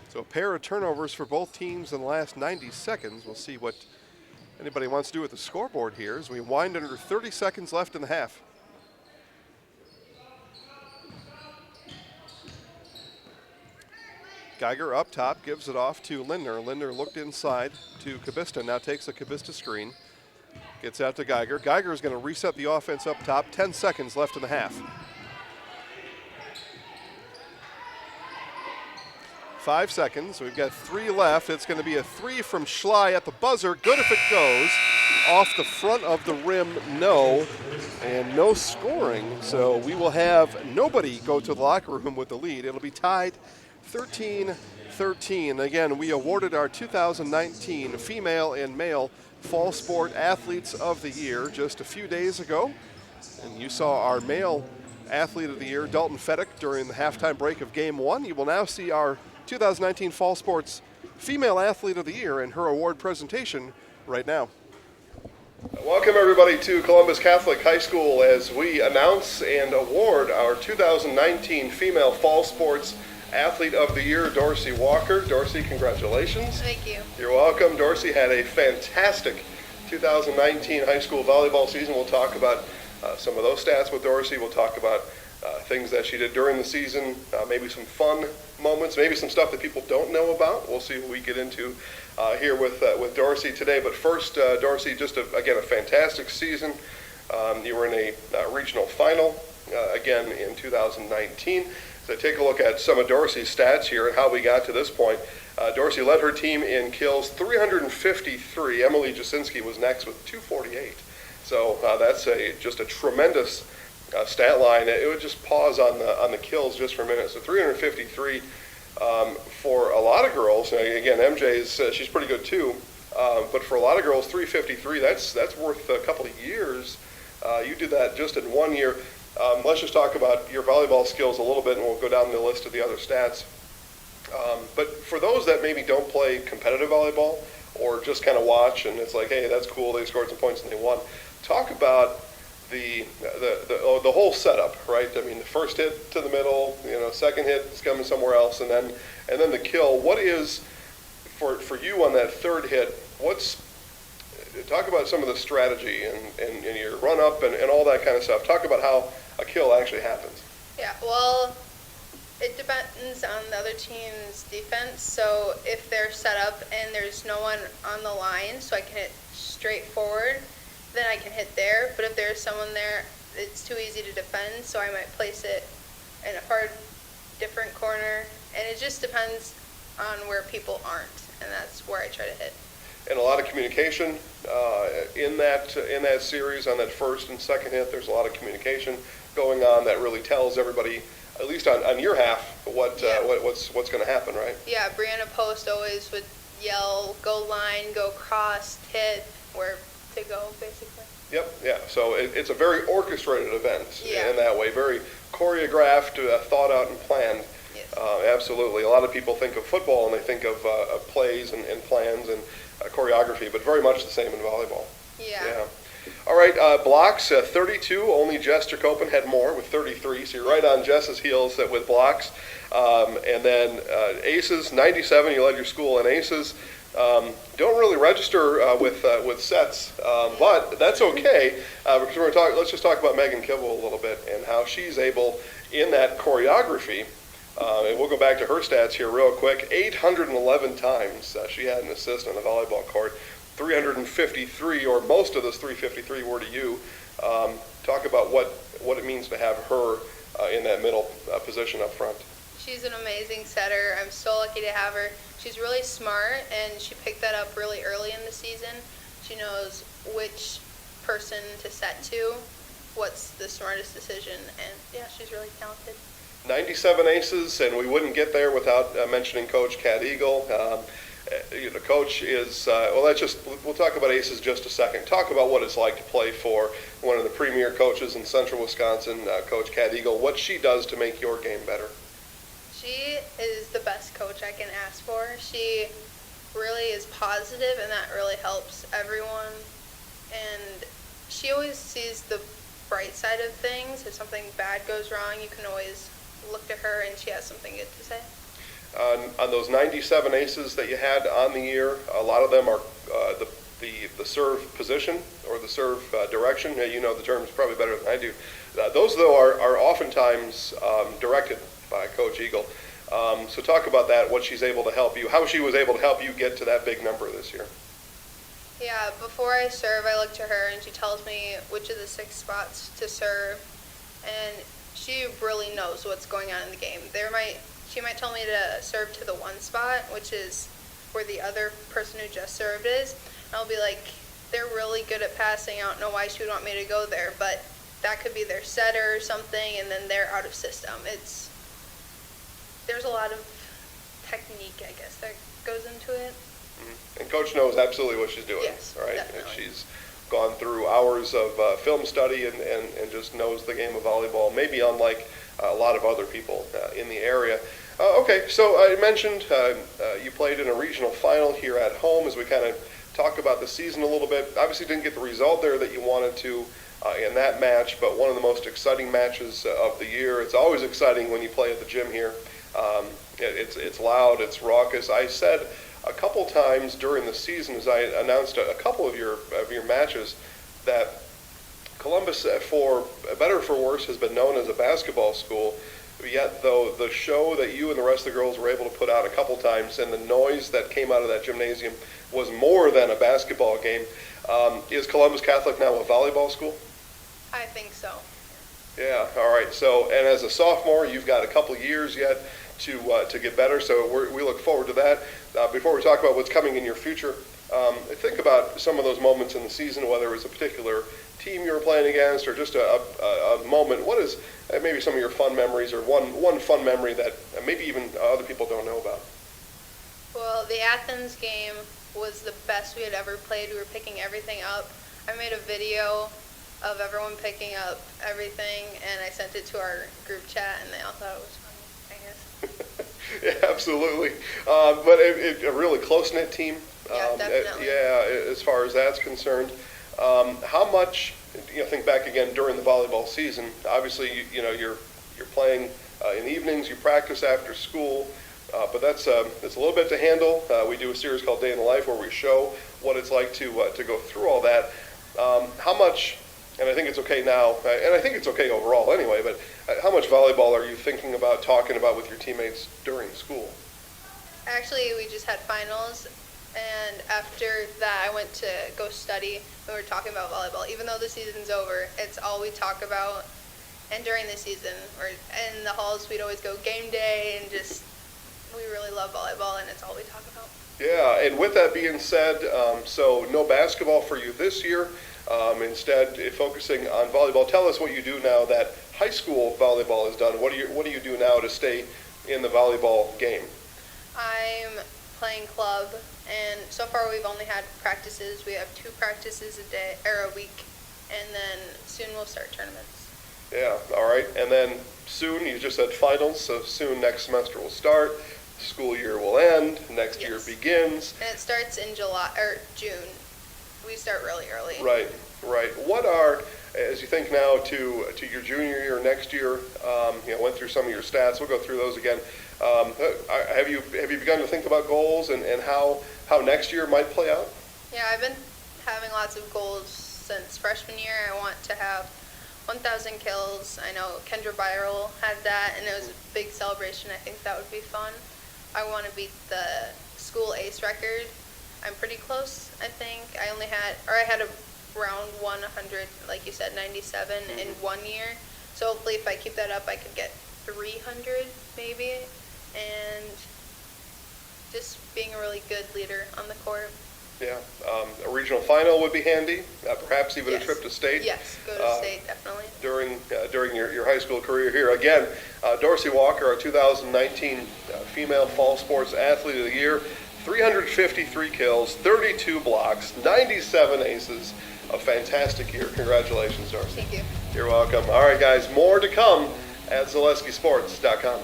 Speaker 9: So a pair of turnovers for both teams in the last 90 seconds. We'll see what anybody wants to do with the scoreboard here as we wind under 30 seconds left in the half. Geiger up top, gives it off to Lindner. Lindner looked inside to Kabista, now takes a Kabista screen. Gets out to Geiger. Geiger is going to reset the offense up top. 10 seconds left in the half. 5 seconds. We've got 3 left. It's going to be a 3 from Schley at the buzzer. Good if it goes. Off the front of the rim, no. And no scoring. So we will have nobody go to the locker room with the lead. It'll be tied 13-13. Again, we awarded our 2019 female and male fall sport athletes of the year just a few days ago. And you saw our male athlete of the year, Dalton Fedek, during the halftime break of game 1. You will now see our 2019 fall sports female athlete of the year and her award presentation right now. Welcome everybody to Columbus Catholic High School as we announce and award our 2019 female fall sports Athlete of the Year, Dorsey Walker. Dorsey, congratulations.
Speaker 17: Thank you.
Speaker 9: You're welcome. Dorsey had a fantastic 2019 high school volleyball season. We'll talk about some of those stats with Dorsey. We'll talk about things that she did during the season, maybe some fun moments, maybe some stuff that people don't know about. We'll see what we get into here with Dorsey today. But first, Dorsey, just again, a fantastic season. You were in a regional final again in 2019. So take a look at some of Dorsey's stats here and how we got to this point. Dorsey led her team in kills 353. Emily Jasinski was next with 248. So that's just a tremendous stat line. It would just pause on the kills just for a minute. So 353 for a lot of girls. Again, MJ's she's pretty good too. But for a lot of girls, 353 that's worth a couple of years. You did that just in 1 year. Let's just talk about your volleyball skills a little bit, and we'll go down the list of the other stats. But for those that maybe don't play competitive volleyball or just kind of watch and it's like, hey, that's cool, they scored some points and they won. Talk about the whole setup, right? I mean, the first hit to the middle, second hit is coming somewhere else, and then the kill. What is for you on that third hit? Talk about some of the strategy and your run up and all that kind of stuff. Talk about how a kill actually happens.
Speaker 17: Yeah, well, it depends on the other team's defense. So if they're set up and there's no one on the line, so I can hit straight forward, then I can hit there. But if there's someone there, it's too easy to defend, so I might place it in a far different corner. And it just depends on where people aren't, and that's where I try to hit.
Speaker 9: And a lot of communication in that series on that first and second hit. There's a lot of communication going on that really tells everybody, at least on your half, what's going to happen, right?
Speaker 17: Yeah, Brianna Post always would yell, "Go line, go cross, hit," where to go, basically.
Speaker 9: Yep, yeah. So it's a very orchestrated event in that way, very choreographed, thought out and planned.
Speaker 17: Yes.
Speaker 9: Absolutely. A lot of people think of football and they think of plays and plans and choreography, but very much the same in volleyball.
Speaker 17: Yeah.
Speaker 9: All right, blocks, 32. Only Jess Jacopen had more with 33, so you're right on Jess's heels with blocks. And then aces, 97. You led your school in aces. Don't really register with sets, but that's okay. Because let's just talk about Megan Kibble a little bit and how she's able in that choreography. And we'll go back to her stats here real quick. 811 times she had an assist on the volleyball court. 353, or most of those 353 were to you. Talk about what it means to have her in that middle position up front.
Speaker 17: She's an amazing setter. I'm so lucky to have her. She's really smart, and she picked that up really early in the season. She knows which person to set to, what's the smartest decision, and yeah, she's really talented. 97
Speaker 9: aces, and we wouldn't get there without mentioning Coach Cat Eagle. The coach is, we'll talk about aces just a second. Talk about what it's like to play for one of the premier coaches in central Wisconsin, Coach Cat Eagle, what she does to make your game better.
Speaker 17: She is the best coach I can ask for. She really is positive, and that really helps everyone. And she always sees the bright side of things. If something bad goes wrong, you can always look to her, and she has something good to say.
Speaker 9: On those 97 aces that you had on the year, a lot of them are the serve position or the serve direction. You know the terms probably better than I do. Those, though, are oftentimes directed by Coach Eagle. So talk about that, what she's able to help you, how she was able to help you get to that big number this year.
Speaker 17: Yeah, before I serve, I look to her, and she tells me which of the 6 spots to serve, and she really knows what's going on in the game. She might tell me to serve to the 1 spot, which is where the other person who just served is. And I'll be like, they're really good at passing. I don't know why she would want me to go there, but that could be their setter or something, and then they're out of system. There's a lot of technique, I guess, that goes into it.
Speaker 9: Mm-hmm. And Coach knows absolutely what she's doing,
Speaker 17: yes,
Speaker 9: right?
Speaker 17: Definitely.
Speaker 9: And she's gone through hours of film study and just knows the game of volleyball, maybe unlike a lot of other people in the area. Okay, so I mentioned you played in a regional final here at home. As we kind of talk about the season a little bit, obviously didn't get the result there that you wanted to in that match, but one of the most exciting matches of the year. It's always exciting when you play at the gym here. It's loud, it's raucous. I said a couple times during the season, as I announced a couple of your matches, that Columbus, for better or for worse, has been known as a basketball school. Yet, though, the show that you and the rest of the girls were able to put out a couple times and the noise that came out of that gymnasium was more than a basketball game. Is Columbus Catholic now a volleyball school?
Speaker 17: I think so.
Speaker 9: Yeah, all right. So, and as a sophomore, you've got a couple of years yet to get better. So we look forward to that. Before we talk about what's coming in your future, think about some of those moments in the season, whether it was a particular team you were playing against or just a moment. What is maybe some of your fun memories, or one fun memory that maybe even other people don't know about?
Speaker 17: Well, the Athens game was the best we had ever played. We were picking everything up. I made a video of everyone picking up everything, and I sent it to our group chat, and they all thought it was funny, I guess.
Speaker 9: Yeah, absolutely. But a really close-knit team.
Speaker 17: Yeah, definitely.
Speaker 9: As far as that's concerned. How much, think back again during the volleyball season, obviously, you're playing in the evenings, you practice after school, but it's a little bit to handle. We do a series called Day in the Life where we show what it's like to go through all that. How much, and I think it's okay now, and I think it's okay overall anyway, but how much volleyball are you thinking about, talking about with your teammates during school?
Speaker 17: Actually, we just had finals, and after that I went to go study. We were talking about volleyball. Even though the season's over, it's all we talk about. And during the season, or in the halls, we'd always go game day, and just, we really love volleyball, and it's all we talk about.
Speaker 9: Yeah, and with that being said, so no basketball for you this year. Instead, focusing on volleyball. Tell us what you do now that high school volleyball is done. What do you do now to stay in the volleyball game?
Speaker 17: I'm playing club, and so far we've only had practices. We have 2 practices a week, and then soon we'll start tournaments.
Speaker 9: Yeah, all right. And then soon, you just said finals, so soon next semester will start. School year will end. Next year begins.
Speaker 17: And it starts in July or June. We start really early.
Speaker 9: Right. What are, as you think now to your junior year, next year, went through some of your stats. We'll go through those again. Have you begun to think about goals and how next year might play out?
Speaker 17: Yeah, I've been having lots of goals since freshman year. I want to have 1,000 kills. I know Kendra Byral had that, and it was a big celebration. I think that would be fun. I want to beat the school ace record. I'm pretty close, I think. I had around 100, like you said, 97 in 1 year. So hopefully if I keep that up, I could get 300 maybe. And just being a really good leader on the court.
Speaker 9: Yeah, a regional final would be handy, perhaps even a trip to state.
Speaker 17: Yes, go to state, definitely.
Speaker 9: During your high school career here. Again, Dorsey Walker, our 2019 Female Fall Sports Athlete of the Year, 353 kills, 32 blocks, 97 aces. A fantastic year. Congratulations, Dorsey.
Speaker 17: Thank you.
Speaker 9: You're welcome. All right, guys, more to come at ZaleskiSports.com.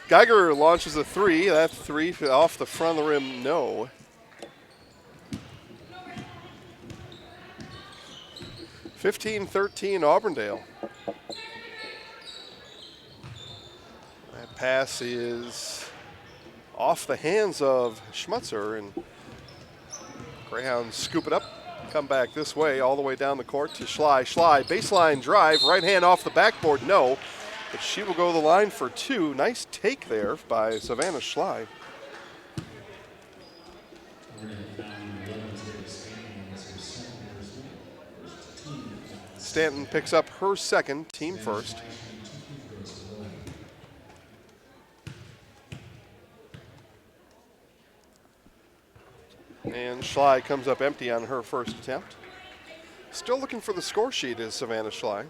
Speaker 9: Geiger launches a three. That three off the front of the rim, no. 15-13 Auburndale. That pass is off the hands of Schmutzer, and Greyhounds scoop it up, come back this way, all the way down the court to Schley. Schley, baseline drive, right hand off the backboard, no. But she will go to the line for two. Nice take there by Savannah Schley. Stanton picks up her second, team first. And Schley comes up empty on her first attempt. Still looking for the score sheet is Savannah Schley.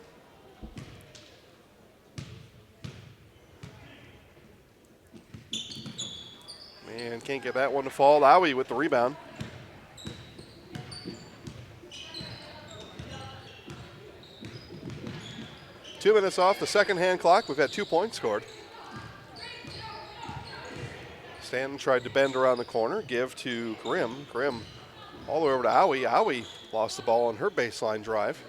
Speaker 9: And can't get that one to fall. Owie with the rebound. Two minutes off the second hand clock. We've had 2 points scored. Stanton tried to bend around the corner, give to Grimm. Grimm all the way over to Owie. Owie lost the ball on her baseline drive.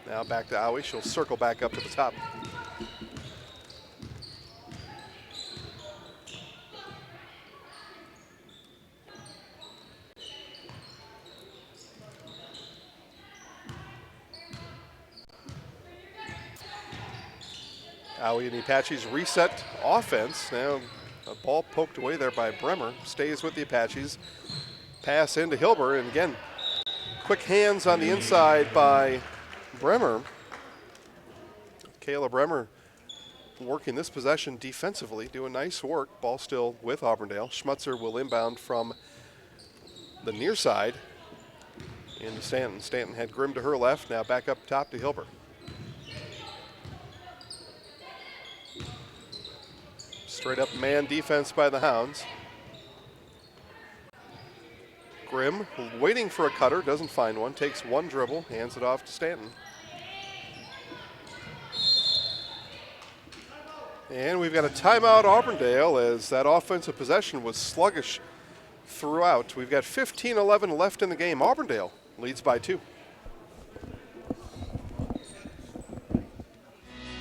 Speaker 9: Now back to Owie. She'll circle back up to the top. Owie and the Apaches reset offense. Now a ball poked away there by Bremer. Stays with the Apaches. Pass into Hilber, and again, quick hands on the inside by Bremer. Kayla Bremer working this possession defensively, doing nice work. Ball still with Auburndale. Schmutzer will inbound from the near side into Stanton. Stanton had Grimm to her left, now back up top to Hilber. Straight up man defense by the Hounds. Grimm waiting for a cutter, doesn't find one, takes one dribble, hands it off to Stanton. And we've got a timeout Auburndale as that offensive possession was sluggish throughout. We've got 15-11 left in the game. Auburndale leads by 2.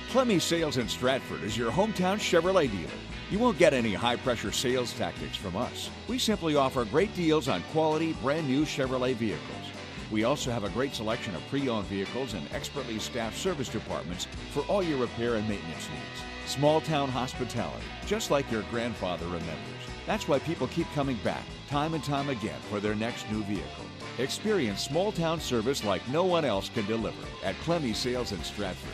Speaker 16: Clemmy Sales in Stratford is your hometown Chevrolet dealer. You won't get any high-pressure sales tactics from us. We simply offer great deals on quality, brand-new Chevrolet vehicles. We also have a great selection of pre-owned vehicles and expertly staffed service departments for all your repair and maintenance needs. Small-town hospitality, just like your grandfather remembers. That's why people keep coming back, time and time again, for their next new vehicle. Experience small-town service like no one else can deliver at Clemmy Sales in Stratford.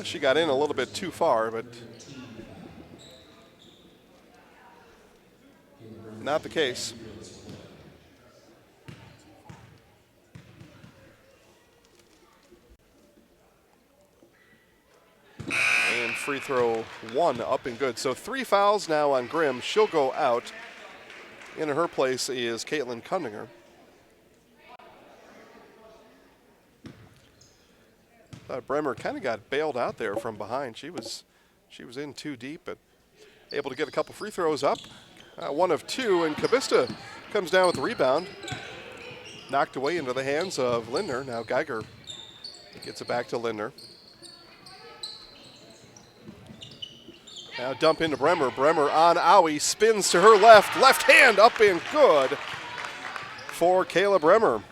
Speaker 9: She got in a little bit too far, but not the case. And free throw 1 up and good. So 3 fouls now on Grimm. She'll go out. In her place is Caitlin Kundinger. Bremer kind of got bailed out there from behind. She was in too deep, but able to get a couple free throws up. 1 of 2, and Augusta comes down with the rebound. Knocked away into the hands of Lindner. Now Geiger gets it back to Lindner. Now dump into Bremer. Bremer on Owie, spins to her left. Left hand up and good for Kayla Bremer.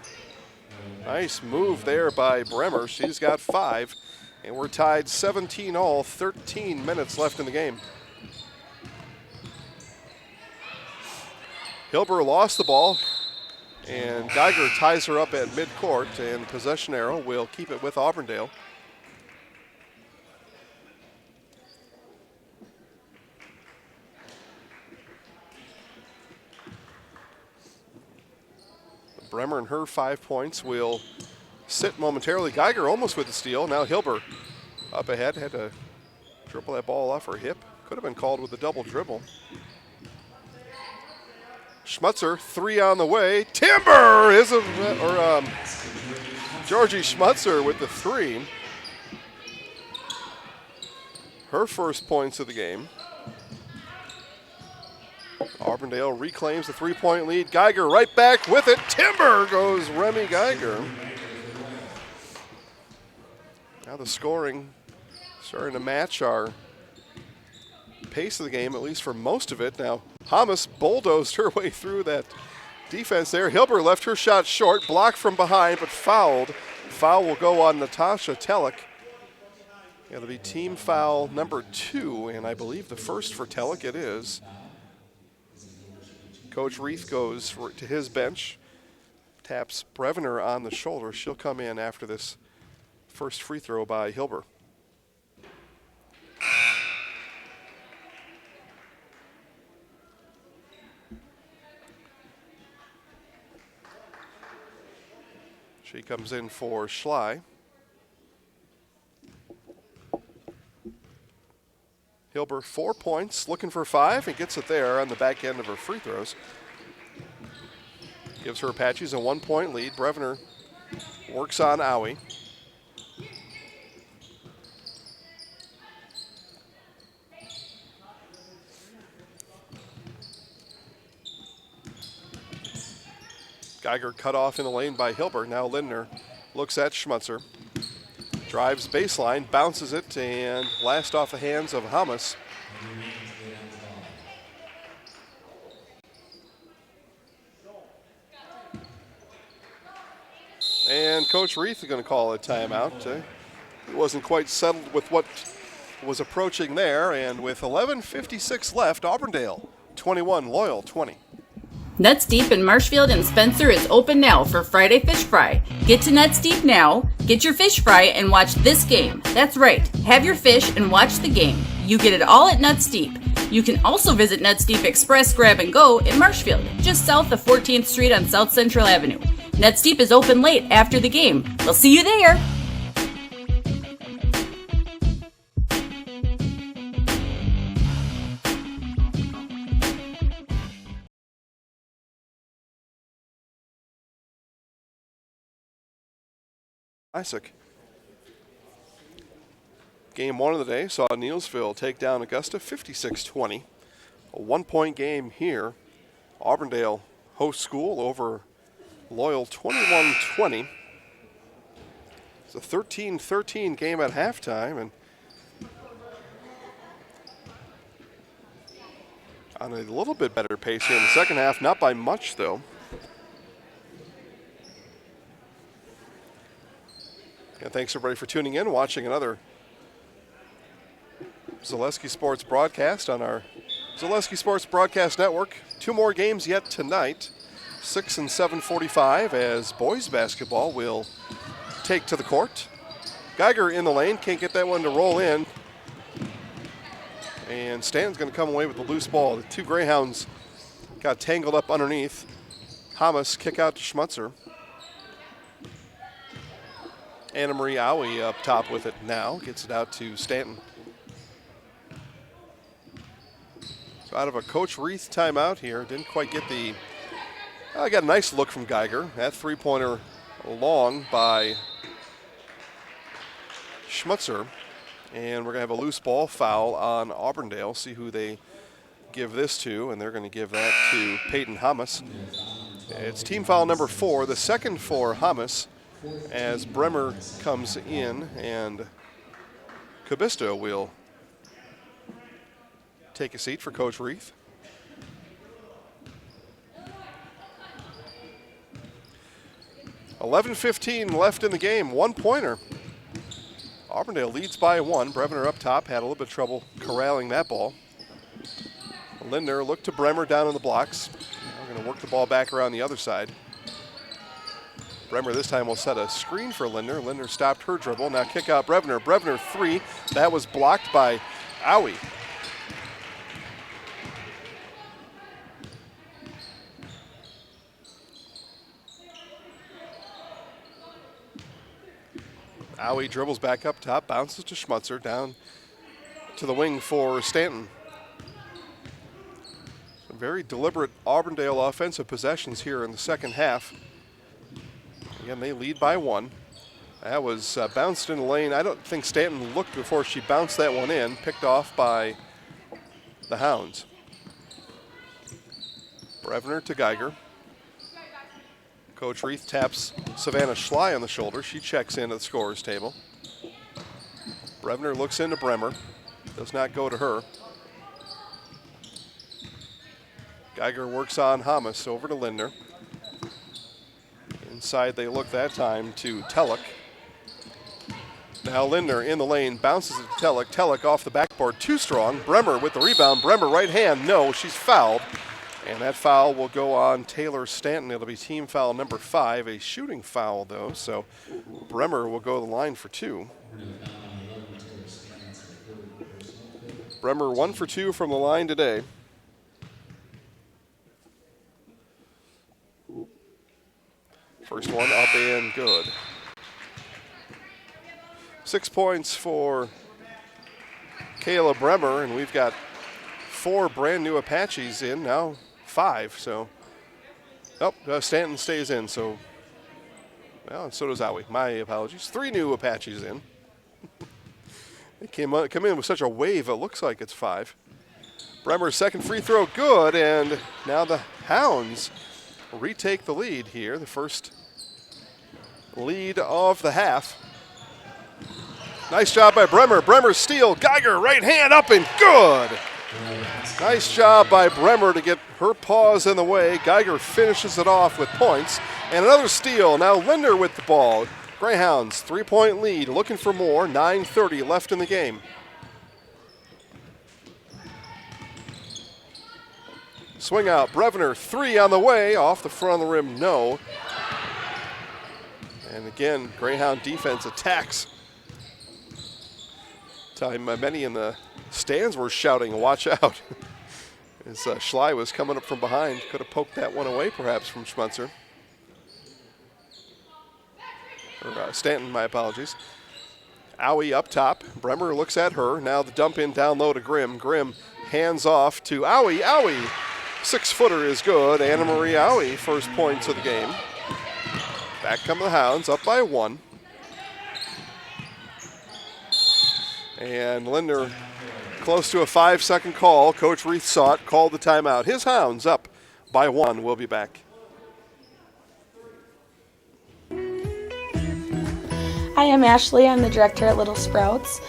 Speaker 9: Nice move there by Bremer. She's got 5, and we're tied 17-all, 13 minutes left in the game. Hilber lost the ball, and Geiger ties her up at midcourt, and possession arrow will keep it with Auburndale. Bremer and her 5 points will sit momentarily. Geiger almost with the steal. Now Hilber up ahead, had to dribble that ball off her hip. Could have been called with a double dribble. Schmutzer, 3 on the way. Timber is Georgie Schmutzer with the 3. Her first points of the game. Auburndale reclaims the 3-point lead. Geiger right back with it. Timber goes Remy Geiger. Now the scoring starting to match our pace of the game, at least for most of it. Now Hamas bulldozed her way through that defense there. Hilber left her shot short, blocked from behind, but fouled. Foul will go on Natasha Telek. It'll be team foul number 2, and I believe the first for Telek it is. Coach Reith goes to his bench, taps Brevner on the shoulder. She'll come in after this first free throw by Hilber. She comes in for Schley. Hilber 4 points, looking for 5, and gets it there on the back end of her free throws. Gives her Apaches a 1-point lead. Brevner works on Owie. Geiger cut off in the lane by Hilber. Now Lindner looks at Schmutzer. Drives baseline, bounces it, and last off the hands of Hamas. And Coach Reith is going to call a timeout. He wasn't quite settled with what was approaching there, and with 11:56 left, Auburndale 21, Loyal 20.
Speaker 18: Nuts Deep in Marshfield and Spencer is open now for Friday Fish Fry. Get to Nuts Deep now, get your fish fry, and watch this game. That's right, have your fish and watch the game. You get it all at Nuts Deep. You can also visit Nuts Deep Express Grab and Go in Marshfield, just south of 14th Street on South Central Avenue. Nuts Deep is open late after the game. We'll see you there.
Speaker 9: Classic. Game 1 of the day saw Neillsville take down Augusta 56-20. A 1-point game here. Auburndale host school over Loyal 21-20. It's a 13-13 game at halftime, and on a little bit better pace here in the second half, not by much though. And thanks everybody for tuning in, watching another Zaleski Sports broadcast on our Zaleski Sports Broadcast Network. 2 more games yet tonight, 6 and 7:45, as boys basketball will take to the court. Geiger in the lane, can't get that one to roll in. And Stanton's going to come away with the loose ball. The two Greyhounds got tangled up underneath. Hamas kick out to Schmutzer. Anna Marie Owie up top with it now. Gets it out to Stanton. So out of a Coach Reith timeout here. Didn't quite get the... I got a nice look from Geiger. That three-pointer long by Schmutzer. And we're going to have a loose ball foul on Auburndale. See who they give this to. And they're going to give that to Peyton Hamas. It's team foul number 4, the second for Hamas, as Bremer comes in, and Cabista will take a seat for Coach Reith. $11:15 left in the game, 1-pointer. Auburndale leads by 1. Brevner up top, had a little bit of trouble corralling that ball. Lindner looked to Bremer down in the blocks. We're going to work the ball back around the other side. Bremer this time will set a screen for Lindner. Lindner stopped her dribble. Now kick out Brevner. Brevner 3. That was blocked by Owie. Owie dribbles back up top, bounces to Schmutzer, down to the wing for Stanton. Some very deliberate Auburndale offensive possessions here in the second half. Again, they lead by 1. That was bounced in the lane. I don't think Stanton looked before she bounced that one in, picked off by the Hounds. Brevner to Geiger. Coach Reith taps Savannah Schley on the shoulder. She checks into the scorer's table. Brevner looks into Bremer. Does not go to her. Geiger works on Hamas, over to Lindner. Inside they look that time to Telek. Now Lindner in the lane, bounces it to Telek. Telek off the backboard, too strong. Bremer with the rebound. Bremer right hand, no, she's fouled. And that foul will go on Taylor Stanton. It'll be team foul number 5, a shooting foul though. So Bremer will go to the line for 2. Bremer 1 for 2 from the line today. First one up and good. 6 points for Kayla Bremer, and we've got 4 brand new Apaches in, now 5, so. Stanton stays in, so. Well, and so does Owie, my apologies. 3 new Apaches in. They come in with such a wave, it looks like it's 5. Bremer's second free throw, good, and now the Hounds retake the lead here, the first lead of the half. Nice job by Bremer. Bremer steal. Geiger right hand up and good. Nice job by Bremer to get her paws in the way. Geiger finishes it off with points. And another steal. Now Lindner with the ball. Greyhounds 3-point lead. Looking for more. 9:30 left in the game. Swing out. Brevner 3 on the way. Off the front of the rim. No. And again, Greyhound defense attacks. Time many in the stands were shouting, watch out. As Schley was coming up from behind. Could have poked that one away perhaps from Schmutzer. Or Stanton, my apologies. Owie up top. Bremer looks at her. Now the dump in down low to Grimm. Grimm hands off to Owie. Owie, 6-footer is good. Anna Marie Owie, first points of the game. Back come the Hounds, up by 1. And Lindner close to a 5-second call. Coach Reith saw it, called the timeout. His Hounds up by 1. We'll be back.
Speaker 19: Hi, I'm Ashley. I'm the director at Little Sprouts.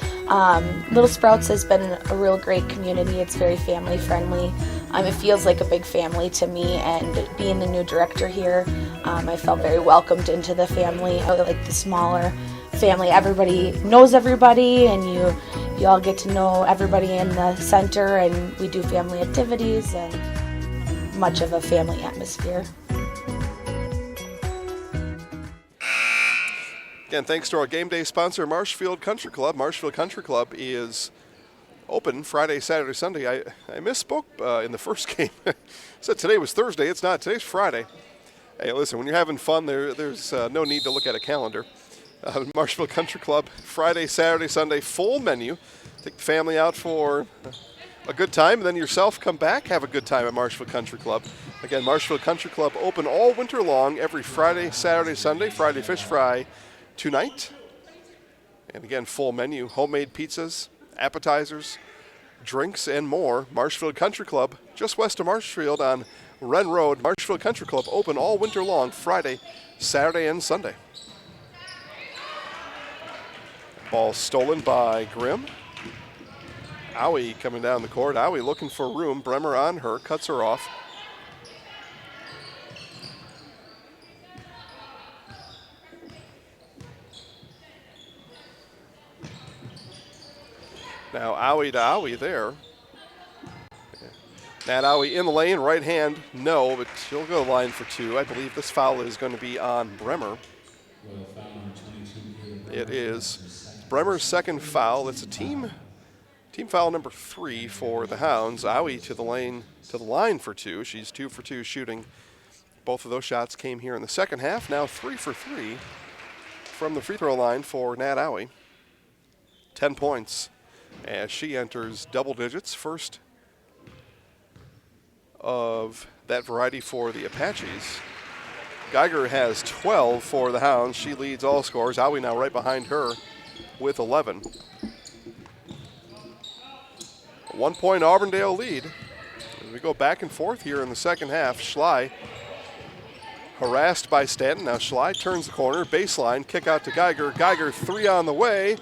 Speaker 19: Little Sprouts has been a real great community. It's very family friendly. It feels like a big family to me, and being the new director here, I felt very welcomed into the family. I like the smaller family. Everybody knows everybody, and you all get to know everybody in the center, and we do family activities and much of a family atmosphere.
Speaker 3: Again, thanks to our game day sponsor, Marshfield Country Club. Marshfield Country Club is open Friday, Saturday, Sunday. I misspoke in the first game. I said today was Thursday. It's not. Today's Friday. Hey, listen, when you're having fun, there's no need to look at a calendar. Marshfield Country Club, Friday, Saturday, Sunday, full menu. Take the family out for a good time, and then yourself come back, have a good time at Marshfield Country Club. Again, Marshfield Country Club open all winter long, every Friday, Saturday, Sunday, Friday fish fry tonight. And again, full menu, homemade pizzas, appetizers, drinks, and more. Marshfield Country Club, just west of Marshfield on Wren Road. Marshfield Country Club open all winter long, Friday, Saturday, and Sunday. Ball stolen by Grimm. Owie coming down the court. Owie looking for room. Bremer on her, cuts her off. Now Owie to Owie there. Nat Owie in the lane, right hand, no, but she'll go line for two. I believe this foul is going to be on Bremer. It is Bremer's second foul. It's a team foul number 3 for the Hounds. Owie to the line for two. She's 2 for 2 shooting. Both of those shots came here in the second half. Now 3 for 3 from the free throw line for Nat Owie. 10 points as she enters double digits. First of that variety for the Apaches. Geiger has 12 for the Hounds. She leads all scorers. Owie now right behind her with 11. 1 point Auburndale lead. As we go back and forth here in the second half. Schley harassed by Stanton. Now Schley turns the corner, baseline, kick out to Geiger. Geiger 3 on the way.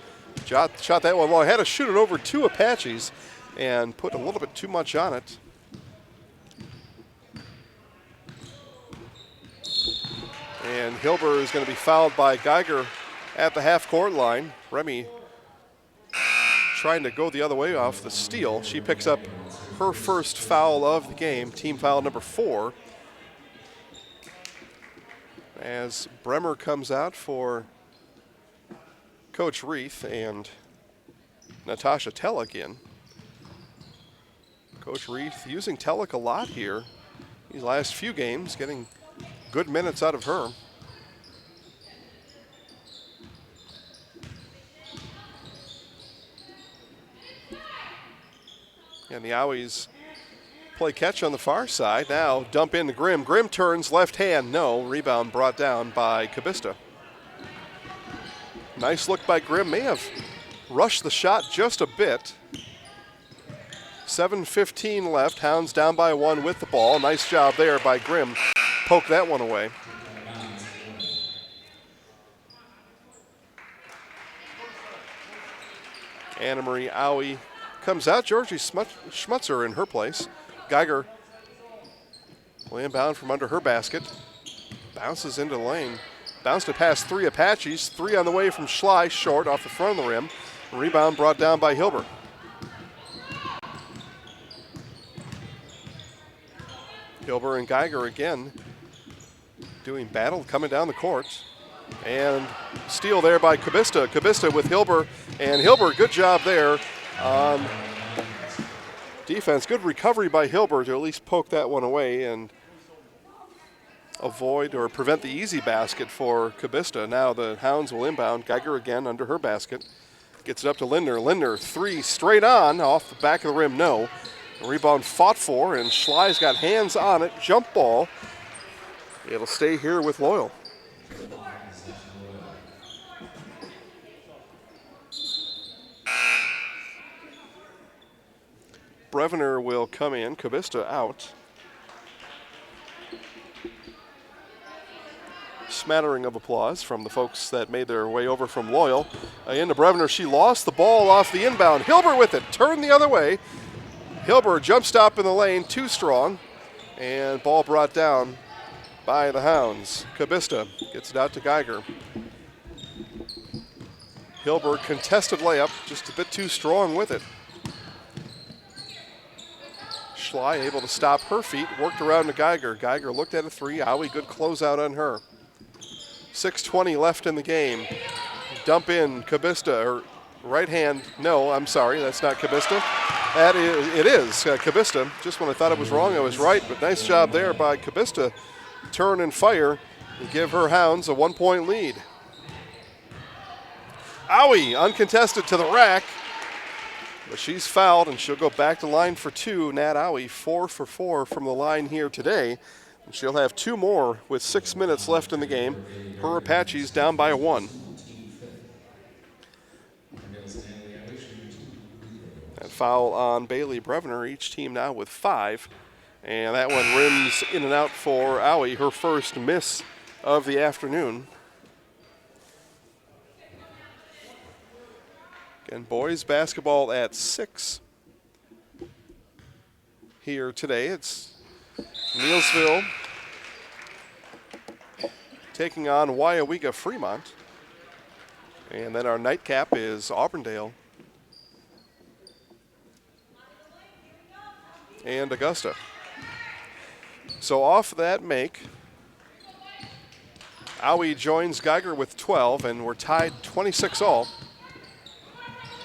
Speaker 3: Shot that one long. Had to shoot it over 2 Apaches and put a little bit too much on it. And Hilber is going to be fouled by Geiger at the half-court line. Remy trying to go the other way off the steal. She picks up her first foul of the game, team foul number 4. As Bremer comes out for Coach Reith and Natasha Telek in. Coach Reith using Telek a lot here these last few games, getting good minutes out of her. And the Owies play catch on the far side. Now dump into Grimm. Grimm turns left hand. No. Rebound brought down by Kabista. Nice look by Grimm. May have rushed the shot just a bit. 7:15 left. Hounds down by 1 with the ball. Nice job there by Grimm. Poke that one away. Anna Marie Owie comes out. Georgie Schmutzer in her place. Geiger will inbound from under her basket. Bounces into the lane. Bounced it past 3 Apaches. 3 on the way from Schley, short off the front of the rim. Rebound brought down by Hilber. Hilber and Geiger again doing battle, coming down the court. And steal there by Kabista. Kabista with Hilber. And Hilber, good job there on defense. Good recovery by Hilber to at least poke that one away and avoid or prevent the easy basket for Kabista. Now the Hounds will inbound. Geiger again under her basket. Gets it up to Lindner. Lindner 3 straight on off the back of the rim. No. Rebound fought for, and Schley's got hands on it. Jump ball. It'll stay here with Loyal. Brevener will come in. Kabista out. Smattering of applause from the folks that made their way over from Loyal. Into Brevener. She lost the ball off the inbound. Hilber with it. Turned the other way. Hilber jump stop in the lane. Too strong. And ball brought down by the Hounds. Kabista gets it out to Geiger. Hilber contested layup. Just a bit too strong with it. Schley able to stop her feet, worked around to Geiger. Geiger looked at a 3. Owie, good closeout on her.
Speaker 9: 6:20 left in the game. Dump in Cabista, or right hand. No, I'm sorry, that's not Cabista. It is Cabista. Just when I thought it was wrong, I was right. But nice job there by Cabista. Turn and fire and give her Hounds a 1-point lead. Owie, uncontested to the rack. But she's fouled, and she'll go back to line for 2. Nat Owie, 4 for 4 from the line here today. And she'll have 2 more with 6 minutes left in the game. Her Apaches down by 1. That foul on Bailey Brevner, each team now with 5. And that one rims in and out for Owie, her first miss of the afternoon. Again, boys basketball at 6 here today. It's Neillsville taking on Weyauwega-Fremont. And then our nightcap is Auburndale and Augusta. So off that make, Owie joins Geiger with 12, and we're tied 26 all.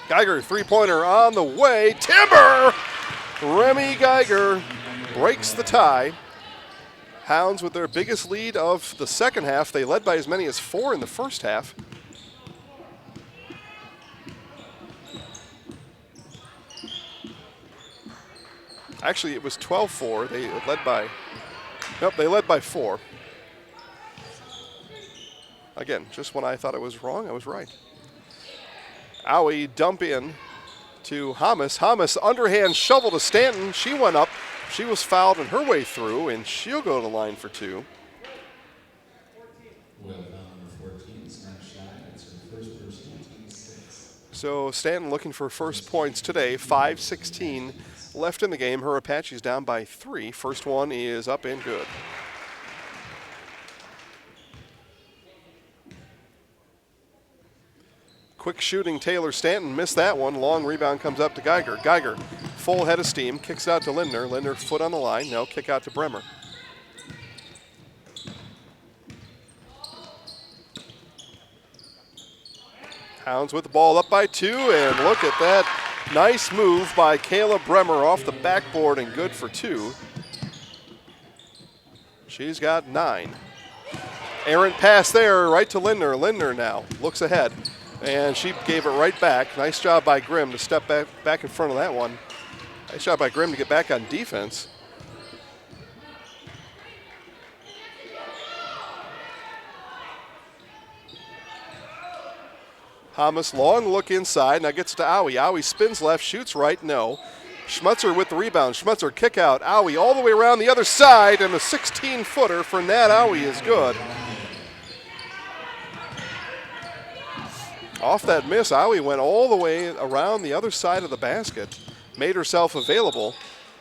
Speaker 9: Geiger, three-pointer on the way. Timber! Remy Geiger breaks the tie. Hounds with their biggest lead of the second half. They led by as many as 4 in the first half. Actually, it was 12-4. They led by 4. Again, just when I thought I was wrong, I was right. Owie dump in to Hamas. Hamas underhand shovel to Stanton. She went up. She was fouled on her way through, and she'll go to the line for 2. So Stanton looking for first points today. 5:16 left in the game. Her Apaches down by 3. First one is up and good. Quick shooting Taylor Stanton missed that one. Long rebound comes up to Geiger. Geiger, full head of steam, kicks out to Lindner. Lindner foot on the line. No, kick out to Bremer. Hounds with the ball up by 2, and look at that nice move by Kayla Bremer off the backboard and good for 2. She's got 9. Errant pass there right to Lindner. Lindner now looks ahead. And she gave it right back. Nice job by Grimm to step back in front of that one. Nice job by Grimm to get back on defense. Hamas, long look inside. Now gets to Owie. Owie spins left, shoots right, no. Schmutzer with the rebound. Schmutzer kick out. Owie all the way around the other side, and the 16-footer for Nat Owie is good. Off that miss, Owie went all the way around the other side of the basket, made herself available,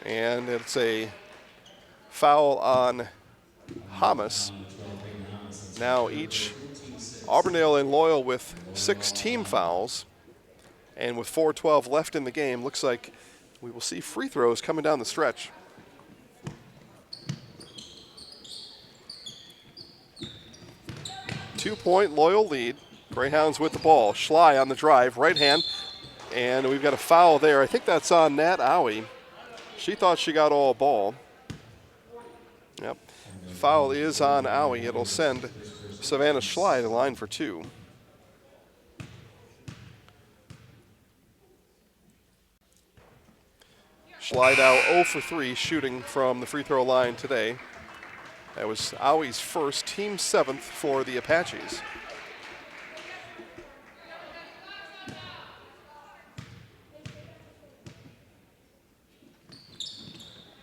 Speaker 9: and it's a foul on Hamas. Now each Auburndale and Loyal with 6 team fouls, and with 4:12 left in the game, looks like we will see free throws coming down the stretch. Two-point Loyal lead. Greyhounds with the ball. Schley on the drive, right hand, and we've got a foul there. I think that's on Nat Owie. She thought she got all ball. Yep. Foul is on Owie. It'll send Savannah Schley to the line for 2. Schley now 0 for 3 shooting from the free throw line today. That was Owie's first, team 7th for the Apaches.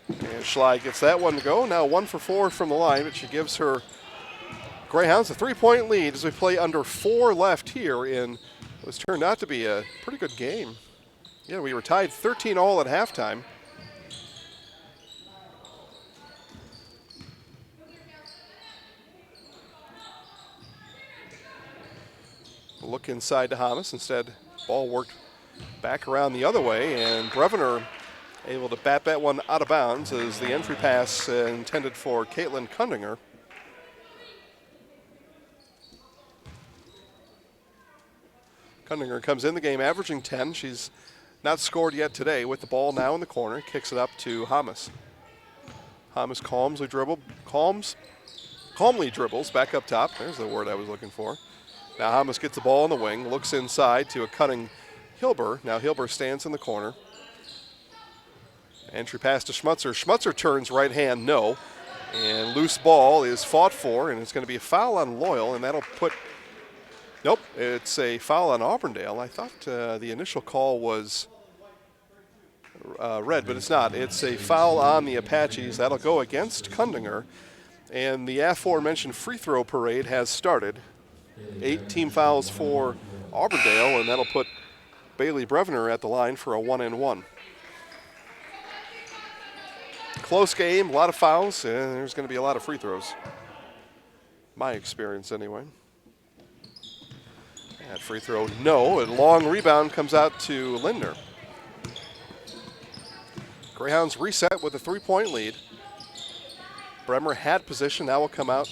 Speaker 9: And Schley gets that one to go. Now 1 for 4 from the line, but she gives her Greyhounds a 3-point lead as we play under 4 left here in what's turned out to be a pretty good game. Yeah, we were tied 13 all at halftime. Look inside to Hamas. Instead, ball worked back around the other way, and Brevner able to bat that one out of bounds as the entry pass intended for Caitlin Kundinger.
Speaker 3: Kundinger comes in the game averaging 10. She's not scored yet today with the ball now in the corner. Kicks it up to Hamas. Hamas calmly dribbles back up top. There's the word I was looking for. Now Hamas gets the ball in the wing, looks inside to a cutting Hilber. Now Hilber stands in the corner. Entry pass to Schmutzer. Schmutzer turns right hand, no. And loose ball is fought for, and it's going to be a foul on Loyal, and that'll put, nope, it's a foul on Auburndale. I thought the initial call was red, but it's not. It's a foul on the Apaches. That'll go against Kundinger, and the aforementioned free throw parade has started. 8 team fouls for Auburndale, and that'll put Bailey Brevner at the line for a 1-and-1. Close game, a lot of fouls, and there's going to be a lot of free throws. My experience, anyway. That free throw, no. A long rebound comes out to Lindner. Greyhounds reset with a 3-point lead. Bremer had position, now will come out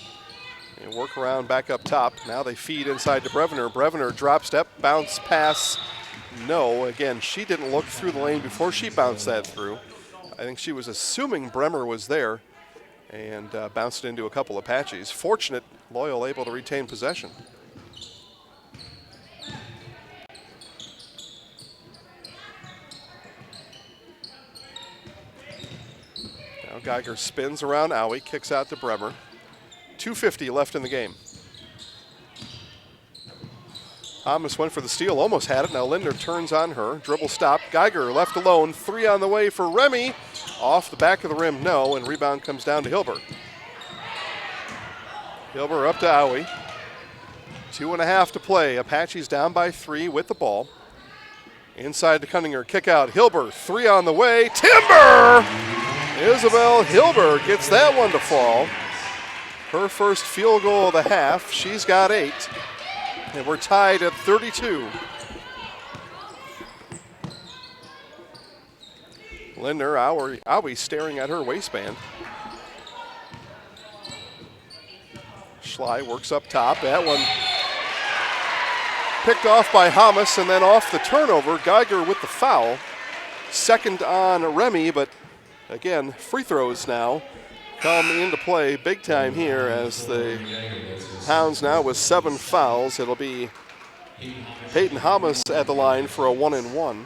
Speaker 3: and work around back up top. Now they feed inside to Brevner. Brevner drop step, bounce pass, no. Again, she didn't look through the lane before she bounced that through. I think she was assuming Bremer was there and bounced it into a couple Apaches. Fortunate, Loyal able to retain possession. Now Geiger spins around Owie, kicks out to Bremer. 2:50 left in the game. Hamas went for the steal, almost had it. Now Lindner turns on her, dribble stop. Geiger left alone, 3 on the way for Remy. Off the back of the rim, no, and rebound comes down to Hilber. Hilber up to Owie. 2.5 to play. Apaches down by 3 with the ball. Inside to Kundinger, kick out. Hilber, 3 on the way. Timber! Isabel Hilber gets that one to fall. Her first field goal of the half. She's got 8. And we're tied at 32. Lindner, Owie staring at her waistband. Schley works up top. That one picked off by Hamas, and then off the turnover, Geiger with the foul. Second on Remy, but again, free throws now come into play big time here as the Hounds now with 7 fouls. It'll be Peyton Hamas at the line for a 1-and-1.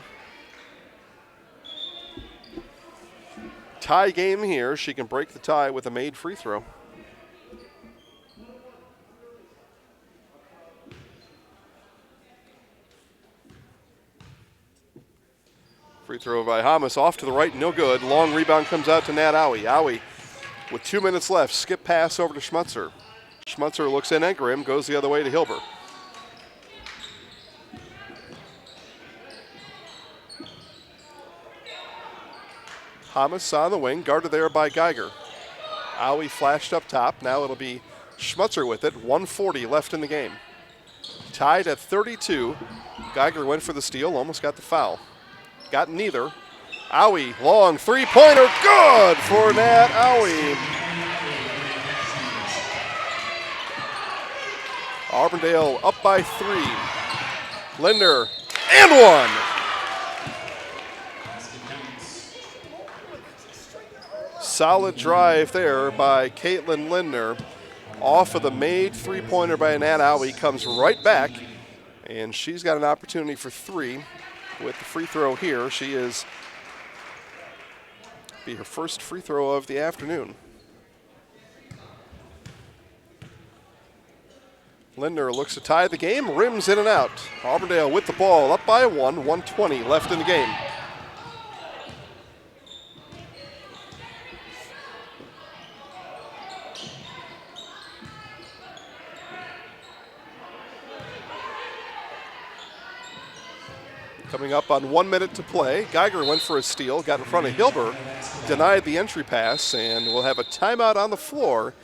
Speaker 3: Tie game here. She can break the tie with a made free throw. Free throw by Hamas off to the right, no good. Long rebound comes out to Nat Owie. Owie with 2 minutes left, skip pass over to Schmutzer. Schmutzer looks in at Grimm, goes the other way to Hilber. Hamas on the wing, guarded there by Geiger. Owie flashed up top. Now it'll be Schmutzer with it. 1:40 left in the game. Tied at 32. Geiger went for the steal, almost got the foul. Got neither. Owie, long three-pointer, good for Nat Owie. Auburndale up by 3. Lindner, and 1. Solid drive there by Caitlin Lindner. Off of the made three-pointer by Nat Owie, comes right back, and she's got an opportunity for 3 with the free throw here. She is be her first free throw of the afternoon. Lindner looks to tie the game, rims in and out. Auburndale with the ball, up by 1, 1:20 left in the game. Coming up on 1 minute to play. Geiger went for a steal, got in front of Hilber, denied the entry pass, and we'll have a timeout on the floor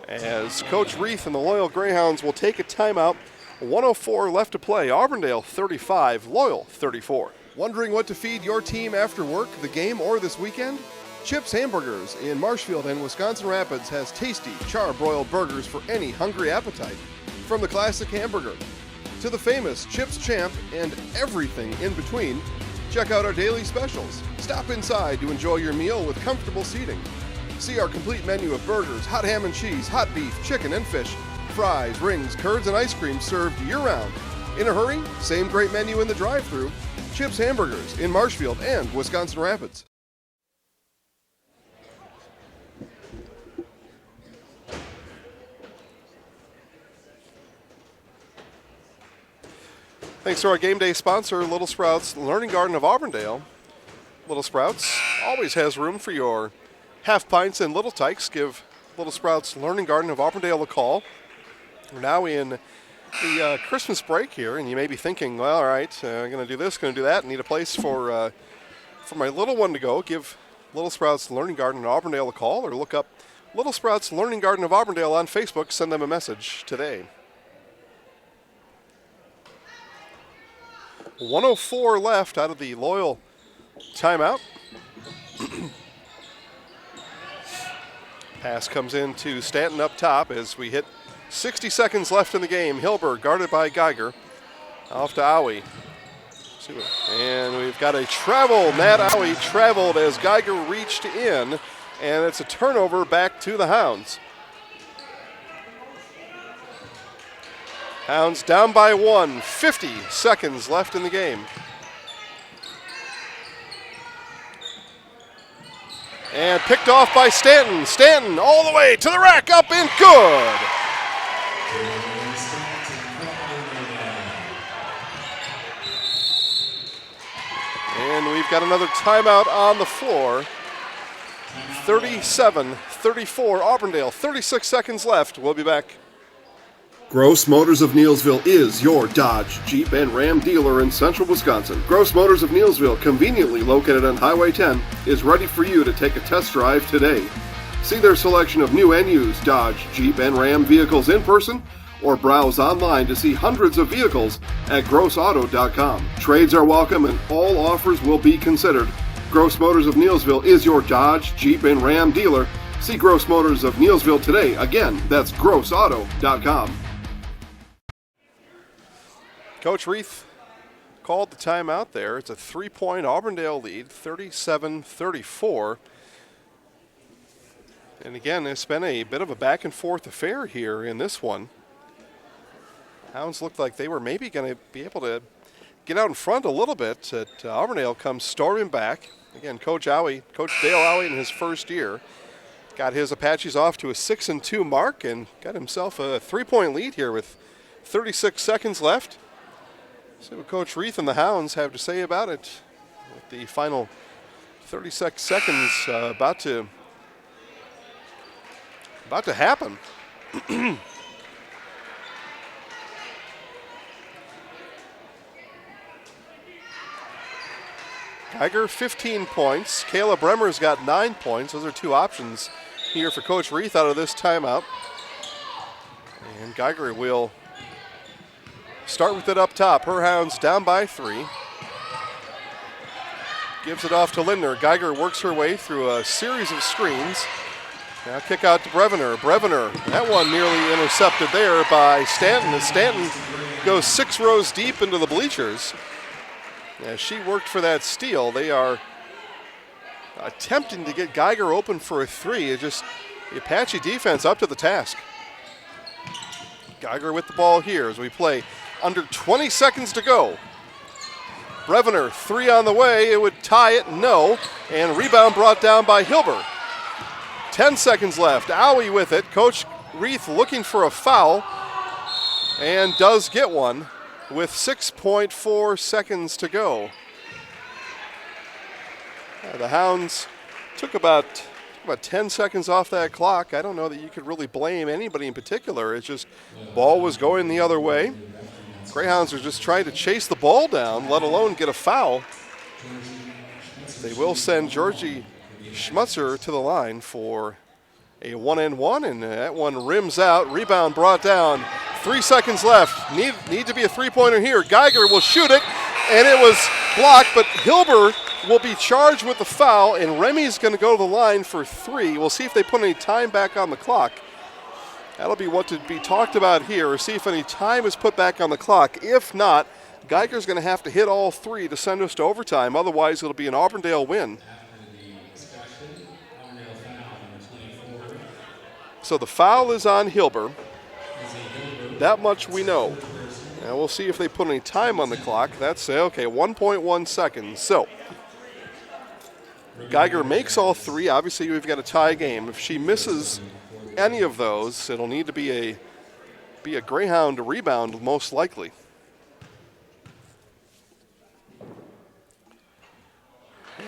Speaker 3: as Coach Reith and the Loyal Greyhounds will take a timeout. 1:04 left to play. Auburndale 35, Loyal 34.
Speaker 9: Wondering what to feed your team after work, the game, or this weekend? Chips Hamburgers in Marshfield and Wisconsin Rapids has tasty char-broiled burgers for any hungry appetite. From the classic hamburger, to the famous Chips Champ and everything in between, check out our daily specials. Stop inside to enjoy your meal with comfortable seating. See our complete menu of burgers, hot ham and cheese, hot beef, chicken and fish, fries, rings, curds, and ice cream served year-round. In a hurry? Same great menu in the drive-thru. Chips Hamburgers in Marshfield and Wisconsin Rapids. Thanks to our game day sponsor, Little Sprouts Learning Garden of Auburndale. Little Sprouts always has room for your half pints and little tykes. Give Little Sprouts Learning Garden of Auburndale a call. We're now in the Christmas break here, and you may be thinking, well, all right, I'm going to do this, going to do that, need a place for my little one to go. Give Little Sprouts Learning Garden of Auburndale a call, or look up Little Sprouts Learning Garden of Auburndale on Facebook. Send them a message today. 1:04 left out of the Loyal timeout. Pass comes in to Stanton up top as we hit 60 seconds left in the game. Hilbert guarded by Geiger. Off to Owie. And we've got a travel. Matt Owie traveled as Geiger reached in, and it's a turnover back to the Hounds. Hounds down by 1, 50 seconds left in the game. And picked off by Stanton. Stanton all the way to the rack, up and good. And we've got another timeout on the floor. 37-34 Auburndale, 36 seconds left. We'll be back. Gross Motors of Neillsville is your Dodge, Jeep, and Ram dealer in central Wisconsin. Gross Motors of Neillsville, conveniently located on Highway 10, is ready for you to take a test drive today. See their selection of new and used Dodge, Jeep, and Ram vehicles in person, or browse online to see hundreds of vehicles at grossauto.com. Trades are welcome and all offers will be considered. Gross Motors of Neillsville is your Dodge, Jeep, and Ram dealer. See Gross Motors of Neillsville today. Again, that's grossauto.com. Coach Reith called the timeout there. It's a 3-point Auburndale lead, 37-34. And again, it's been a bit of a back and forth affair here in this one. Hounds looked like they were maybe going to be able to get out in front a little bit. Auburndale comes storming back. Again, Coach Dale Owie in his first year got his Apaches off to a 6-2 mark and got himself a 3-point lead here with 36 seconds left. See what Coach Reith and the Hounds have to say about it with the final 36 seconds about to happen. Geiger, 15 points. Caleb Bremer's got 9 points. Those are two options here for Coach Reith out of this timeout. And Geiger will start with it up top. Her Hounds down by 3. Gives it off to Lindner. Geiger works her way through a series of screens. Now kick out to Brevener. Brevener, that one nearly intercepted there by Stanton. As Stanton goes 6 rows deep into the bleachers. As she worked for that steal, they are attempting to get Geiger open for a 3. It's just the Apache defense up to the task. Geiger with the ball here as we play under 20 seconds to go. Brevener, 3 on the way. It would tie it, no. And rebound brought down by Hilbert. 10 seconds left. Owie with it. Coach Reith looking for a foul and does get one with 6.4 seconds to go. The Hounds took about 10 seconds off that clock. I don't know that you could really blame anybody in particular. It's just ball was going the other way. Greyhounds are just trying to chase the ball down, let alone get a foul. They will send Georgie Schmutzer to the line for a 1-and-1, and that one rims out. Rebound brought down. 3 seconds left. Need to be a three-pointer here. Geiger will shoot it, and it was blocked, but Hilbert will be charged with the foul, and Remy's going to go to the line for 3. We'll see if they put any time back on the clock. That'll be what to be talked about here. See if any time is put back on the clock. If not, Geiger's going to have to hit all three to send us to overtime. Otherwise, it'll be an Auburndale win. So the foul is on Hilber. That much we know. And we'll see if they put any time on the clock. That's okay, 1.1 seconds. So Geiger makes all three. Obviously, we've got a tie game. If she misses any of those, it'll need to be a Greyhound rebound, most likely.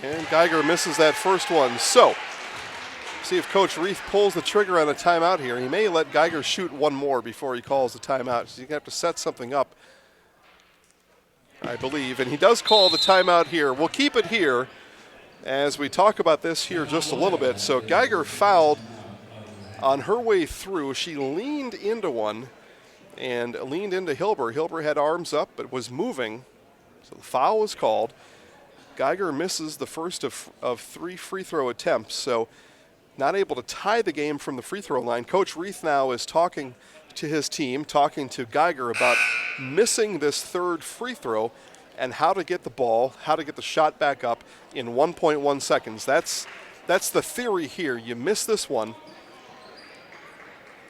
Speaker 9: And Geiger misses that first one. So, see if Coach Reith pulls the trigger on a timeout here. He may let Geiger shoot one more before he calls the timeout. So you have to set something up, I believe. And he does call the timeout here. We'll keep it here as we talk about this here just a little bit. So Geiger fouled on her way through. She leaned into one and leaned into Hilber. Hilber had arms up but was moving. So the foul was called. Geiger misses the first of three free throw attempts. So not able to tie the game from the free throw line. Coach Reith now is talking to his team, talking to Geiger about missing this third free throw and how to get the ball, how to get the shot back up in 1.1 seconds. That's the theory here. You miss this one,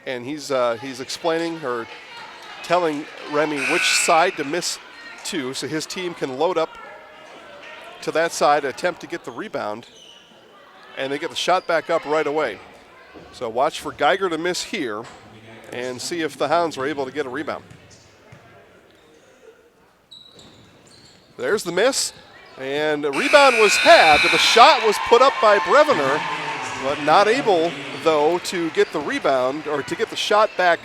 Speaker 9: and he's explaining or telling Remy which side to miss to so his team can load up to that side, attempt to get the rebound, and they get the shot back up right away. So watch for Geiger to miss here and see if the Hounds are able to get a rebound. There's the miss, and the rebound was had. The shot was put up by Brevener, but not able, though, to get the rebound or to get the shot back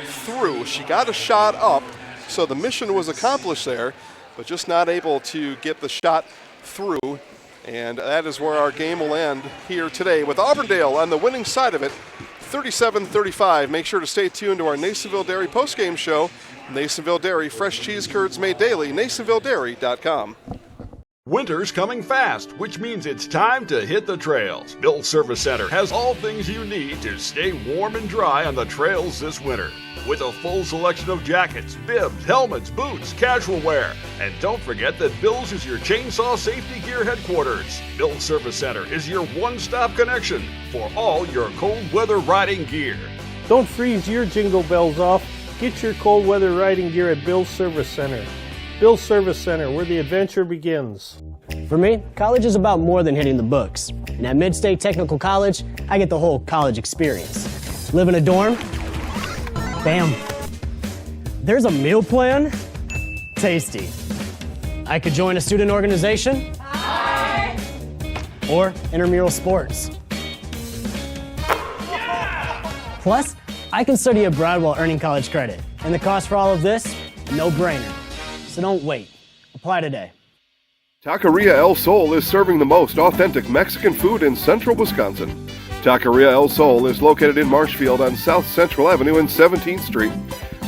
Speaker 9: through. She got a shot up, so the mission was accomplished there, but just not able to get the shot through. And that is where our game will end here today with Auburndale on the winning side of it, 37-35. Make sure to stay tuned to our Neillsville Dairy postgame show. Neillsville Dairy, fresh cheese curds made daily, neillsvilledairy.com.
Speaker 16: Winter's coming fast, which means it's time to hit the trails. Bill's Service Center has all things you need to stay warm and dry on the trails this winter. With a full selection of jackets, bibs, helmets, boots, casual wear. And don't forget that Bill's is your chainsaw safety gear headquarters. Bill's Service Center is your one-stop connection for all your cold weather riding gear.
Speaker 20: Don't freeze your jingle bells off. Get your cold weather riding gear at Bill's Service Center. Bill's Service Center, where the adventure begins.
Speaker 21: For me, college is about more than hitting the books. And at Mid-State Technical College, I get the whole college experience. Live in a dorm? Bam. There's a meal plan? Tasty. I could join a student organization? Hi. Or intramural sports. Yeah! Plus, I can study abroad while earning college credit. And the cost for all of this? No-brainer. So don't wait. Apply today.
Speaker 9: Taqueria El Sol is serving the most authentic Mexican food in central Wisconsin. Taqueria El Sol is located in Marshfield on South Central Avenue and 17th Street.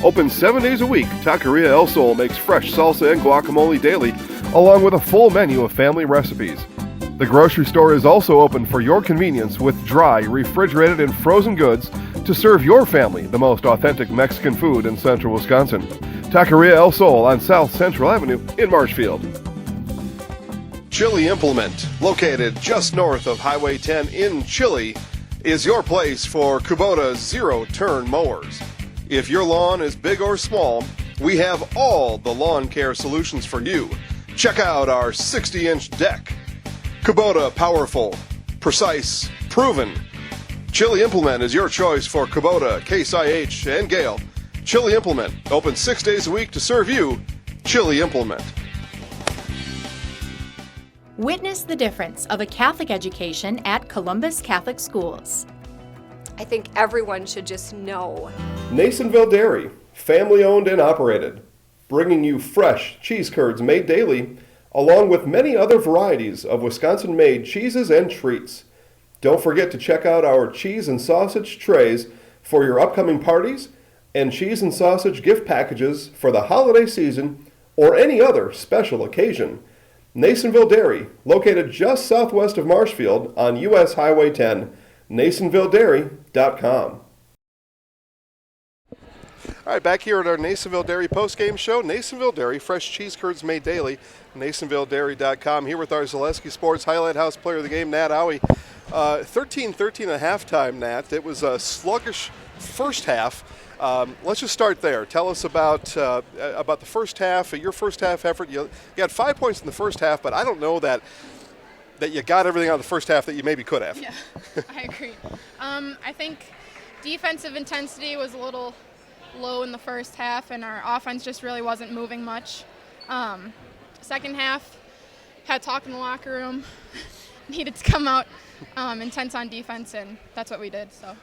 Speaker 9: Open 7 days a week, Taqueria El Sol makes fresh salsa and guacamole daily, along with a full menu of family recipes. The grocery store is also open for your convenience with dry, refrigerated, and frozen goods to serve your family the most authentic Mexican food in central Wisconsin. Taqueria El Sol on South Central Avenue in Marshfield. Chili Implement, located just north of Highway 10 in Chili, is your place for Kubota zero-turn mowers. If your lawn is big or small, we have all the lawn care solutions for you. Check out our 60-inch deck. Kubota powerful, precise, proven. Chili Implement is your choice for Kubota, Case IH, and Gale. Chili Implement, open 6 days a week to serve you. Chili Implement.
Speaker 6: Witness the difference of a Catholic education at Columbus Catholic Schools.
Speaker 7: I think everyone should just know.
Speaker 9: Neillsville Dairy, family owned and operated, bringing you fresh cheese curds made daily, along with many other varieties of Wisconsin-made cheeses and treats. Don't forget to check out our cheese and sausage trays for your upcoming parties and cheese and sausage gift packages for the holiday season or any other special occasion. Neillsville Dairy, located just southwest of Marshfield on US Highway 10, neillsvilledairy.com. All right, back here at our Neillsville Dairy postgame show. Neillsville Dairy, fresh cheese curds made daily. NeillsvilleDairy.com. Here with our Zaleski Sports Highlight House player of the game, Nat Owie. 13-13 at halftime, Nat. It was a sluggish first half. Let's just start there. Tell us about the first half, your first half effort. You had 5 points in the first half, but I don't know that you got everything out of the first half that you maybe could have.
Speaker 1: Yeah, I agree. I think defensive intensity was a little low in the first half, and our offense just really wasn't moving much. Second half, had talk in the locker room, needed to come out intense on defense, and that's what we did. So.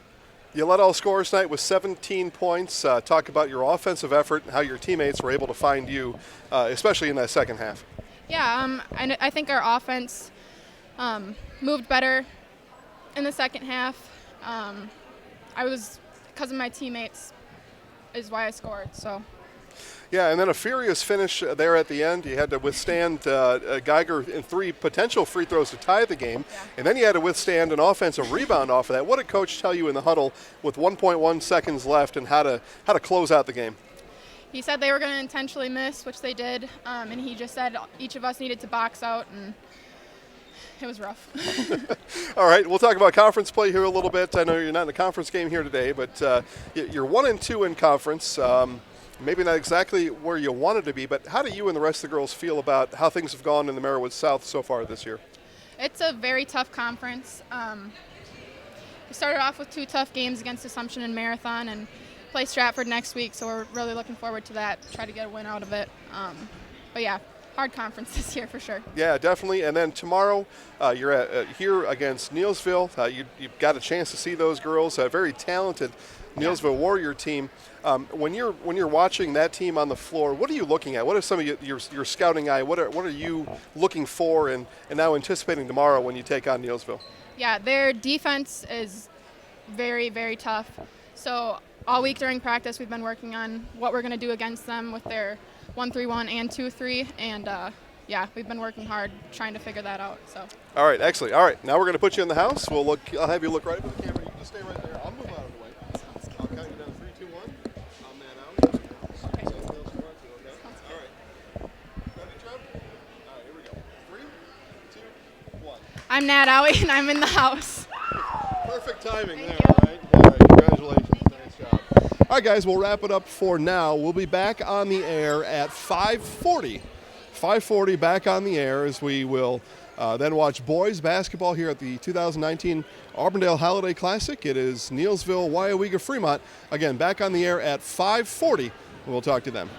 Speaker 9: You led all scorers tonight with 17 points. Talk about your offensive effort and how your teammates were able to find you, especially in that second half.
Speaker 1: Yeah, I think our offense moved better in the second half. Because of my teammates is why I scored. So.
Speaker 9: Yeah, and then a furious finish there at the end. You had to withstand Geiger in 3 potential free throws to tie the game, and then you had to withstand an offensive rebound off of that. What did Coach tell you in the huddle with 1.1 seconds left, and how to close out the game?
Speaker 1: He said they were going to intentionally miss, which they did, and he just said each of us needed to box out, and it was rough.
Speaker 9: All right, we'll talk about conference play here a little bit. I know you're not in a conference game here today, but you're 1-2 in conference. Maybe not exactly where you wanted to be, but how do you and the rest of the girls feel about how things have gone in the Merriwood South so far this year?
Speaker 1: It's a very tough conference. We started off with 2 tough games against Assumption and Marathon, and play Stratford next week, so we're really looking forward to that, try to get a win out of it. But yeah, hard conference this year for sure.
Speaker 9: Yeah, definitely. And then tomorrow you're here against Neillsville. You've got a chance to see those girls, a very talented Neillsville Warrior team. When you're watching that team on the floor, what are you looking at? What are some of your scouting eye? What are you looking for and now anticipating tomorrow when you take on Neillsville?
Speaker 1: Yeah, their defense is very, very tough. So all week during practice, we've been working on what we're going to do against them with their 1-3-1 and 2-3, and yeah, we've been working hard trying to figure that out. So.
Speaker 9: All right, excellent. All right, now we're going to put you in the house. I'll have you look right at the camera. You can just stay right there. I'll move out of the way. I'll count you down 3, 2, 1. I'm Nat Owie. Okay. All right. Ready, Trev? All right, here we go. 3, 2, 1.
Speaker 1: I'm Nat Owie, and I'm in the house.
Speaker 9: Perfect timing there, right? All right, congratulations. Nice job. All right, guys, we'll wrap it up for now. We'll be back on the air at 5:40. 5:40 back on the air as we will then watch boys basketball here at the 2019 Auburndale Holiday Classic. It is Neillsville, Weyauwega-Fremont. Again, back on the air at 5:40. We'll talk to them.